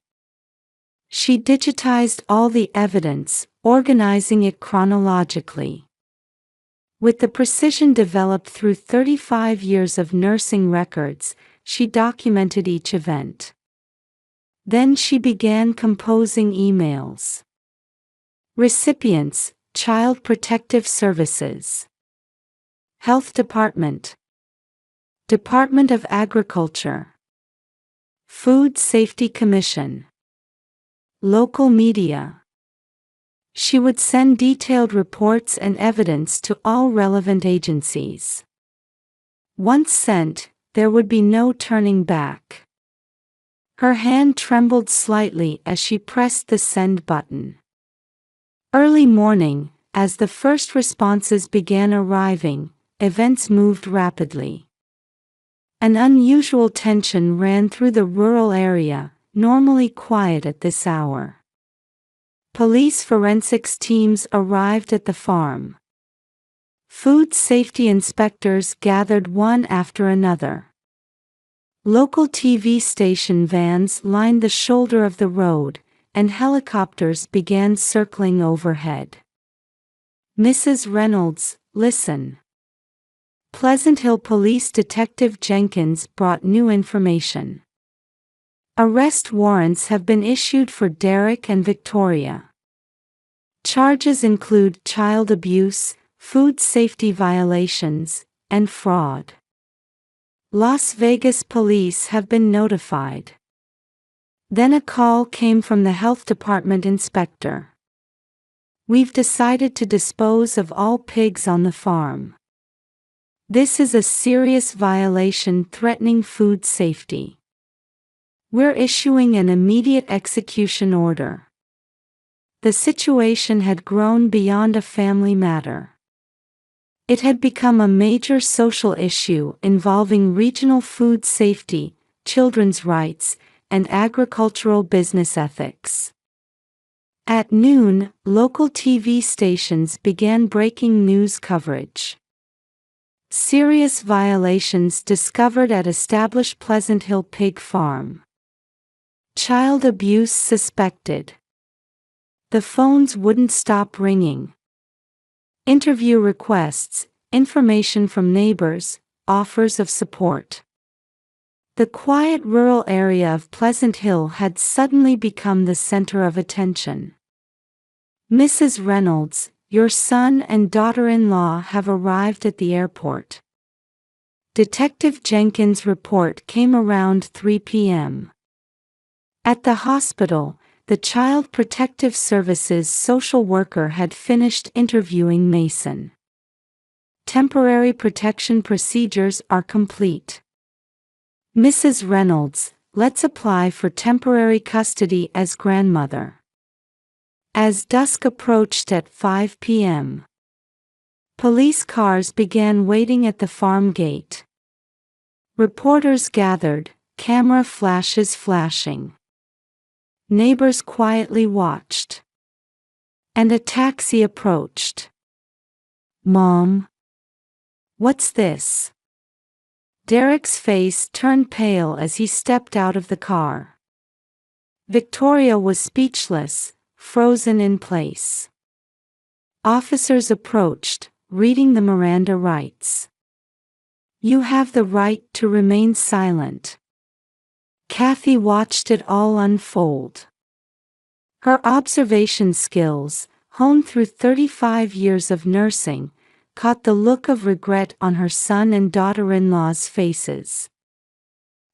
She digitized all the evidence, organizing it chronologically. With the precision developed through 35 years of nursing records, she documented each event. Then she began composing emails. Recipients: Child Protective Services, Health Department, Department of Agriculture, Food Safety Commission, local media. She would send detailed reports and evidence to all relevant agencies. Once sent, there would be no turning back. Her hand trembled slightly as she pressed the send button. Early morning, as the first responses began arriving, events moved rapidly. An unusual tension ran through the rural area, normally quiet at this hour. Police forensics teams arrived at the farm. Food safety inspectors gathered one after another. Local TV station vans lined the shoulder of the road, and helicopters began circling overhead. Mrs. Reynolds, listen. Pleasant Hill Police Detective Jenkins brought new information. Arrest warrants have been issued for Derek and Victoria. Charges include child abuse, food safety violations, and fraud. Las Vegas police have been notified. Then a call came from the health department inspector. We've decided to dispose of all pigs on the farm. This is a serious violation threatening food safety. We're issuing an immediate execution order. The situation had grown beyond a family matter. It had become a major social issue involving regional food safety, children's rights, and agricultural business ethics. At noon, local TV stations began breaking news coverage. Serious violations discovered at established Pleasant Hill Pig Farm. Child abuse suspected. The phones wouldn't stop ringing. Interview requests, information from neighbors, offers of support. The quiet rural area of Pleasant Hill had suddenly become the center of attention. Mrs. Reynolds, your son and daughter-in-law have arrived at the airport. Detective Jenkins' report came around 3 p.m. At the hospital, the Child Protective Services social worker had finished interviewing Mason. Temporary protection procedures are complete. Mrs. Reynolds, let's apply for temporary custody as grandmother. As dusk approached at 5 p.m., police cars began waiting at the farm gate. Reporters gathered, camera flashes flashing. Neighbors quietly watched. And a taxi approached. Mom? What's this? Derek's face turned pale as he stepped out of the car. Victoria was speechless, frozen in place. Officers approached, reading the Miranda rights. You have the right to remain silent. Kathy watched it all unfold. Her observation skills, honed through 35 years of nursing, caught the look of regret on her son and daughter-in-law's faces.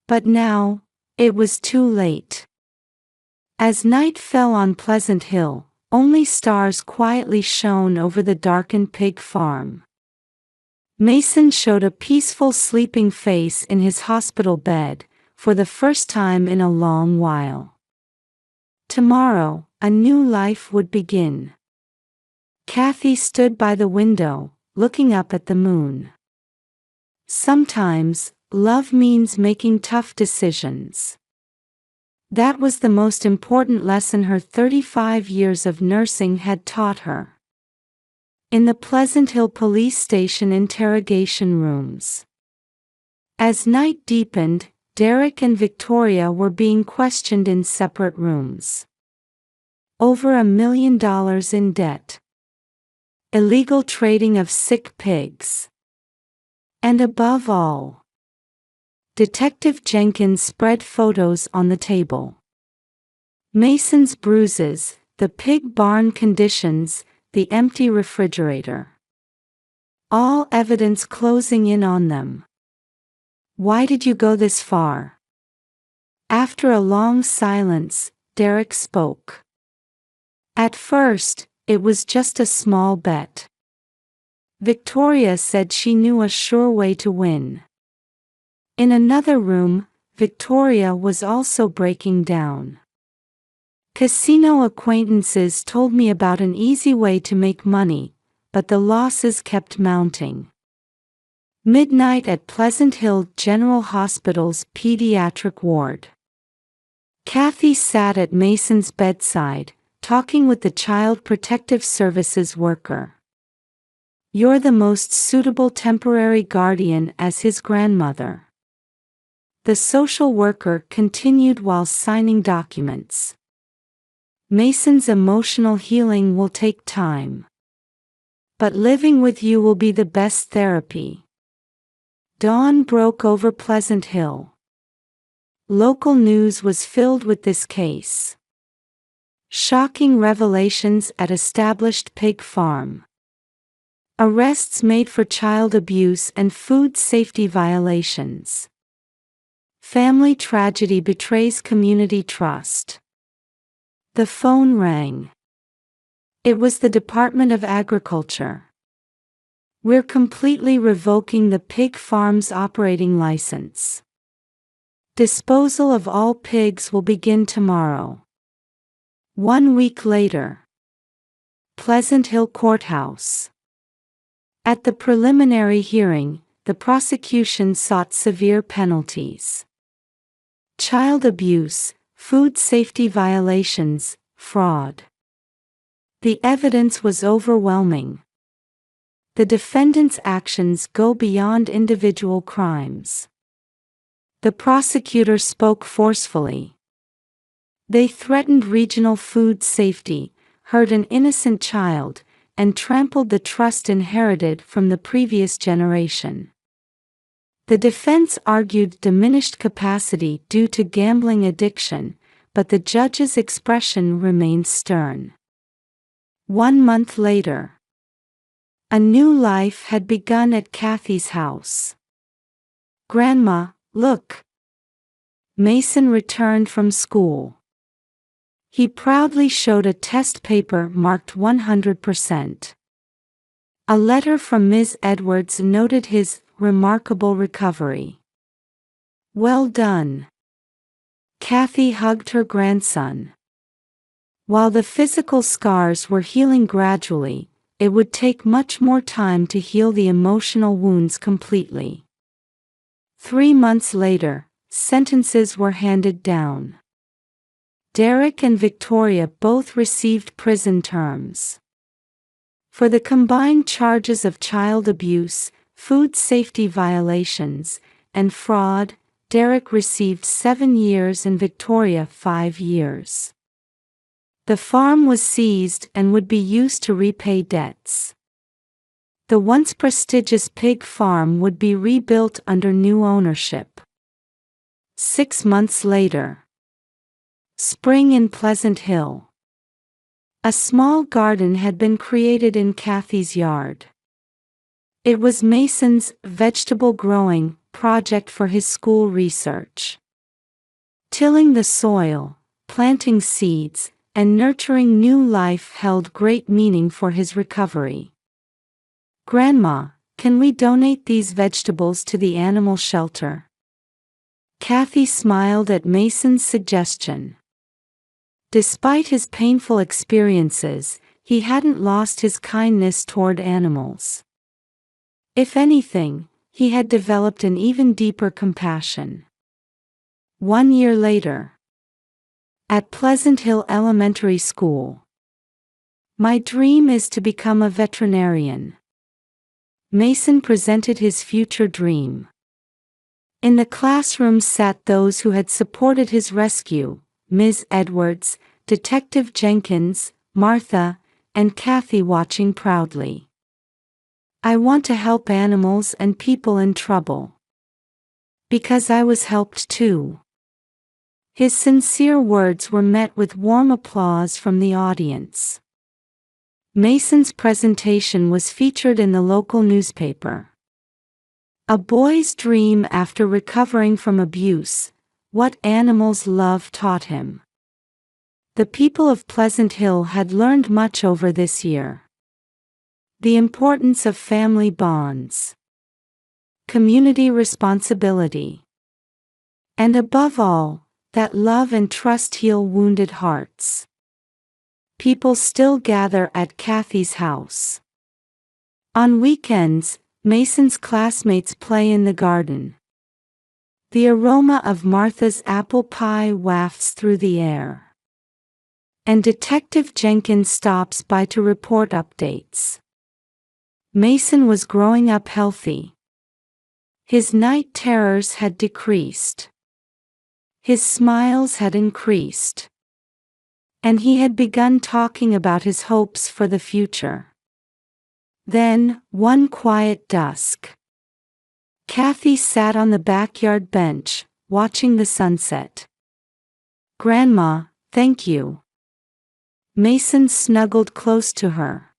But now, it was too late. As night fell on Pleasant Hill, only stars quietly shone over the darkened pig farm. Mason showed a peaceful sleeping face in his hospital bed, for the first time in a long while. Tomorrow, a new life would begin. Kathy stood by the window, looking up at the moon. Sometimes, love means making tough decisions. That was the most important lesson her 35 years of nursing had taught her. In the Pleasant Hill Police Station interrogation rooms. As night deepened, Derek and Victoria were being questioned in separate rooms. Over $1 million in debt. Illegal trading of sick pigs. And above all, Detective Jenkins spread photos on the table. Mason's bruises, the pig barn conditions, the empty refrigerator. All evidence closing in on them. Why did you go this far? After a long silence, Derek spoke. At first, it was just a small bet. Victoria said she knew a sure way to win. In another room, Victoria was also breaking down. Casino acquaintances told me about an easy way to make money, but the losses kept mounting. Midnight at Pleasant Hill General Hospital's pediatric ward. Kathy sat at Mason's bedside, talking with the Child Protective Services worker. You're the most suitable temporary guardian as his grandmother. The social worker continued while signing documents. Mason's emotional healing will take time. But living with you will be the best therapy. Dawn broke over Pleasant Hill. Local news was filled with this case. Shocking revelations at established pig farm. Arrests made for child abuse and food safety violations. Family tragedy betrays community trust. The phone rang. It was the Department of Agriculture. We're completely revoking the pig farm's operating license. Disposal of all pigs will begin tomorrow. 1 week later. Pleasant Hill Courthouse. At the preliminary hearing, the prosecution sought severe penalties. Child abuse, food safety violations, fraud. The evidence was overwhelming. The defendant's actions go beyond individual crimes. The prosecutor spoke forcefully. They threatened regional food safety, hurt an innocent child, and trampled the trust inherited from the previous generation. The defense argued diminished capacity due to gambling addiction, but the judge's expression remained stern. 1 month later. A new life had begun at Kathy's house. Grandma, look. Mason returned from school. He proudly showed a test paper marked 100%. A letter from Ms. Edwards noted his remarkable recovery. Well done. Kathy hugged her grandson. While the physical scars were healing gradually, it would take much more time to heal the emotional wounds completely. 3 months later, sentences were handed down. Derek and Victoria both received prison terms. For the combined charges of child abuse, food safety violations, and fraud, Derek received 7 years and Victoria 5 years. The farm was seized and would be used to repay debts. The once prestigious pig farm would be rebuilt under new ownership. 6 months later. Spring in Pleasant Hill. A small garden had been created in Kathy's yard. It was Mason's vegetable growing project for his school research. Tilling the soil, planting seeds, and nurturing new life held great meaning for his recovery. Grandma, can we donate these vegetables to the animal shelter? Kathy smiled at Mason's suggestion. Despite his painful experiences, he hadn't lost his kindness toward animals. If anything, he had developed an even deeper compassion. 1 year later. At Pleasant Hill Elementary School. My dream is to become a veterinarian. Mason presented his future dream. In the classroom sat those who had supported his rescue: Ms. Edwards, Detective Jenkins, Martha, and Kathy watching proudly. "I want to help animals and people in trouble. Because I was helped too." His sincere words were met with warm applause from the audience. Mason's presentation was featured in the local newspaper. A boy's dream after recovering from abuse: what animals love taught him. The people of Pleasant Hill had learned much over this year. The importance of family bonds, community responsibility, and above all, that love and trust heal wounded hearts. People still gather at Kathy's house. On weekends, Mason's classmates play in the garden. The aroma of Martha's apple pie wafts through the air. And Detective Jenkins stops by to report updates. Mason was growing up healthy. His night terrors had decreased. His smiles had increased. And he had begun talking about his hopes for the future. Then, one quiet dusk, Kathy sat on the backyard bench, watching the sunset. "Grandma, thank you." Mason snuggled close to her.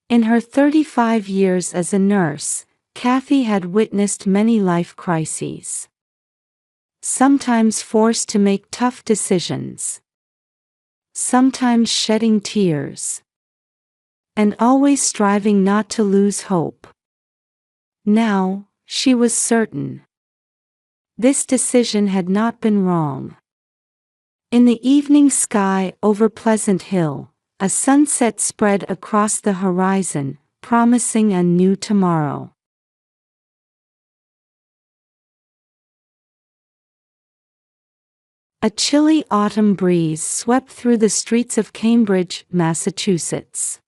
In her 35 years as a nurse, Kathy had witnessed many life crises. Sometimes forced to make tough decisions. Sometimes shedding tears. And always striving not to lose hope. Now, she was certain. This decision had not been wrong. In the evening sky over Pleasant Hill, a sunset spread across the horizon, promising a new tomorrow. A chilly autumn breeze swept through the streets of Cambridge, Massachusetts.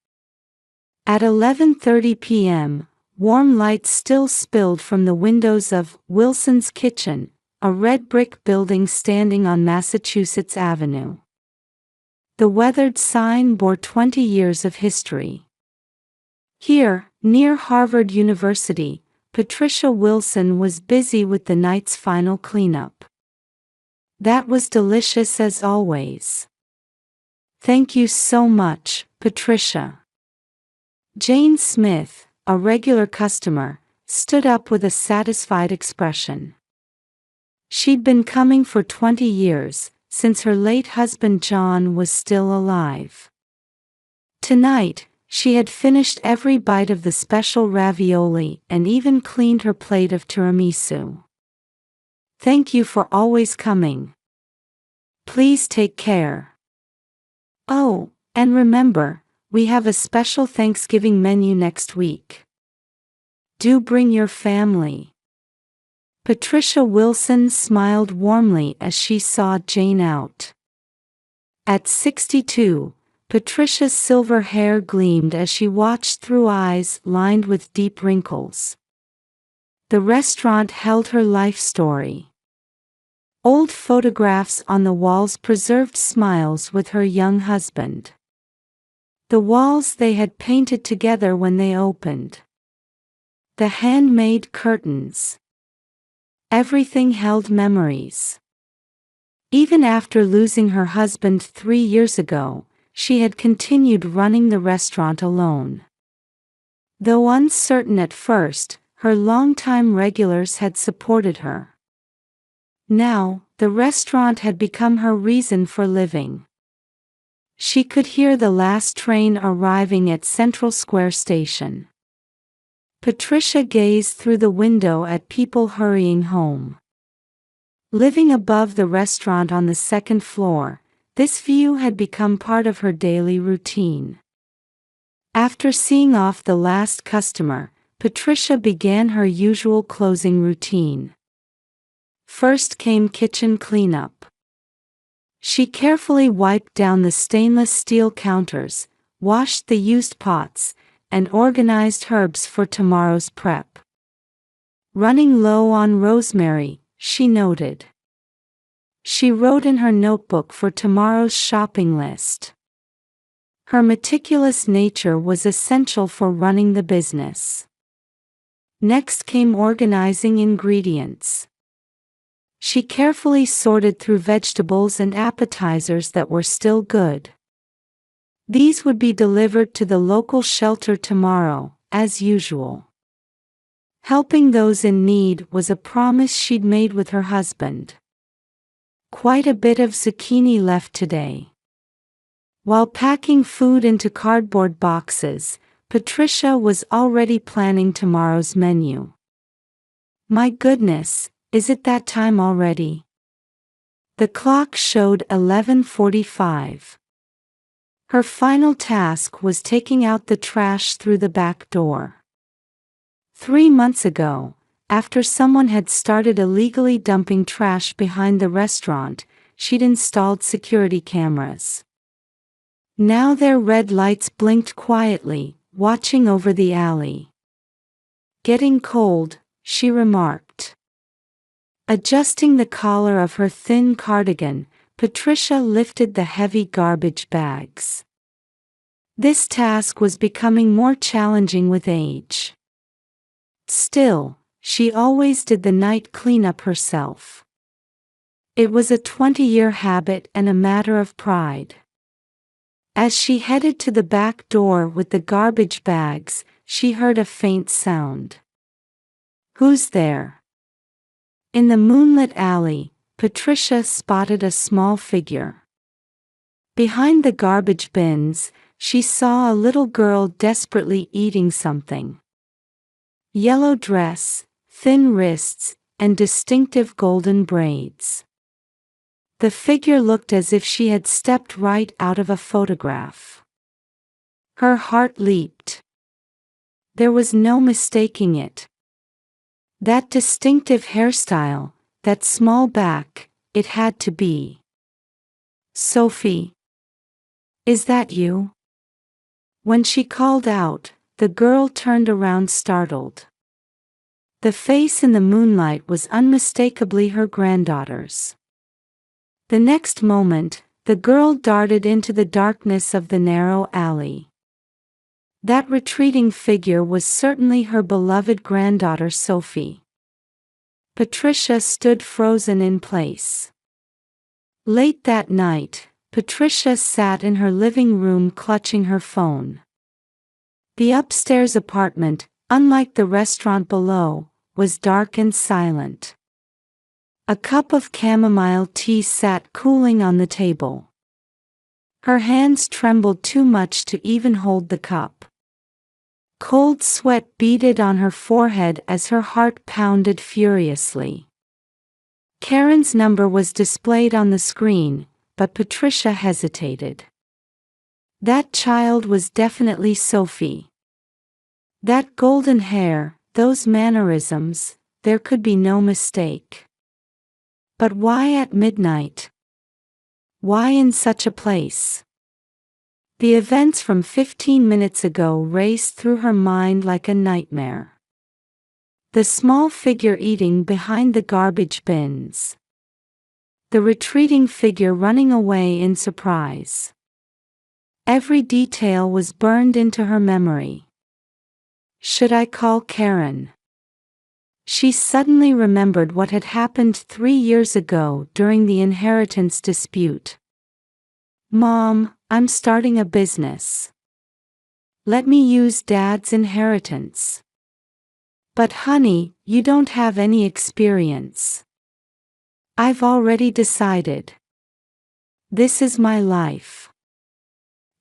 At 11:30 p.m., warm light still spilled from the windows of Wilson's Kitchen, a red brick building standing on Massachusetts Avenue. The weathered sign bore 20 years of history. Here, near Harvard University, Patricia Wilson was busy with the night's final cleanup. "That was delicious as always. Thank you so much, Patricia." Jane Smith, a regular customer, stood up with a satisfied expression. She'd been coming for 20 years, since her late husband John was still alive. Tonight, she had finished every bite of the special ravioli and even cleaned her plate of tiramisu. "Thank you for always coming. Please take care. Oh, and remember, we have a special Thanksgiving menu next week. Do bring your family." Patricia Wilson smiled warmly as she saw Jane out. At 62, Patricia's silver hair gleamed as she watched through eyes lined with deep wrinkles. The restaurant held her life story. Old photographs on the walls preserved smiles with her young husband. The walls they had painted together when they opened. The handmade curtains. Everything held memories. Even after losing her husband 3 years ago, she had continued running the restaurant alone. Though uncertain at first, her longtime regulars had supported her. Now, the restaurant had become her reason for living. She could hear the last train arriving at Central Square Station. Patricia gazed through the window at people hurrying home. Living above the restaurant on the second floor, this view had become part of her daily routine. After seeing off the last customer, Patricia began her usual closing routine. First came kitchen cleanup. She carefully wiped down the stainless steel counters, washed the used pots, and organized herbs for tomorrow's prep. Running low on rosemary, she noted. She wrote in her notebook for tomorrow's shopping list. Her meticulous nature was essential for running the business. Next came organizing ingredients. She carefully sorted through vegetables and appetizers that were still good. These would be delivered to the local shelter tomorrow, as usual. Helping those in need was a promise she'd made with her husband. Quite a bit of zucchini left today. While packing food into cardboard boxes, Patricia was already planning tomorrow's menu. My goodness, is it that time already? The clock showed 11:45. Her final task was taking out the trash through the back door. 3 months ago, after someone had started illegally dumping trash behind the restaurant, she'd installed security cameras. Now their red lights blinked quietly, watching over the alley. Getting cold, she remarked. Adjusting the collar of her thin cardigan, Patricia lifted the heavy garbage bags. This task was becoming more challenging with age. Still, she always did the night cleanup herself. It was a 20-year habit and a matter of pride. As she headed to the back door with the garbage bags, she heard a faint sound. Who's there? In the moonlit alley, Patricia spotted a small figure. Behind the garbage bins, she saw a little girl desperately eating something. Yellow dress, thin wrists, and distinctive golden braids. The figure looked as if she had stepped right out of a photograph. Her heart leaped. There was no mistaking it. That distinctive hairstyle, that small back, it had to be. Sophie. Is that you? When she called out, the girl turned around startled. The face in the moonlight was unmistakably her granddaughter's. The next moment, the girl darted into the darkness of the narrow alley. That retreating figure was certainly her beloved granddaughter Sophie. Patricia stood frozen in place. Late that night, Patricia sat in her living room clutching her phone. The upstairs apartment, unlike the restaurant below, was dark and silent. A cup of chamomile tea sat cooling on the table. Her hands trembled too much to even hold the cup. Cold sweat beaded on her forehead as her heart pounded furiously. Karen's number was displayed on the screen, but Patricia hesitated. That child was definitely Sophie. That golden hair, those mannerisms, there could be no mistake. But why at midnight? Why in such a place? The events from 15 minutes ago raced through her mind like a nightmare. The small figure eating behind the garbage bins. The retreating figure running away in surprise. Every detail was burned into her memory. Should I call Karen? She suddenly remembered what had happened 3 years ago during the inheritance dispute. Mom, I'm starting a business. Let me use Dad's inheritance. But honey, you don't have any experience. I've already decided. This is my life.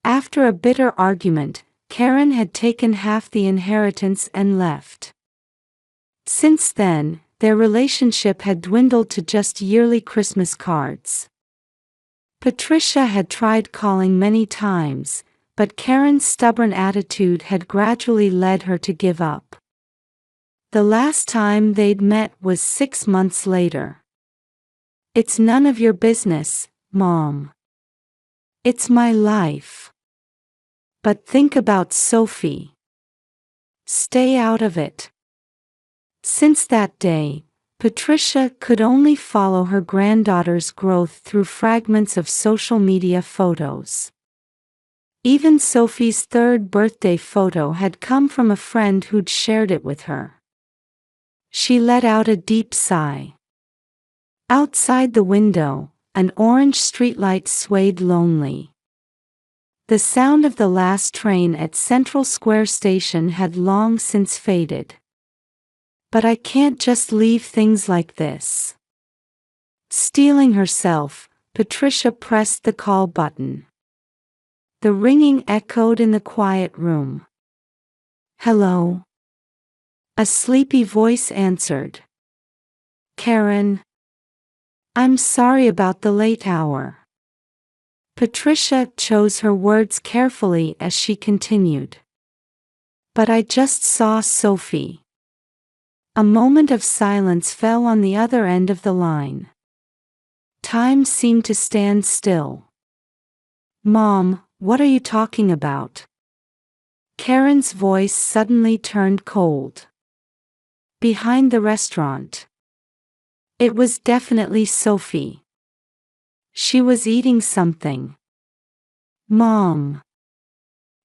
After a bitter argument, Karen had taken half the inheritance and left. Since then, their relationship had dwindled to just yearly Christmas cards. Patricia had tried calling many times, but Karen's stubborn attitude had gradually led her to give up. The last time they'd met was 6 months later. It's none of your business, Mom. It's my life. But think about Sophie. Stay out of it. Since that day, Patricia could only follow her granddaughter's growth through fragments of social media photos. Even Sophie's third birthday photo had come from a friend who'd shared it with her. She let out a deep sigh. Outside the window, an orange streetlight swayed lonely. The sound of the last train at Central Square Station had long since faded. But I can't just leave things like this. Steeling herself, Patricia pressed the call button. The ringing echoed in the quiet room. "Hello?" A sleepy voice answered. "Karen. I'm sorry about the late hour." Patricia chose her words carefully as she continued. "But I just saw Sophie." A moment of silence fell on the other end of the line. Time seemed to stand still. "Mom, what are you talking about?" Karen's voice suddenly turned cold. Behind the restaurant. It was definitely Sophie. She was eating something. "Mom."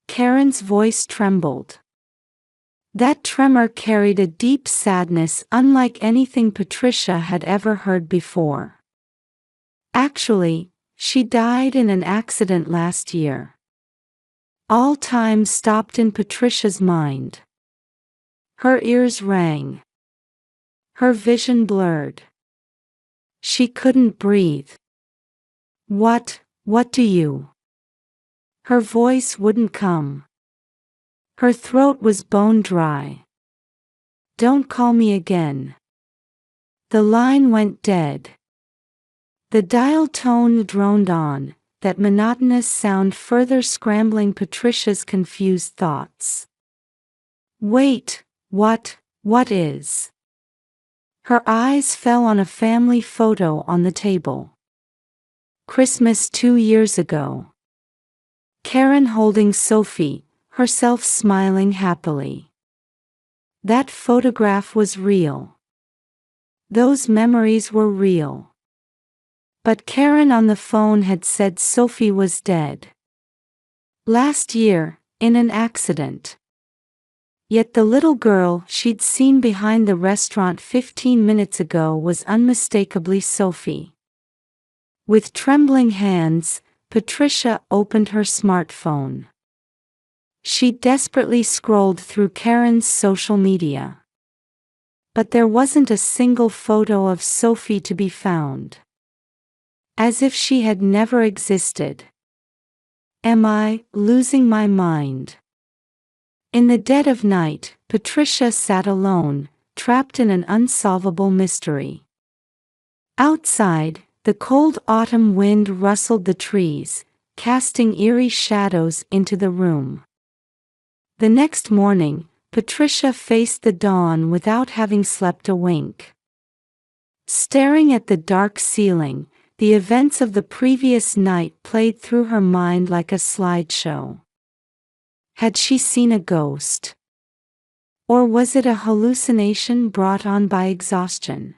Karen's voice trembled. That tremor carried a deep sadness unlike anything Patricia had ever heard before. Actually, she died in an accident last year. All time stopped in Patricia's mind. Her ears rang. Her vision blurred. She couldn't breathe. What do you?" Her voice wouldn't come. Her throat was bone dry. "Don't call me again." The line went dead. The dial tone droned on, that monotonous sound further scrambling Patricia's confused thoughts. "Wait, what is?" Her eyes fell on a family photo on the table. Christmas 2 years ago. Karen holding Sophie, herself smiling happily. That photograph was real. Those memories were real. But Karen on the phone had said Sophie was dead. Last year, in an accident. Yet the little girl she'd seen behind the restaurant 15 minutes ago was unmistakably Sophie. With trembling hands, Patricia opened her smartphone. She desperately scrolled through Karen's social media. But there wasn't a single photo of Sophie to be found. As if she had never existed. Am I losing my mind? In the dead of night, Patricia sat alone, trapped in an unsolvable mystery. Outside, the cold autumn wind rustled the trees, casting eerie shadows into the room. The next morning, Patricia faced the dawn without having slept a wink. Staring at the dark ceiling, the events of the previous night played through her mind like a slideshow. Had she seen a ghost? Or was it a hallucination brought on by exhaustion?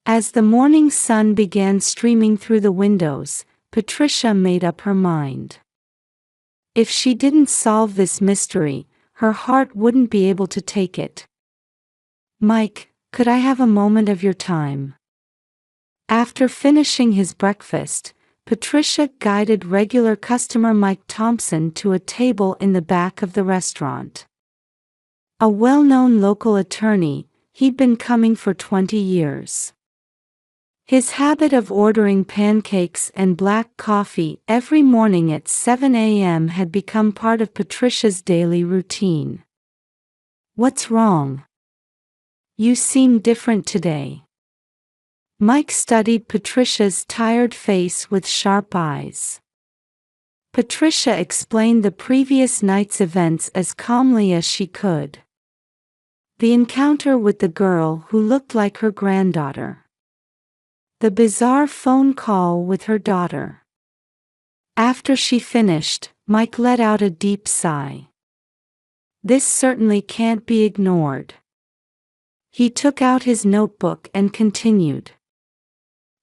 As the morning sun began streaming through the windows, Patricia made up her mind. If she didn't solve this mystery, her heart wouldn't be able to take it. "Mike, could I have a moment of your time?" After finishing his breakfast, Patricia guided regular customer Mike Thompson to a table in the back of the restaurant. A well-known local attorney, he'd been coming for 20 years. His habit of ordering pancakes and black coffee every morning at 7 a.m. had become part of Patricia's daily routine. "What's wrong? You seem different today." Mike studied Patricia's tired face with sharp eyes. Patricia explained the previous night's events as calmly as she could. The encounter with the girl who looked like her granddaughter. The bizarre phone call with her daughter. After she finished, Mike let out a deep sigh. "This certainly can't be ignored." He took out his notebook and continued.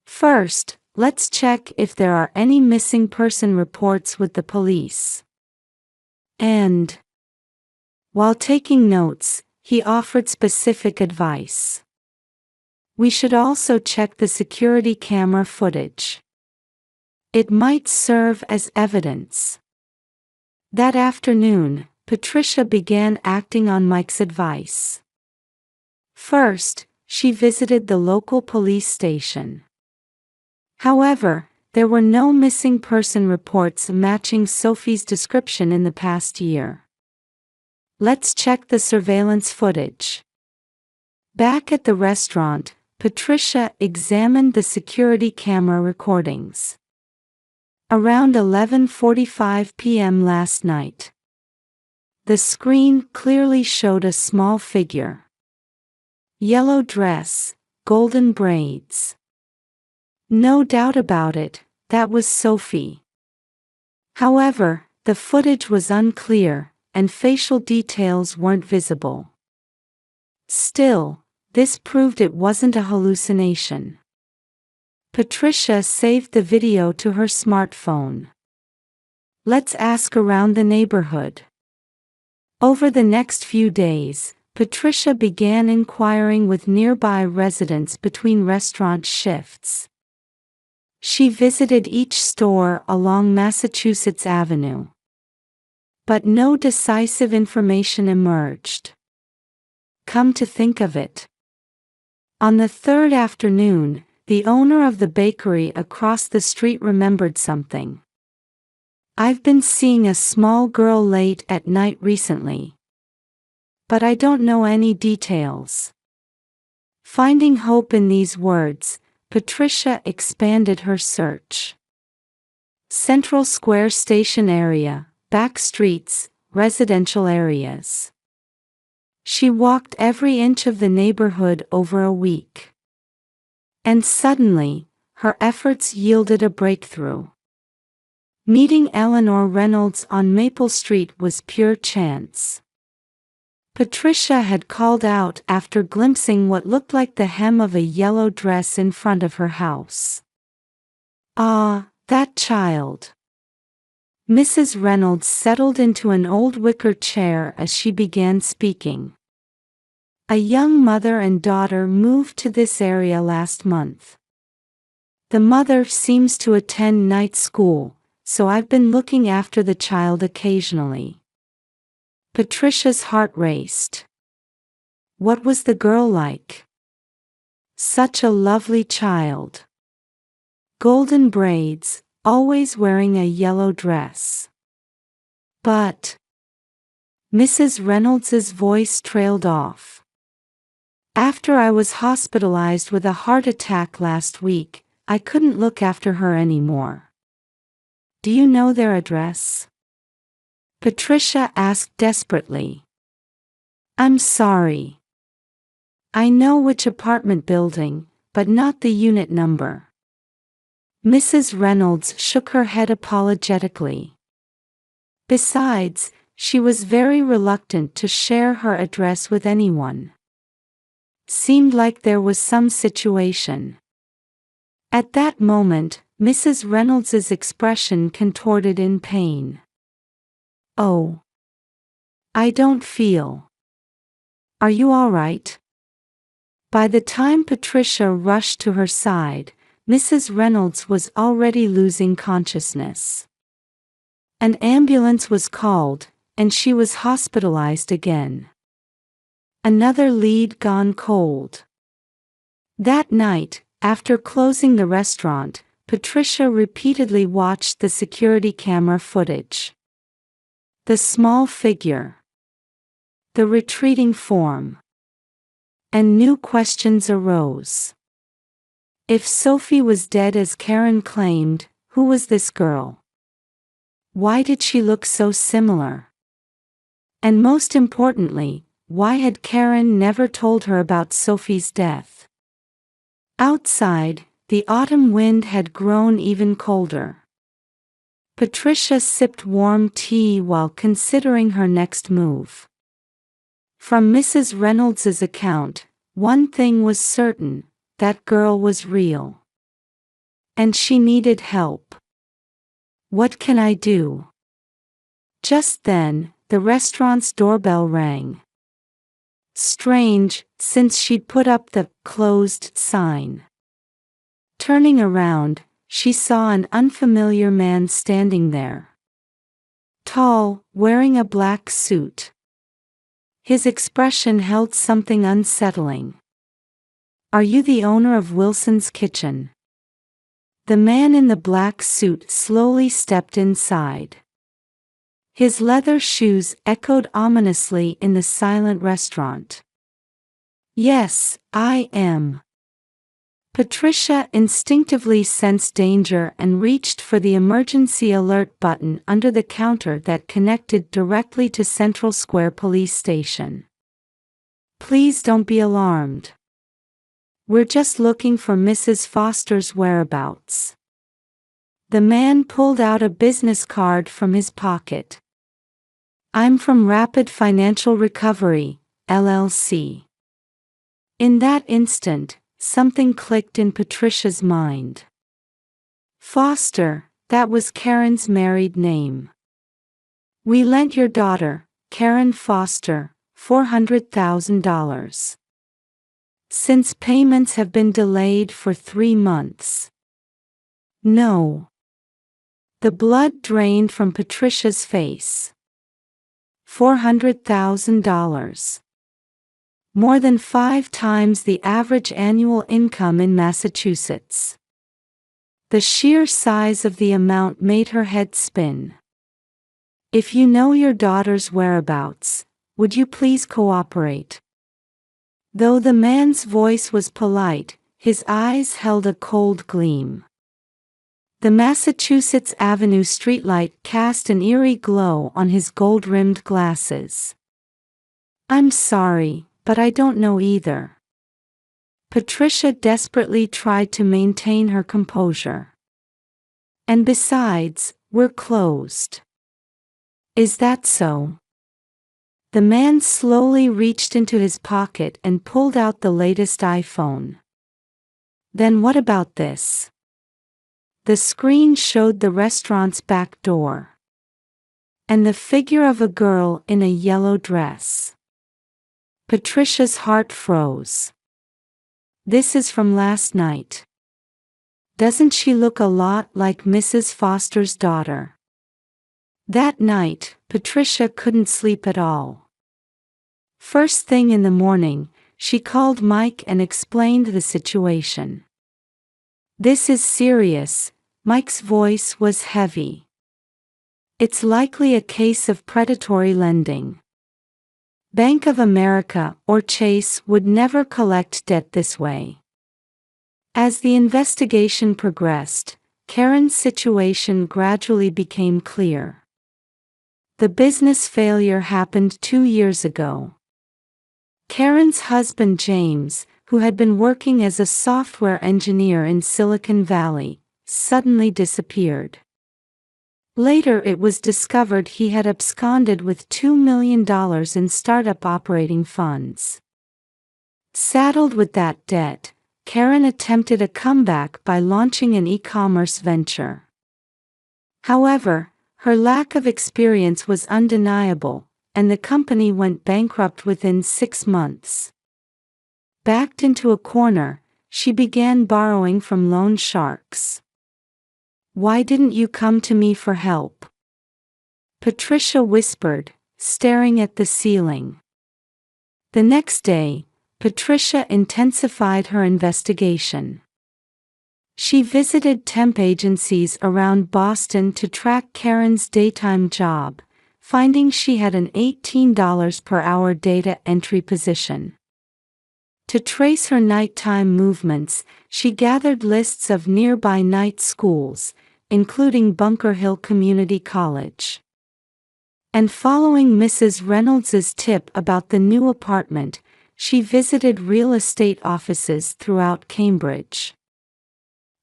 First, let's check if there are any missing person reports with the police. And while taking notes, he offered specific advice. We should also check the security camera footage. It might serve as evidence. That afternoon, Patricia began acting on Mike's advice. First, she visited the local police station. However, there were no missing person reports matching Sophie's description in the past year. Let's check the surveillance footage. Back at the restaurant, Patricia examined the security camera recordings. Around 11:45 p.m. last night, the screen clearly showed a small figure. Yellow dress, golden braids. No doubt about it, that was Sophie. However, the footage was unclear, and facial details weren't visible. Still, this proved it wasn't a hallucination. Patricia saved the video to her smartphone. Let's ask around the neighborhood. Over the next few days, Patricia began inquiring with nearby residents between restaurant shifts. She visited each store along Massachusetts Avenue. But no decisive information emerged. Come to think of it, on the third afternoon, the owner of the bakery across the street remembered something. I've been seeing a small girl late at night recently, but I don't know any details. Finding hope in these words, Patricia expanded her search. Central Square Station area, back streets, residential areas. She walked every inch of the neighborhood over a week. And suddenly, her efforts yielded a breakthrough. Meeting Eleanor Reynolds on Maple Street was pure chance. Patricia had called out after glimpsing what looked like the hem of a yellow dress in front of her house. Ah, that child. Mrs. Reynolds settled into an old wicker chair as she began speaking. A young mother and daughter moved to this area last month. The mother seems to attend night school, so I've been looking after the child occasionally. Patricia's heart raced. What was the girl like? Such a lovely child. Golden braids, always wearing a yellow dress. But Mrs. Reynolds's voice trailed off. After I was hospitalized with a heart attack last week, I couldn't look after her anymore. Do you know their address? Patricia asked desperately. I'm sorry. I know which apartment building, but not the unit number. Mrs. Reynolds shook her head apologetically. Besides, she was very reluctant to share her address with anyone. Seemed like there was some situation. At that moment, Mrs. Reynolds's expression contorted in pain. Oh. I don't feel. Are you all right? By the time Patricia rushed to her side, Mrs. Reynolds was already losing consciousness. An ambulance was called, and she was hospitalized again. Another lead gone cold. That night, after closing the restaurant, Patricia repeatedly watched the security camera footage. The small figure. The retreating form. And new questions arose. If Sophie was dead as Karen claimed, who was this girl? Why did she look so similar? And most importantly, why had Karen never told her about Sophie's death? Outside, the autumn wind had grown even colder. Patricia sipped warm tea while considering her next move. From Mrs. Reynolds's account, One thing was certain, that girl was real. And she needed help. What can I do? Just then, the restaurant's doorbell rang. Strange, since she'd put up the closed sign. Turning around, she saw an unfamiliar man standing there. Tall, wearing a black suit. His expression held something unsettling. "Are you the owner of Wilson's Kitchen?" The man in the black suit slowly stepped inside. His leather shoes echoed ominously in the silent restaurant. "Yes, I am." Patricia instinctively sensed danger and reached for the emergency alert button under the counter that connected directly to Central Square Police Station. "Please don't be alarmed. We're just looking for Mrs. Foster's whereabouts." The man pulled out a business card from his pocket. "I'm from Rapid Financial Recovery, LLC." In that instant, something clicked in Patricia's mind. Foster, that was Karen's married name. "We lent your daughter, Karen Foster, $400,000. Since payments have been delayed for 3 months." No. The blood drained from Patricia's face. $400,000. More than 5 times the average annual income in Massachusetts. The sheer size of the amount made her head spin. "If you know your daughter's whereabouts, would you please cooperate?" Though the man's voice was polite, his eyes held a cold gleam. The Massachusetts Avenue streetlight cast an eerie glow on his gold-rimmed glasses. "I'm sorry, but I don't know either." Patricia desperately tried to maintain her composure. "And besides, we're closed." "Is that so?" The man slowly reached into his pocket and pulled out the latest iPhone. "Then what about this?" The screen showed the restaurant's back door. And the figure of a girl in a yellow dress. Patricia's heart froze. "This is from last night. Doesn't she look a lot like Mrs. Foster's daughter?" That night, Patricia couldn't sleep at all. First thing in the morning, she called Mike and explained the situation. "This is serious." Mike's voice was heavy. "It's likely a case of predatory lending. Bank of America or Chase would never collect debt this way." As the investigation progressed, Karen's situation gradually became clear. The business failure happened 2 years ago. Karen's husband James, who had been working as a software engineer in Silicon Valley, suddenly disappeared. Later it was discovered he had absconded with $2 million in startup operating funds. Saddled with that debt, Karen attempted a comeback by launching an e-commerce venture. However, her lack of experience was undeniable, and the company went bankrupt within 6 months. Backed into a corner, she began borrowing from loan sharks. "Why didn't you come to me for help?" Patricia whispered, staring at the ceiling. The next day, Patricia intensified her investigation. She visited temp agencies around Boston to track Karen's daytime job, finding she had an $18 per hour data entry position. To trace her nighttime movements, she gathered lists of nearby night schools, including Bunker Hill Community College. And following Mrs. Reynolds's tip about the new apartment, she visited real estate offices throughout Cambridge.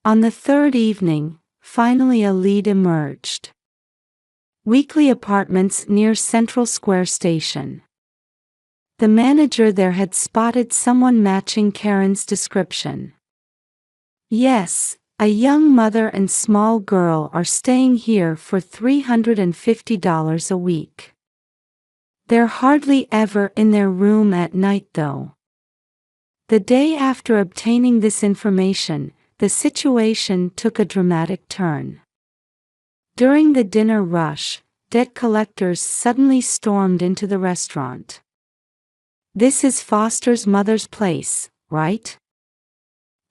On the 3rd evening, finally a lead emerged. Weekly apartments near Central Square Station. The manager there had spotted someone matching Karen's description. Yes, a young mother and small girl are staying here for $350 a week. They're hardly ever in their room at night though. The day after obtaining this information, the situation took a dramatic turn. During the dinner rush, debt collectors suddenly stormed into the restaurant. "This is Foster's mother's place, right?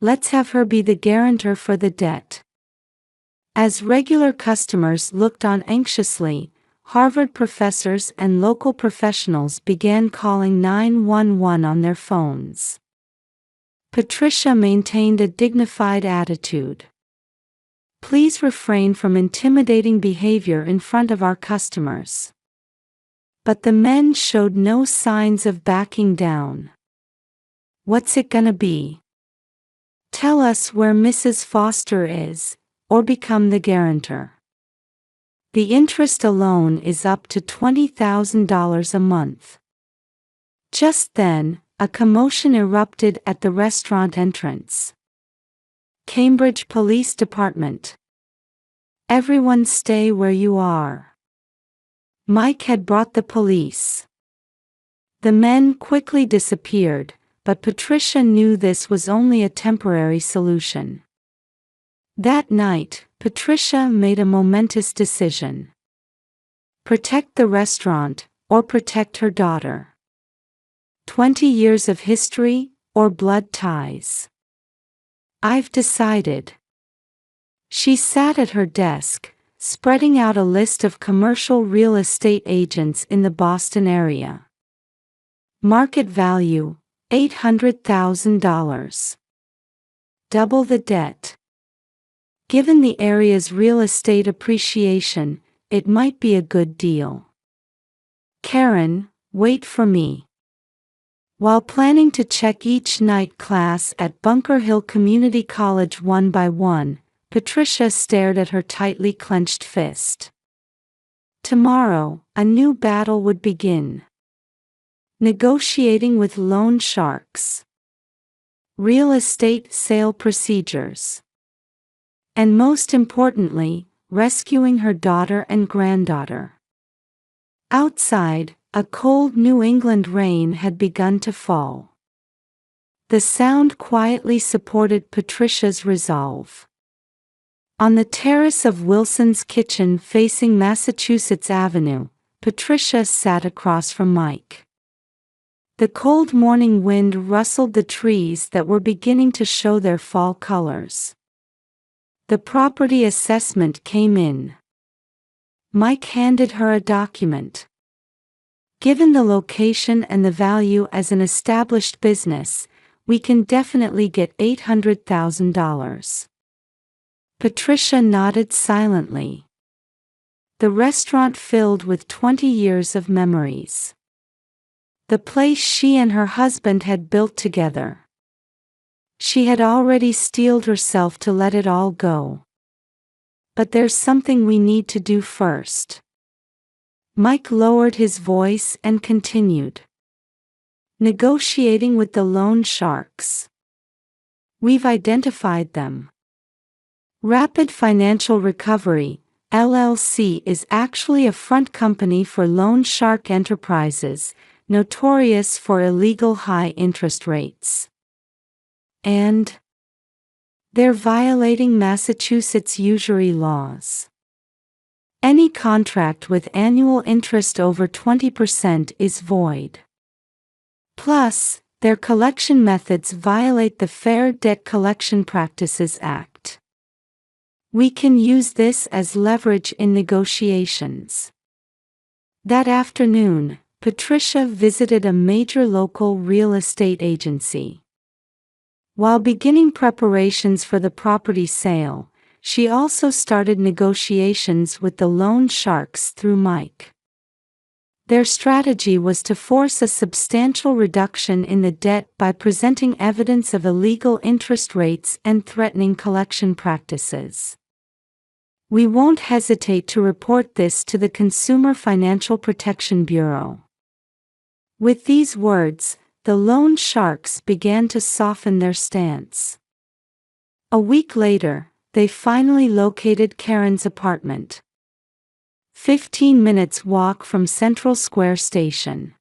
Let's have her be the guarantor for the debt." As regular customers looked on anxiously, Harvard professors and local professionals began calling 911 on their phones. Patricia maintained a dignified attitude. "Please refrain from intimidating behavior in front of our customers." But the men showed no signs of backing down. "What's it gonna be? Tell us where Mrs. Foster is, or become the guarantor. The interest alone is up to $20,000 a month." Just then, a commotion erupted at the restaurant entrance. "Cambridge Police Department. Everyone stay where you are." Mike had brought the police. The men quickly disappeared, but Patricia knew this was only a temporary solution. That night, Patricia made a momentous decision. Protect the restaurant, or protect her daughter. 20 years of history, or blood ties. "I've decided." She sat at her desk, spreading out a list of commercial real estate agents in the Boston area. Market value, $800,000. Double the debt. Given the area's real estate appreciation, it might be a good deal. "Karen, wait for me." While planning to check each night class at Bunker Hill Community College one by one, Patricia stared at her tightly clenched fist. Tomorrow, a new battle would begin. Negotiating with loan sharks. Real estate sale procedures. And most importantly, rescuing her daughter and granddaughter. Outside, a cold New England rain had begun to fall. The sound quietly supported Patricia's resolve. On the terrace of Wilson's kitchen facing Massachusetts Avenue, Patricia sat across from Mike. The cold morning wind rustled the trees that were beginning to show their fall colors. The property assessment came in. Mike handed her a document. "Given the location and the value as an established business, we can definitely get $800,000. Patricia nodded silently. The restaurant filled with 20 years of memories. The place she and her husband had built together. She had already steeled herself to let it all go. "But there's something we need to do first." Mike lowered his voice and continued. "Negotiating with the loan sharks. We've identified them. Rapid Financial Recovery, LLC is actually a front company for loan shark enterprises, notorious for illegal high interest rates. And they're violating Massachusetts usury laws. Any contract with annual interest over 20% is void. Plus, their collection methods violate the Fair Debt Collection Practices Act. We can use this as leverage in negotiations." That afternoon, Patricia visited a major local real estate agency. While beginning preparations for the property sale, she also started negotiations with the loan sharks through Mike. Their strategy was to force a substantial reduction in the debt by presenting evidence of illegal interest rates and threatening collection practices. "We won't hesitate to report this to the Consumer Financial Protection Bureau." With these words, the loan sharks began to soften their stance. A week later, they finally located Karen's apartment. 15 minutes walk from Central Square Station.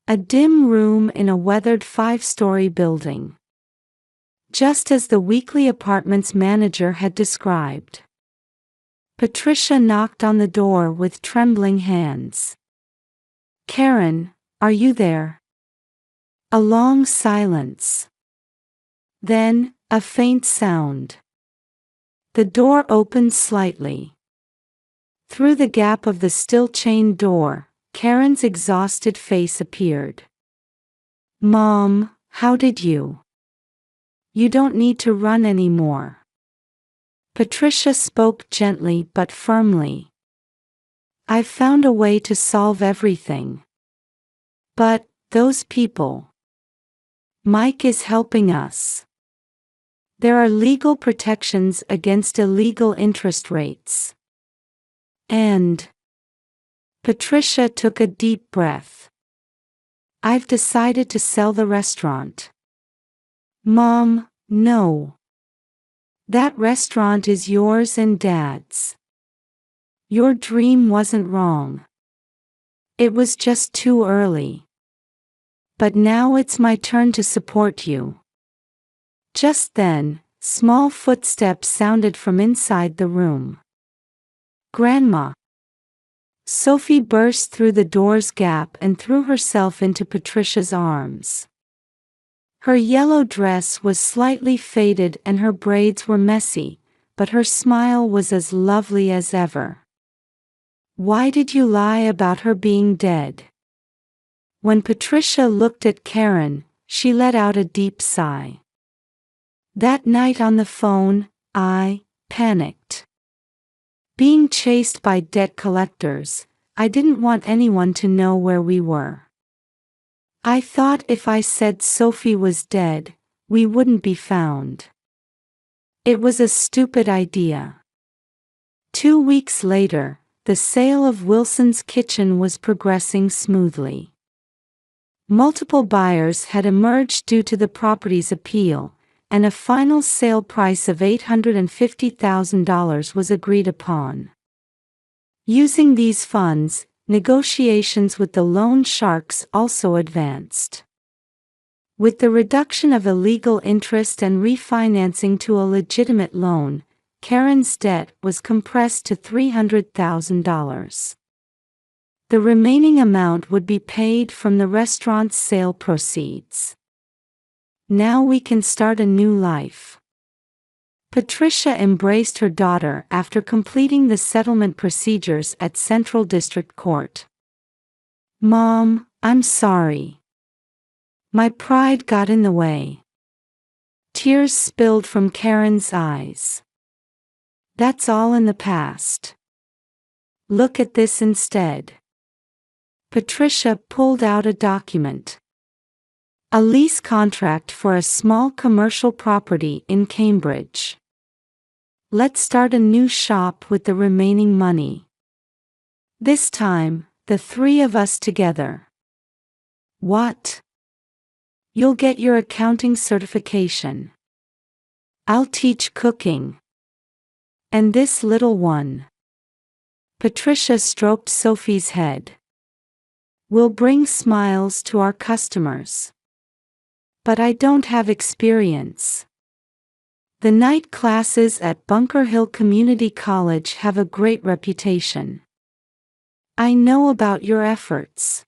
A dim room in a weathered 5-story building. Just as the weekly apartment's manager had described. Patricia knocked on the door with trembling hands. "Karen, are you there?" A long silence. Then, a faint sound. The door opened slightly. Through the gap of the still-chained door, Karen's exhausted face appeared. "Mom, how did you? You don't need to run anymore." Patricia spoke gently but firmly. "I've found a way to solve everything. But, those people. Mike is helping us. There are legal protections against illegal interest rates. And..." Patricia took a deep breath. "I've decided to sell the restaurant." "Mom, no. That restaurant is yours and Dad's. Your dream wasn't wrong. It was just too early. But now it's my turn to support you." Just then, small footsteps sounded from inside the room. "Grandma." Sophie burst through the door's gap and threw herself into Patricia's arms. Her yellow dress was slightly faded and her braids were messy, but her smile was as lovely as ever. "Why did you lie about her being dead?" When Patricia looked at Karen, she let out a deep sigh. "That night on the phone, I panicked. Being chased by debt collectors, I didn't want anyone to know where we were. I thought if I said Sophie was dead, we wouldn't be found. It was a stupid idea." 2 weeks later, the sale of Wilson's Kitchen was progressing smoothly. Multiple buyers had emerged due to the property's appeal, and a final sale price of $850,000 was agreed upon. Using these funds, negotiations with the loan sharks also advanced. With the reduction of illegal interest and refinancing to a legitimate loan, Karen's debt was compressed to $300,000. The remaining amount would be paid from the restaurant's sale proceeds. Now we can start a new life. Patricia embraced her daughter after completing the settlement procedures at Central District Court. "Mom, I'm sorry. My pride got in the way." Tears spilled from Karen's eyes. "That's all in the past. Look at this instead." Patricia pulled out a document. A lease contract for a small commercial property in Cambridge. "Let's start a new shop with the remaining money. This time, the 3 of us together." "What?" "You'll get your accounting certification. I'll teach cooking. And this little one." Patricia stroked Sophie's head. "We'll bring smiles to our customers. But I don't have experience. The night classes at Bunker Hill Community College have a great reputation. I know about your efforts."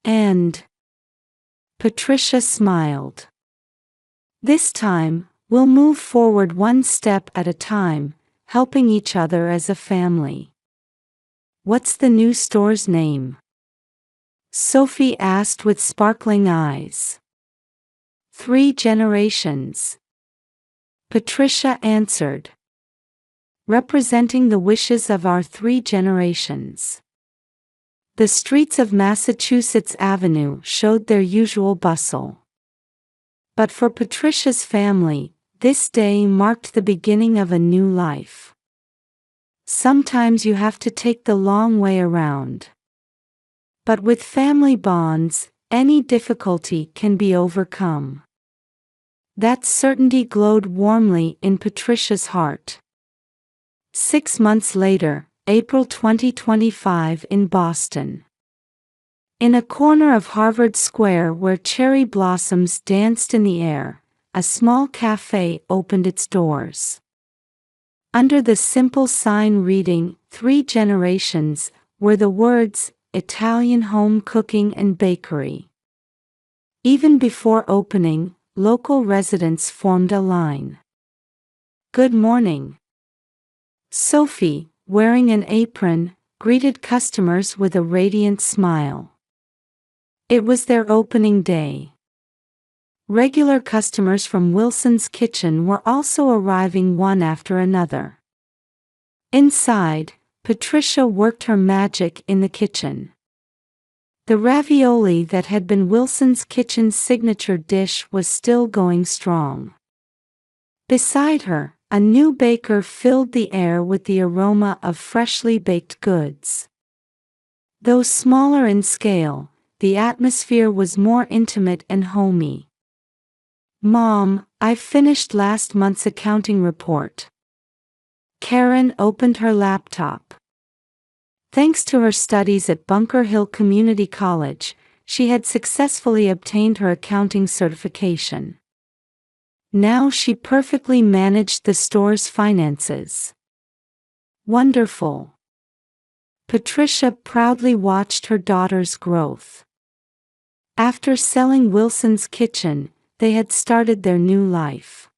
And Patricia smiled. "This time, we'll move forward one step at a time, helping each other as a family." "What's the new store's name?" Sophie asked with sparkling eyes. 3 Generations. Patricia answered. "Representing the wishes of our 3 generations." The streets of Massachusetts Avenue showed their usual bustle. But for Patricia's family, this day marked the beginning of a new life. Sometimes you have to take the long way around. But with family bonds, any difficulty can be overcome. That certainty glowed warmly in Patricia's heart. 6 months later, April 2025 in Boston. In a corner of Harvard Square where cherry blossoms danced in the air, a small cafe opened its doors. Under the simple sign reading, 3 generations, were the words, Italian home cooking and bakery. Even before opening, local residents formed a line. Good morning. Sophie, wearing an apron, greeted customers with a radiant smile. It was their opening day. Regular customers from Wilson's Kitchen were also arriving one after another. Inside, Patricia worked her magic in the kitchen. The ravioli that had been Wilson's Kitchen's signature dish was still going strong. Beside her, a new baker filled the air with the aroma of freshly baked goods. Though smaller in scale, the atmosphere was more intimate and homey. Mom, I finished last month's accounting report. Karen opened her laptop. Thanks to her studies at Bunker Hill Community College, she had successfully obtained her accounting certification. Now she perfectly managed the store's finances. Wonderful. Patricia proudly watched her daughter's growth. After selling Wilson's Kitchen, they had started their new life.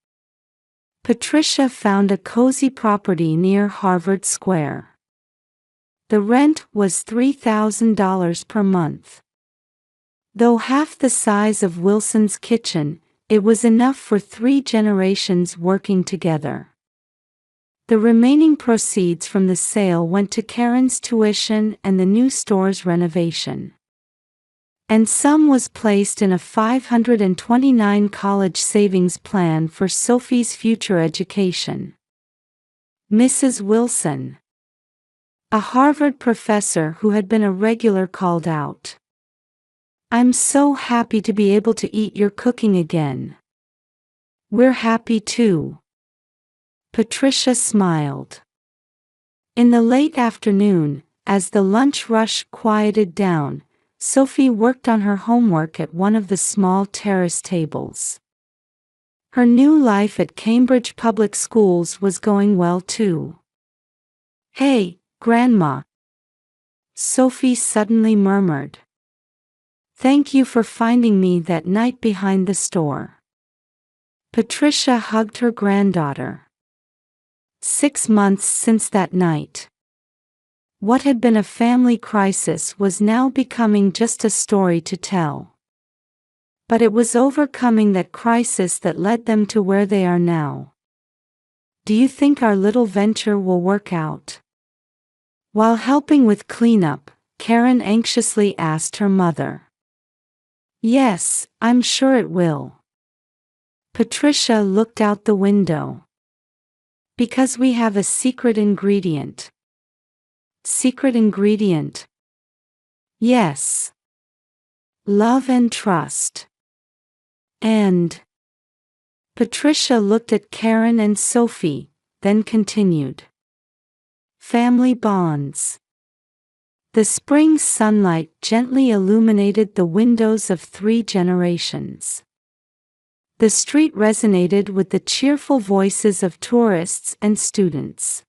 Patricia found a cozy property near Harvard Square. The rent was $3,000 per month. Though half the size of Wilson's Kitchen, it was enough for 3 generations working together. The remaining proceeds from the sale went to Karen's tuition and the new store's renovation. And some was placed in a $529 college savings plan for Sophie's future education. Mrs. Wilson, a Harvard professor who had been a regular, called out, "I'm so happy to be able to eat your cooking again." "We're happy too." Patricia smiled. In the late afternoon, as the lunch rush quieted down, Sophie worked on her homework at one of the small terrace tables. Her new life at Cambridge Public Schools was going well too. "Hey, Grandma," Sophie suddenly murmured. "Thank you for finding me that night behind the store." Patricia hugged her granddaughter. 6 months since that night. What had been a family crisis was now becoming just a story to tell. But it was overcoming that crisis that led them to where they are now. "Do you think our little venture will work out?" While helping with cleanup, Karen anxiously asked her mother. "Yes, I'm sure it will." Patricia looked out the window. "Because we have a secret ingredient." "Secret ingredient?" "Yes. Love and trust. And..." Patricia looked at Karen and Sophie, then continued. "Family bonds." The spring sunlight gently illuminated the windows of 3 generations. The street resonated with the cheerful voices of tourists and students.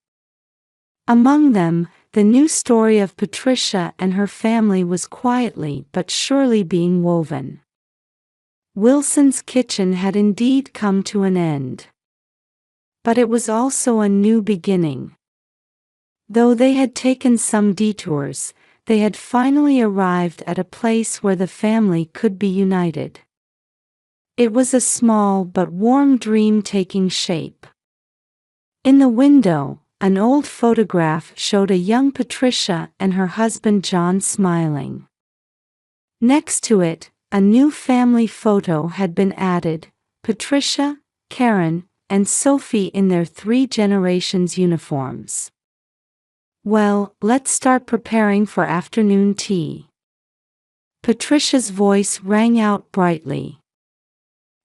Among them, the new story of Patricia and her family was quietly but surely being woven. Wilson's Kitchen had indeed come to an end. But it was also a new beginning. Though they had taken some detours, they had finally arrived at a place where the family could be united. It was a small but warm dream taking shape. In the window, an old photograph showed a young Patricia and her husband John smiling. Next to it, a new family photo had been added, Patricia, Karen, and Sophie in their 3 generations uniforms. "Well, let's start preparing for afternoon tea." Patricia's voice rang out brightly.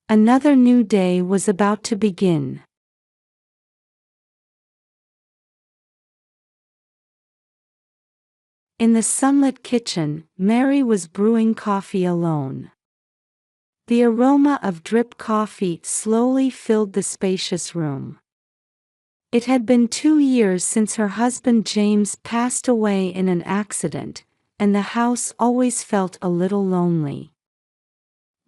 Another new day was about to begin. In the sunlit kitchen, Mary was brewing coffee alone. The aroma of drip coffee slowly filled the spacious room. It had been 2 years since her husband James passed away in an accident, and the house always felt a little lonely.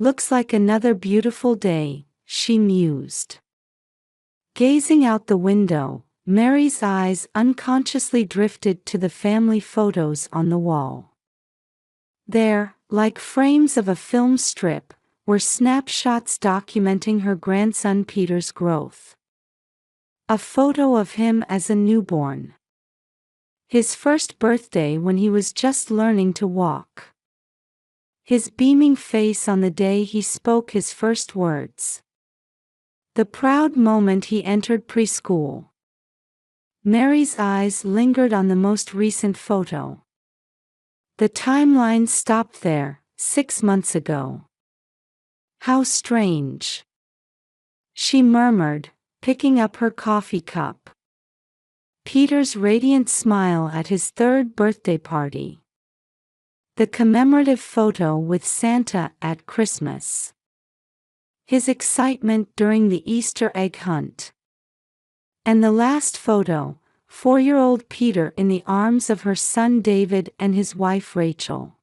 "Looks like another beautiful day," she mused. Gazing out the window, Mary's eyes unconsciously drifted to the family photos on the wall. There, like frames of a film strip, were snapshots documenting her grandson Peter's growth. A photo of him as a newborn. His first birthday when he was just learning to walk. His beaming face on the day he spoke his first words. The proud moment he entered preschool. Mary's eyes lingered on the most recent photo. The timeline stopped there, 6 months ago. How strange, she murmured, picking up her coffee cup. Peter's radiant smile at his 3rd birthday party. The commemorative photo with Santa at Christmas. His excitement during the Easter egg hunt. And the last photo, 4-year-old Peter in the arms of her son David and his wife Rachel.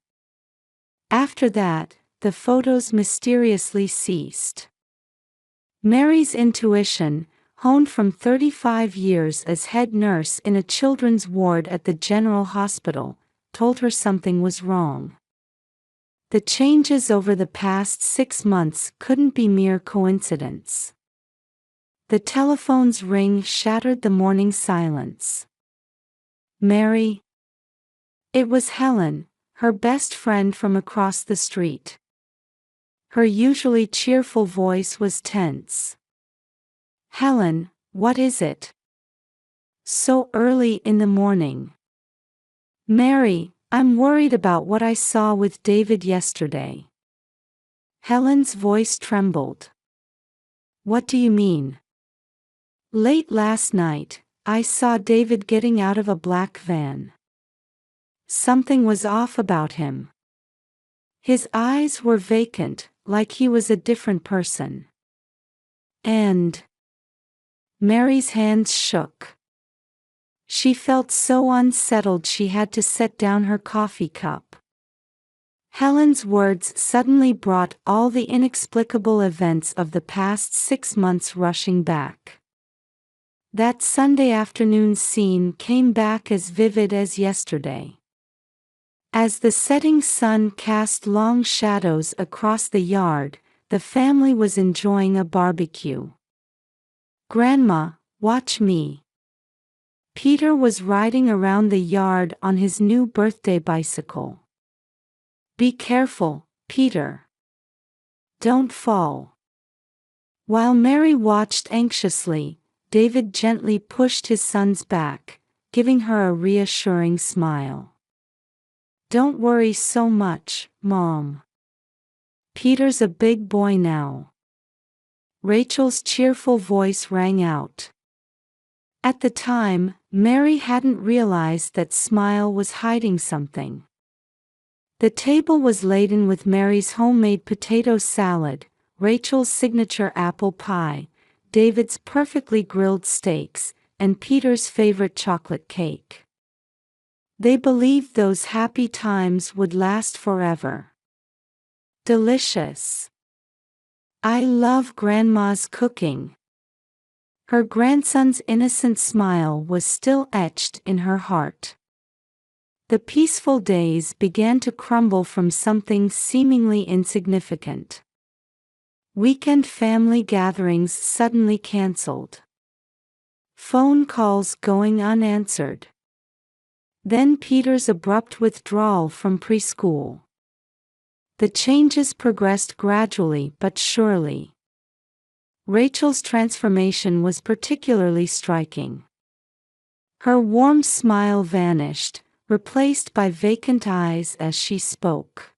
After that, the photos mysteriously ceased. Mary's intuition, honed from 35 years as head nurse in a children's ward at the General Hospital, told her something was wrong. The changes over the past 6 months couldn't be mere coincidence. The telephone's ring shattered the morning silence. "Mary?" It was Helen, her best friend from across the street. Her usually cheerful voice was tense. "Helen, what is it? So early in the morning." "Mary, I'm worried about what I saw with David yesterday." Helen's voice trembled. "What do you mean?" "Late last night, I saw David getting out of a black van. Something was off about him. His eyes were vacant, like he was a different person. And..." Mary's hands shook. She felt so unsettled she had to set down her coffee cup. Helen's words suddenly brought all the inexplicable events of the past 6 months rushing back. That Sunday afternoon scene came back as vivid as yesterday. As the setting sun cast long shadows across the yard, the family was enjoying a barbecue. "Grandma, watch me." Peter was riding around the yard on his new birthday bicycle. "Be careful, Peter. Don't fall." While Mary watched anxiously, David gently pushed his son's back, giving her a reassuring smile. "Don't worry so much, Mom. Peter's a big boy now." Rachel's cheerful voice rang out. At the time, Mary hadn't realized that smile was hiding something. The table was laden with Mary's homemade potato salad, Rachel's signature apple pie, David's perfectly grilled steaks, and Peter's favorite chocolate cake. They believed those happy times would last forever. Delicious. "I love Grandma's cooking." Her grandson's innocent smile was still etched in her heart. The peaceful days began to crumble from something seemingly insignificant. Weekend family gatherings suddenly canceled. Phone calls going unanswered. Then Peter's abrupt withdrawal from preschool. The changes progressed gradually but surely. Rachel's transformation was particularly striking. Her warm smile vanished, replaced by vacant eyes as she spoke.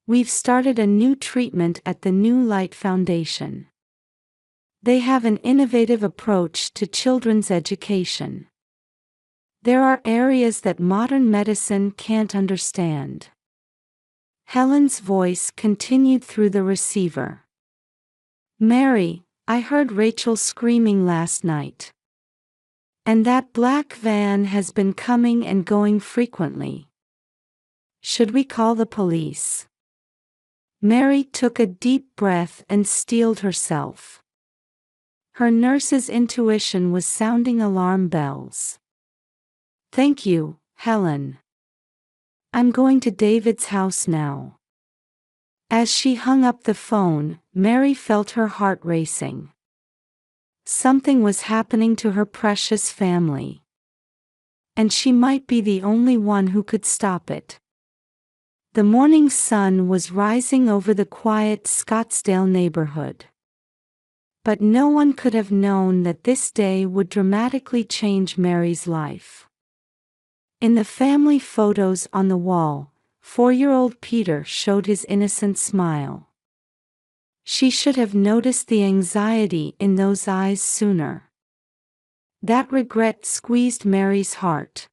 We've started a new treatment at the New Light Foundation. They have an innovative approach to children's education. There are areas that modern medicine can't understand. Helen's voice continued through the receiver. Mary, I heard Rachel screaming last night. And that black van has been coming and going frequently. Should we call the police? Mary took a deep breath and steeled herself. Her nurse's intuition was sounding alarm bells. Thank you, Helen. I'm going to David's house now. As she hung up the phone, Mary felt her heart racing. Something was happening to her precious family. And she might be the only one who could stop it. The morning sun was rising over the quiet Scottsdale neighborhood. But no one could have known that this day would dramatically change Mary's life. In the family photos on the wall, 4-year-old Peter showed his innocent smile. She should have noticed the anxiety in those eyes sooner. That regret squeezed Mary's heart.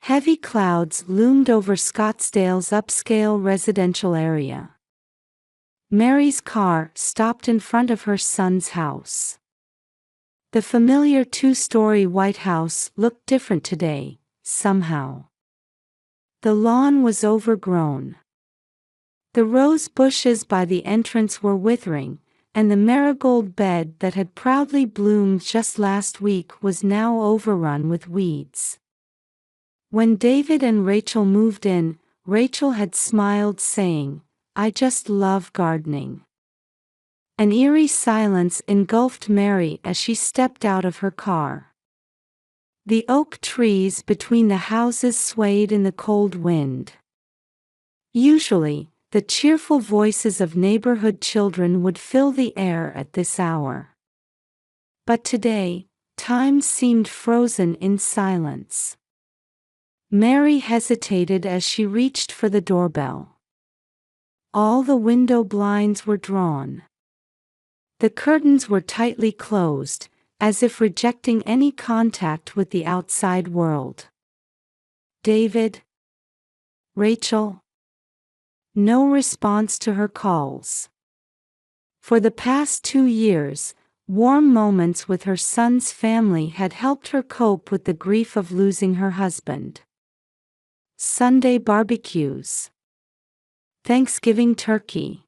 Heavy clouds loomed over Scottsdale's upscale residential area. Mary's car stopped in front of her son's house. The familiar 2-story white house looked different today, somehow. The lawn was overgrown. The rose bushes by the entrance were withering, and the marigold bed that had proudly bloomed just last week was now overrun with weeds. When David and Rachel moved in, Rachel had smiled, saying, "I just love gardening." An eerie silence engulfed Mary as she stepped out of her car. The oak trees between the houses swayed in the cold wind. Usually, the cheerful voices of neighborhood children would fill the air at this hour. But today, time seemed frozen in silence. Mary hesitated as she reached for the doorbell. All the window blinds were drawn. The curtains were tightly closed, as if rejecting any contact with the outside world. David? Rachel? No response to her calls. For the past 2 years, warm moments with her son's family had helped her cope with the grief of losing her husband. Sunday barbecues. Thanksgiving turkey.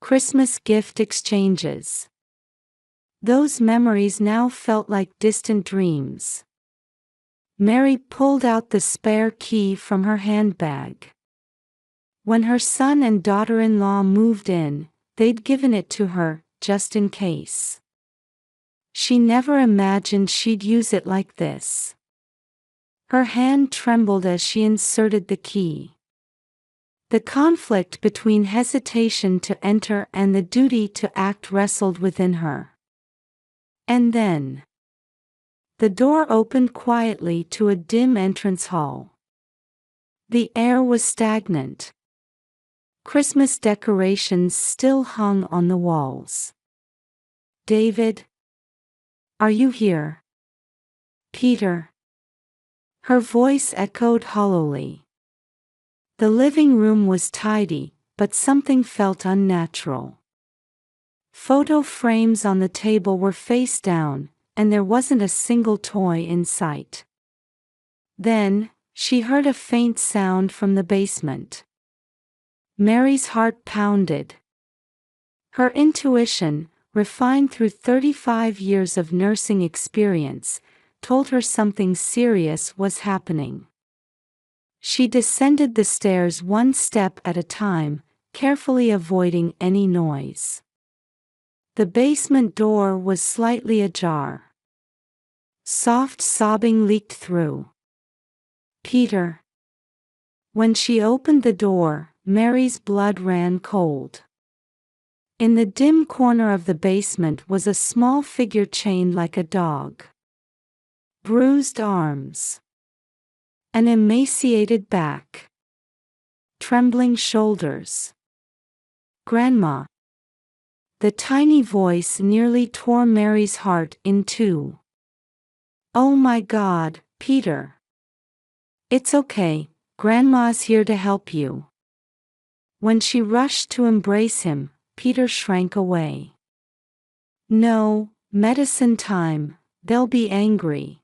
Christmas gift exchanges. Those memories now felt like distant dreams. Mary pulled out the spare key from her handbag. When her son and daughter-in-law moved in, they'd given it to her, just in case. She never imagined she'd use it like this. Her hand trembled as she inserted the key. The conflict between hesitation to enter and the duty to act wrestled within her. And then the door opened quietly to a dim entrance hall. The air was stagnant. Christmas decorations still hung on the walls. David? Are you here? Peter? Her voice echoed hollowly. The living room was tidy, but something felt unnatural. Photo frames on the table were face down, and there wasn't a single toy in sight. Then, she heard a faint sound from the basement. Mary's heart pounded. Her intuition, refined through 35 years of nursing experience, told her something serious was happening. She descended the stairs one step at a time, carefully avoiding any noise. The basement door was slightly ajar. Soft sobbing leaked through. Peter. When she opened the door, Mary's blood ran cold. In the dim corner of the basement was a small figure chained like a dog. Bruised arms. An emaciated back. trembling shoulders. "Grandma." The tiny voice nearly tore Mary's heart in two. "Oh my God, Peter. It's okay, Grandma's here to help you." When she rushed to embrace him, Peter shrank away. "No, medicine time, they'll be angry."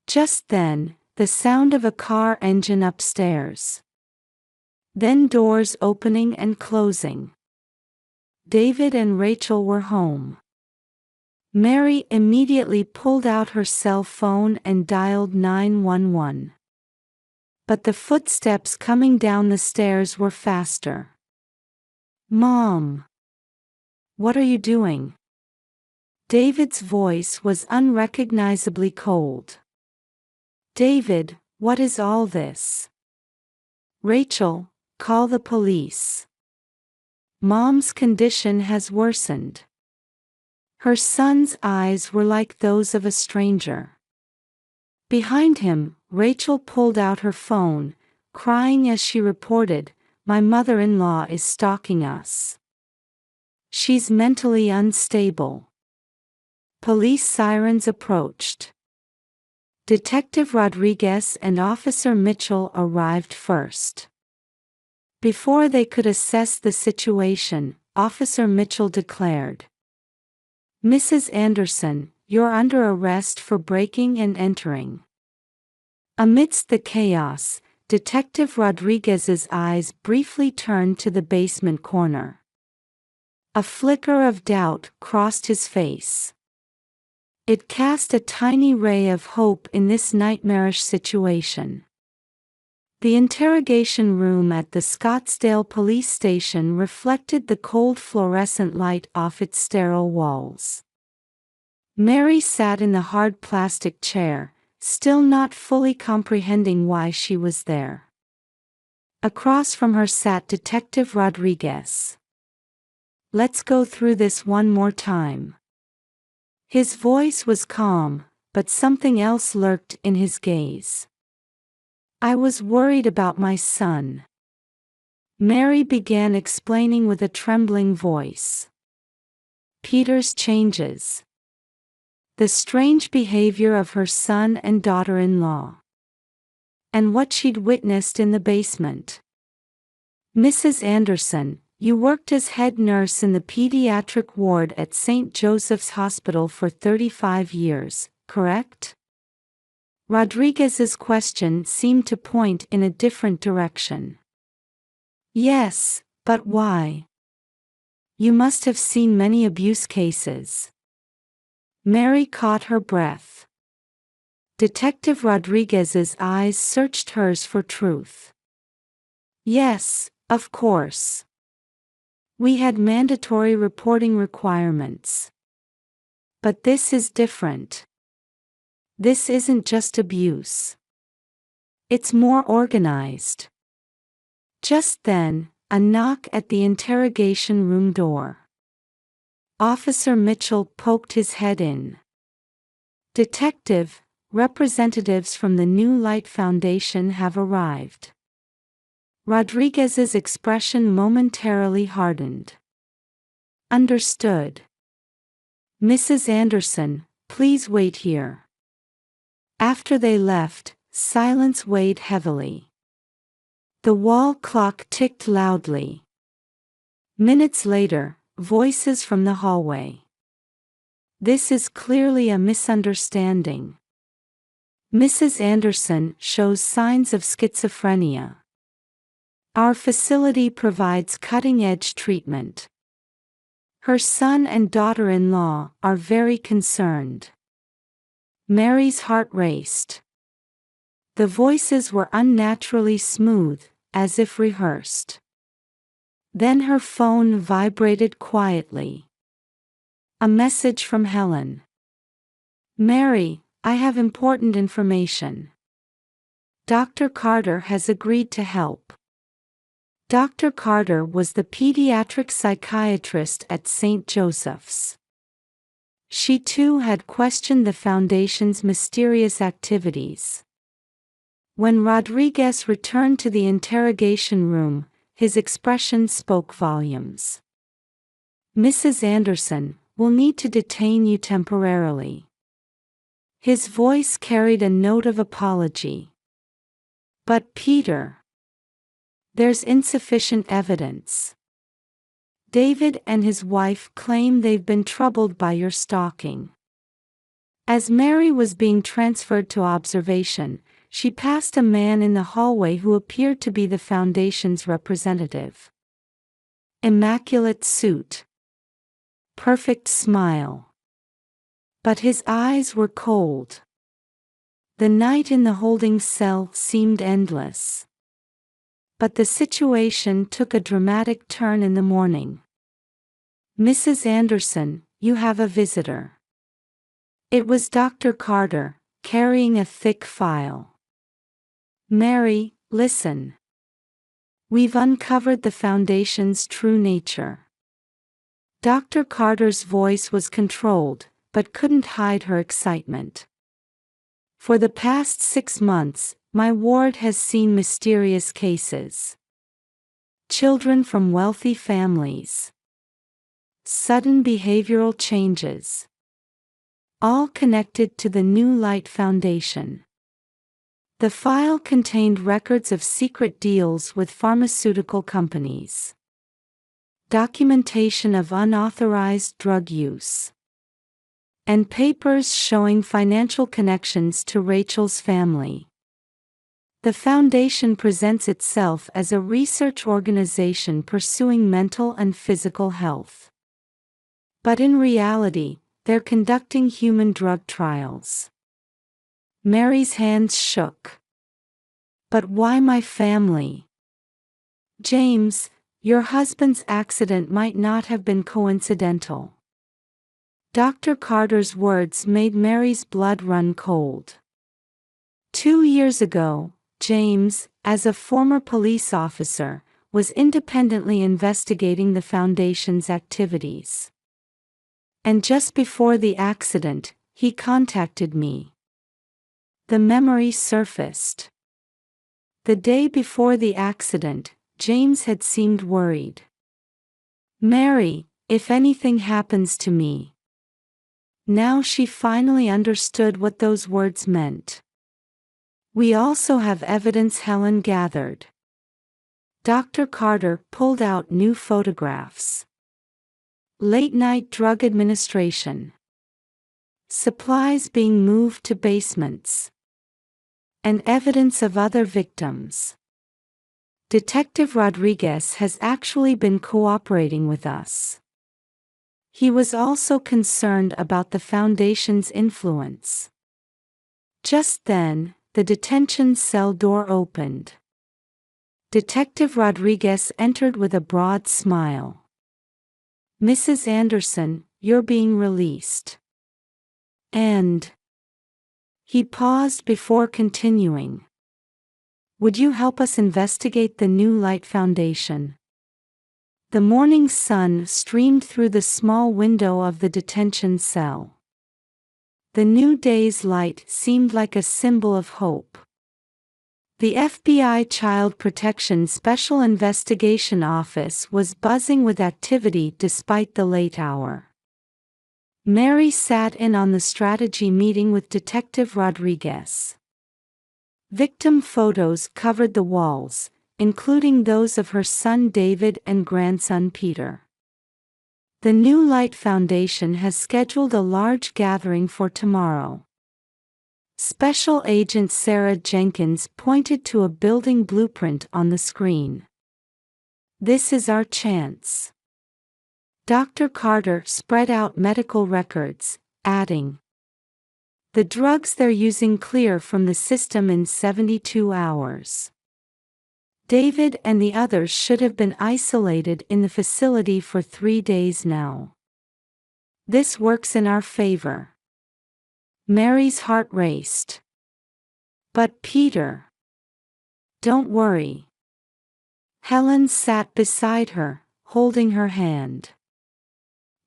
Just then, the sound of a car engine upstairs. Then doors opening and closing. David and Rachel were home. Mary immediately pulled out her cell phone and dialed 911. But the footsteps coming down the stairs were faster. "Mom! What are you doing?" David's voice was unrecognizably cold. "David, what is all this?" "Rachel, call the police. Mom's condition has worsened." Her son's eyes were like those of a stranger. Behind him, Rachel pulled out her phone, crying as she reported, "My mother-in-law is stalking us. She's mentally unstable." Police sirens approached. Detective Rodriguez and Officer Mitchell arrived first. Before they could assess the situation, Officer Mitchell declared, "Mrs. Anderson, you're under arrest for breaking and entering." Amidst the chaos, Detective Rodriguez's eyes briefly turned to the basement corner. A flicker of doubt crossed his face. It cast a tiny ray of hope in this nightmarish situation. The interrogation room at the Scottsdale police station reflected the cold fluorescent light off its sterile walls. Mary sat in the hard plastic chair, still not fully comprehending why she was there. Across from her sat Detective Rodriguez. "Let's go through this one more time." His voice was calm, but something else lurked in his gaze. "I was worried about my son." Mary began explaining with a trembling voice. Peter's changes. The strange behavior of her son and daughter-in-law. And what she'd witnessed in the basement. "Mrs. Anderson, you worked as head nurse in the pediatric ward at St. Joseph's Hospital for 35 years, correct?" Rodriguez's question seemed to point in a different direction. "Yes, but why? You must have seen many abuse cases." Mary caught her breath. Detective Rodriguez's eyes searched hers for truth. "Yes, of course. We had mandatory reporting requirements. But this is different. This isn't just abuse. It's more organized." Just then, a knock at the interrogation room door. Officer Mitchell poked his head in. "Detective, representatives from the New Light Foundation have arrived." Rodriguez's expression momentarily hardened. "Understood. Mrs. Anderson, please wait here." After they left, silence weighed heavily. The wall clock ticked loudly. Minutes later, voices from the hallway. "This is clearly a misunderstanding. Mrs. Anderson shows signs of schizophrenia. Our facility provides cutting-edge treatment. Her son and daughter-in-law are very concerned." Mary's heart raced. The voices were unnaturally smooth, as if rehearsed. Then her phone vibrated quietly. A message from Helen. "Mary, I have important information. Dr. Carter has agreed to help." Dr. Carter was the pediatric psychiatrist at St. Joseph's. She too had questioned the Foundation's mysterious activities. When Rodriguez returned to the interrogation room, his expression spoke volumes. "Mrs. Anderson, we'll need to detain you temporarily." His voice carried a note of apology. "But Peter, there's insufficient evidence. David and his wife claim they've been troubled by your stalking." As Mary was being transferred to observation, she passed a man in the hallway who appeared to be the Foundation's representative. Immaculate suit. Perfect smile. But his eyes were cold. The night in the holding cell seemed endless. But the situation took a dramatic turn in the morning. "Mrs. Anderson, you have a visitor." It was Dr. Carter, carrying a thick file. "Mary, listen. We've uncovered the Foundation's true nature." Dr. Carter's voice was controlled, but couldn't hide her excitement. "For the past 6 months, my ward has seen mysterious cases. Children from wealthy families. Sudden behavioral changes. All connected to the New Light Foundation." The file contained records of secret deals with pharmaceutical companies. Documentation of unauthorized drug use. And papers showing financial connections to Rachel's family. The Foundation presents itself as a research organization pursuing mental and physical health. But in reality, they're conducting human drug trials. Mary's hands shook. "But why my family? James, your husband's accident might not have been coincidental." Dr. Carter's words made Mary's blood run cold. 2 years ago, James, as a former police officer, was independently investigating the Foundation's activities. And just before the accident, he contacted me. The memory surfaced. The day before the accident, James had seemed worried. "Mary, if anything happens to me." Now she finally understood what those words meant. "We also have evidence Helen gathered." Dr. Carter pulled out new photographs. Late-night drug administration. Supplies being moved to basements. And evidence of other victims. "Detective Rodriguez has actually been cooperating with us. He was also concerned about the Foundation's influence." Just then, the detention cell door opened. Detective Rodriguez entered with a broad smile. "Mrs. Anderson, you're being released." And he paused before continuing. "Would you help us investigate the New Light Foundation?" The morning sun streamed through the small window of the detention cell. The new day's light seemed like a symbol of hope. The FBI Child Protection Special Investigation Office was buzzing with activity despite the late hour. Mary sat in on the strategy meeting with Detective Rodriguez. Victim photos covered the walls, including those of her son David and grandson Peter. The New Light Foundation has scheduled a large gathering for tomorrow. Special Agent Sarah Jenkins pointed to a building blueprint on the screen. "This is our chance." Dr. Carter spread out medical records, adding, "The drugs they're using clear from the system in 72 hours. David and the others should have been isolated in the facility for 3 days now. This works in our favor." Mary's heart raced. "But Peter." "Don't worry." Helen sat beside her, holding her hand.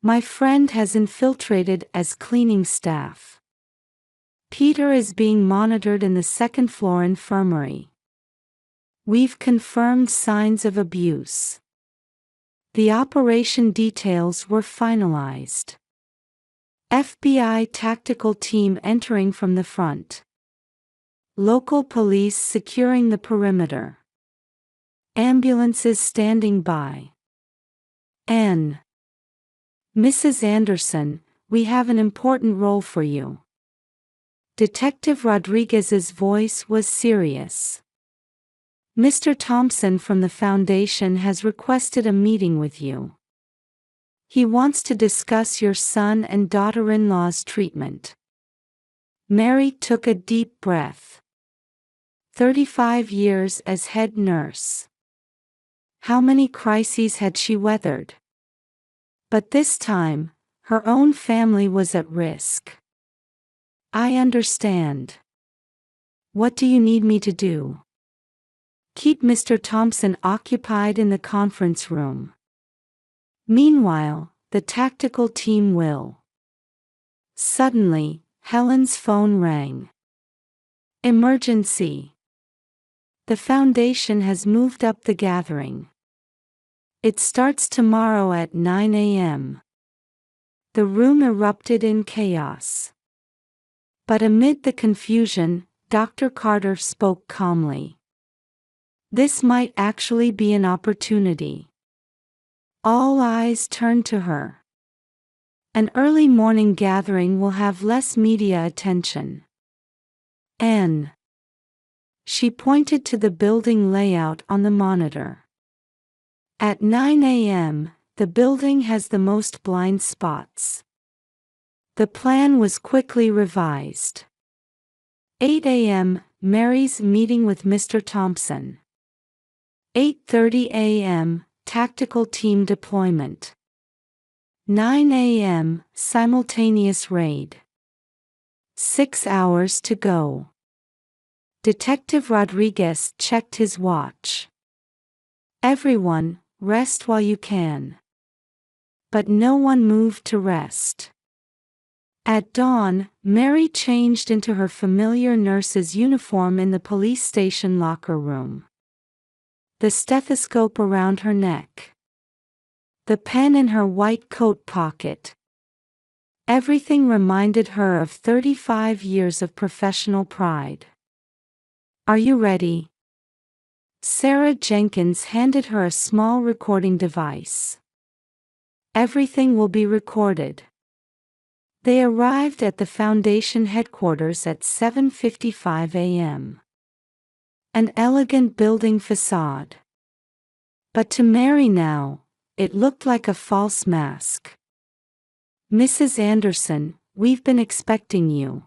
"My friend has infiltrated as cleaning staff. Peter is being monitored in the second-floor infirmary. We've confirmed signs of abuse. The operation details were finalized. FBI tactical team entering from the front. Local police securing the perimeter. Ambulances standing by. N. Mrs. Anderson, we have an important role for you. Detective Rodriguez's voice was serious. Mr. Thompson from the Foundation has requested a meeting with you. He wants to discuss your son and daughter-in-law's treatment. Mary took a deep breath. 35 years as head nurse. How many crises had she weathered? But this time, her own family was at risk. I understand. What do you need me to do? Keep Mr. Thompson occupied in the conference room. Meanwhile, the tactical team will. Suddenly, Helen's phone rang. Emergency. The Foundation has moved up the gathering. It starts tomorrow at 9 a.m. The room erupted in chaos. But amid the confusion, Dr. Carter spoke calmly. This might actually be an opportunity. All eyes turned to her. An early morning gathering will have less media attention. N. She pointed to the building layout on the monitor. At 9 a.m., the building has the most blind spots. The plan was quickly revised. 8 a.m., Mary's meeting with Mr. Thompson. 8:30 a.m., tactical team deployment. 9 a.m., simultaneous raid. 6 hours to go. Detective Rodriguez checked his watch. Everyone, rest while you can. But no one moved to rest. At dawn, Mary changed into her familiar nurse's uniform in the police station locker room. The stethoscope around her neck. The pen in her white coat pocket. Everything reminded her of 35 years of professional pride. Are you ready? Sarah Jenkins handed her a small recording device. Everything will be recorded. They arrived at the Foundation headquarters at 7:55 a.m. An elegant building facade. But to Mary now, it looked like a false mask. Mrs. Anderson, we've been expecting you.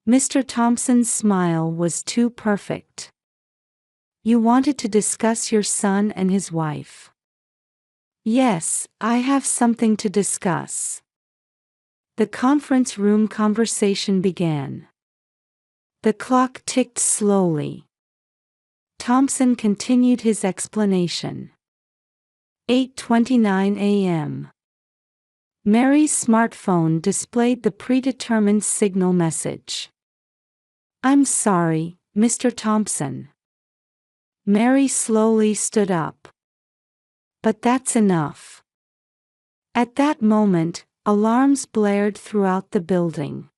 Mr. Thompson's smile was too perfect. You wanted to discuss your son and his wife. Yes, I have something to discuss. The conference room conversation began. The clock ticked slowly. Thompson continued his explanation. 8:29 a.m. Mary's smartphone displayed the predetermined signal message. I'm sorry, Mr. Thompson. Mary slowly stood up. But that's enough. At that moment, alarms blared throughout the building.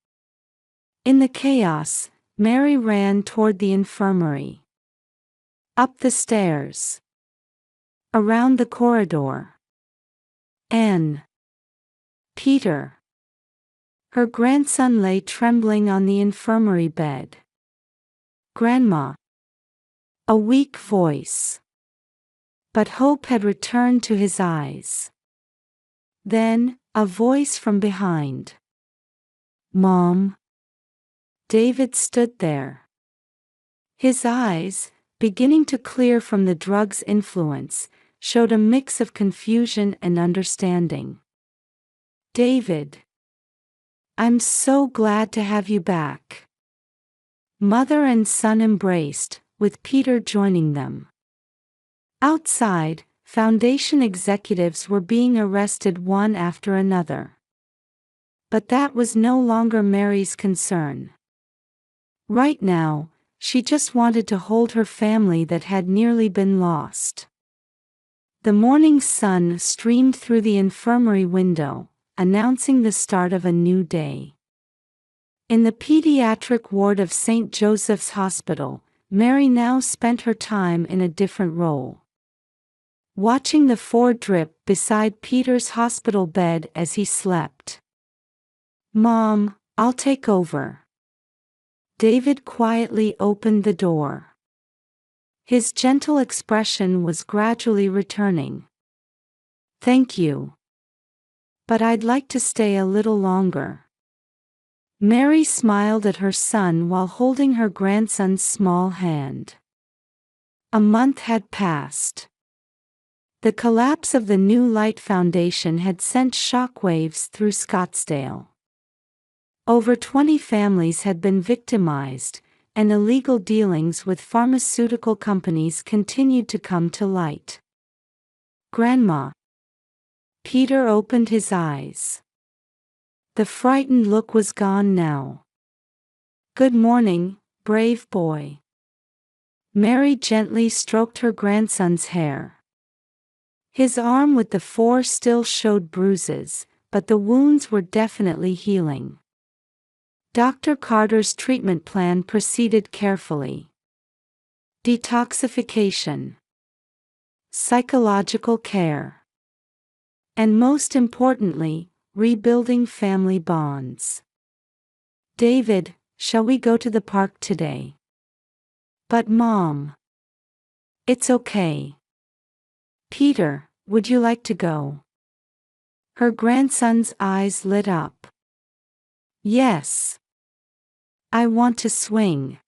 In the chaos, Mary ran toward the infirmary. Up the stairs. Around the corridor. N. Peter. Her grandson lay trembling on the infirmary bed. Grandma. A weak voice. But hope had returned to his eyes. Then, a voice from behind. Mom. David stood there. His eyes, beginning to clear from the drug's influence, showed a mix of confusion and understanding. David. I'm so glad to have you back. Mother and son embraced, with Peter joining them. Outside, Foundation executives were being arrested one after another. But that was no longer Mary's concern. Right now, she just wanted to hold her family that had nearly been lost. The morning sun streamed through the infirmary window, announcing the start of a new day. In the pediatric ward of St. Joseph's Hospital, Mary now spent her time in a different role. Watching the ford drip beside Peter's hospital bed as he slept. "Mom, I'll take over." David quietly opened the door. His gentle expression was gradually returning. "Thank you. But I'd like to stay a little longer." Mary smiled at her son while holding her grandson's small hand. A month had passed. The collapse of the New Light Foundation had sent shockwaves through Scottsdale. Over 20 families had been victimized, and illegal dealings with pharmaceutical companies continued to come to light. "Grandma." Peter opened his eyes. The frightened look was gone now. "Good morning, brave boy." Mary gently stroked her grandson's hair. His arm with the 4 still showed bruises, but the wounds were definitely healing. Dr. Carter's treatment plan proceeded carefully. Detoxification, psychological care, and most importantly, rebuilding family bonds. "David, shall we go to the park today?" "But Mom." "It's okay." "Peter, would you like to go?" Her grandson's eyes lit up. "Yes. I want to swing."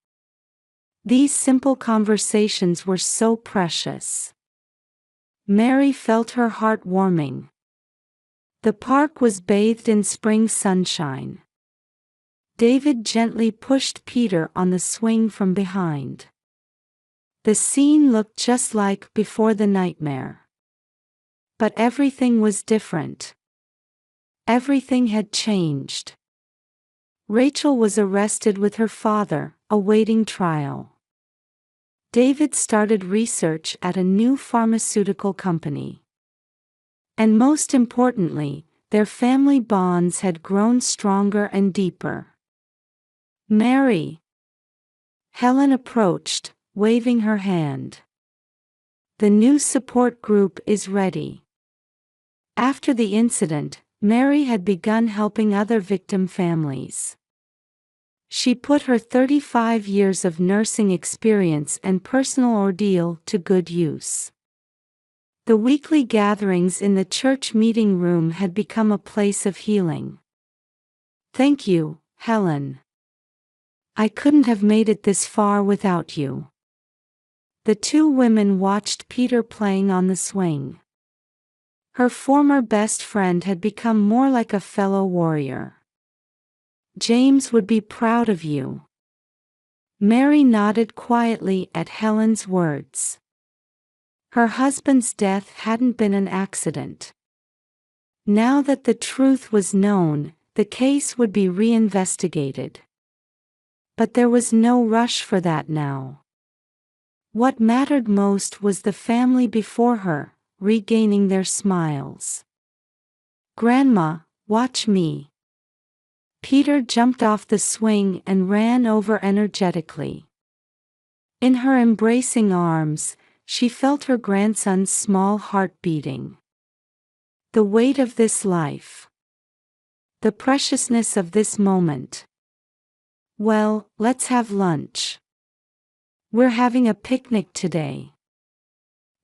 These simple conversations were so precious. Mary felt her heart warming. The park was bathed in spring sunshine. David gently pushed Peter on the swing from behind. The scene looked just like before the nightmare. But everything was different. Everything had changed. Rachel was arrested with her father, awaiting trial. David started research at a new pharmaceutical company. And most importantly, their family bonds had grown stronger and deeper. "Mary." Helen approached, waving her hand. "The new support group is ready." After the incident, Mary had begun helping other victim families. She put her 35 years of nursing experience and personal ordeal to good use. The weekly gatherings in the church meeting room had become a place of healing. "Thank you, Helen. I couldn't have made it this far without you." The 2 women watched Peter playing on the swing. Her former best friend had become more like a fellow warrior. "James would be proud of you." Mary nodded quietly at Helen's words. Her husband's death hadn't been an accident. Now that the truth was known, the case would be reinvestigated. But there was no rush for that now. What mattered most was the family before her, regaining their smiles. "Grandma, watch me." Peter jumped off the swing and ran over energetically. In her embracing arms, she felt her grandson's small heart beating. The weight of this life. The preciousness of this moment. "Well, let's have lunch. We're having a picnic today."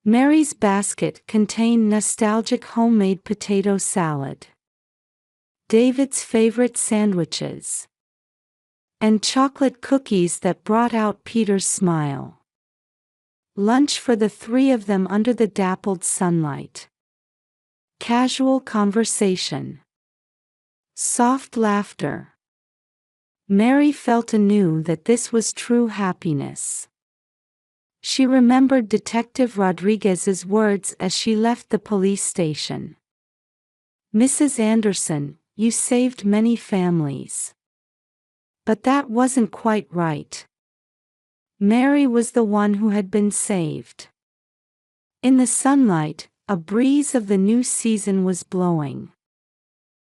Mary's basket contained nostalgic homemade potato salad, David's favorite sandwiches, and chocolate cookies that brought out Peter's smile. Lunch for the 3 of them under the dappled sunlight. Casual conversation. Soft laughter. Mary felt anew that this was true happiness. She remembered Detective Rodriguez's words as she left the police station. "Mrs. Anderson, you saved many families. But that wasn't quite right. Mary was the one who had been saved. In the sunlight, a breeze of the new season was blowing.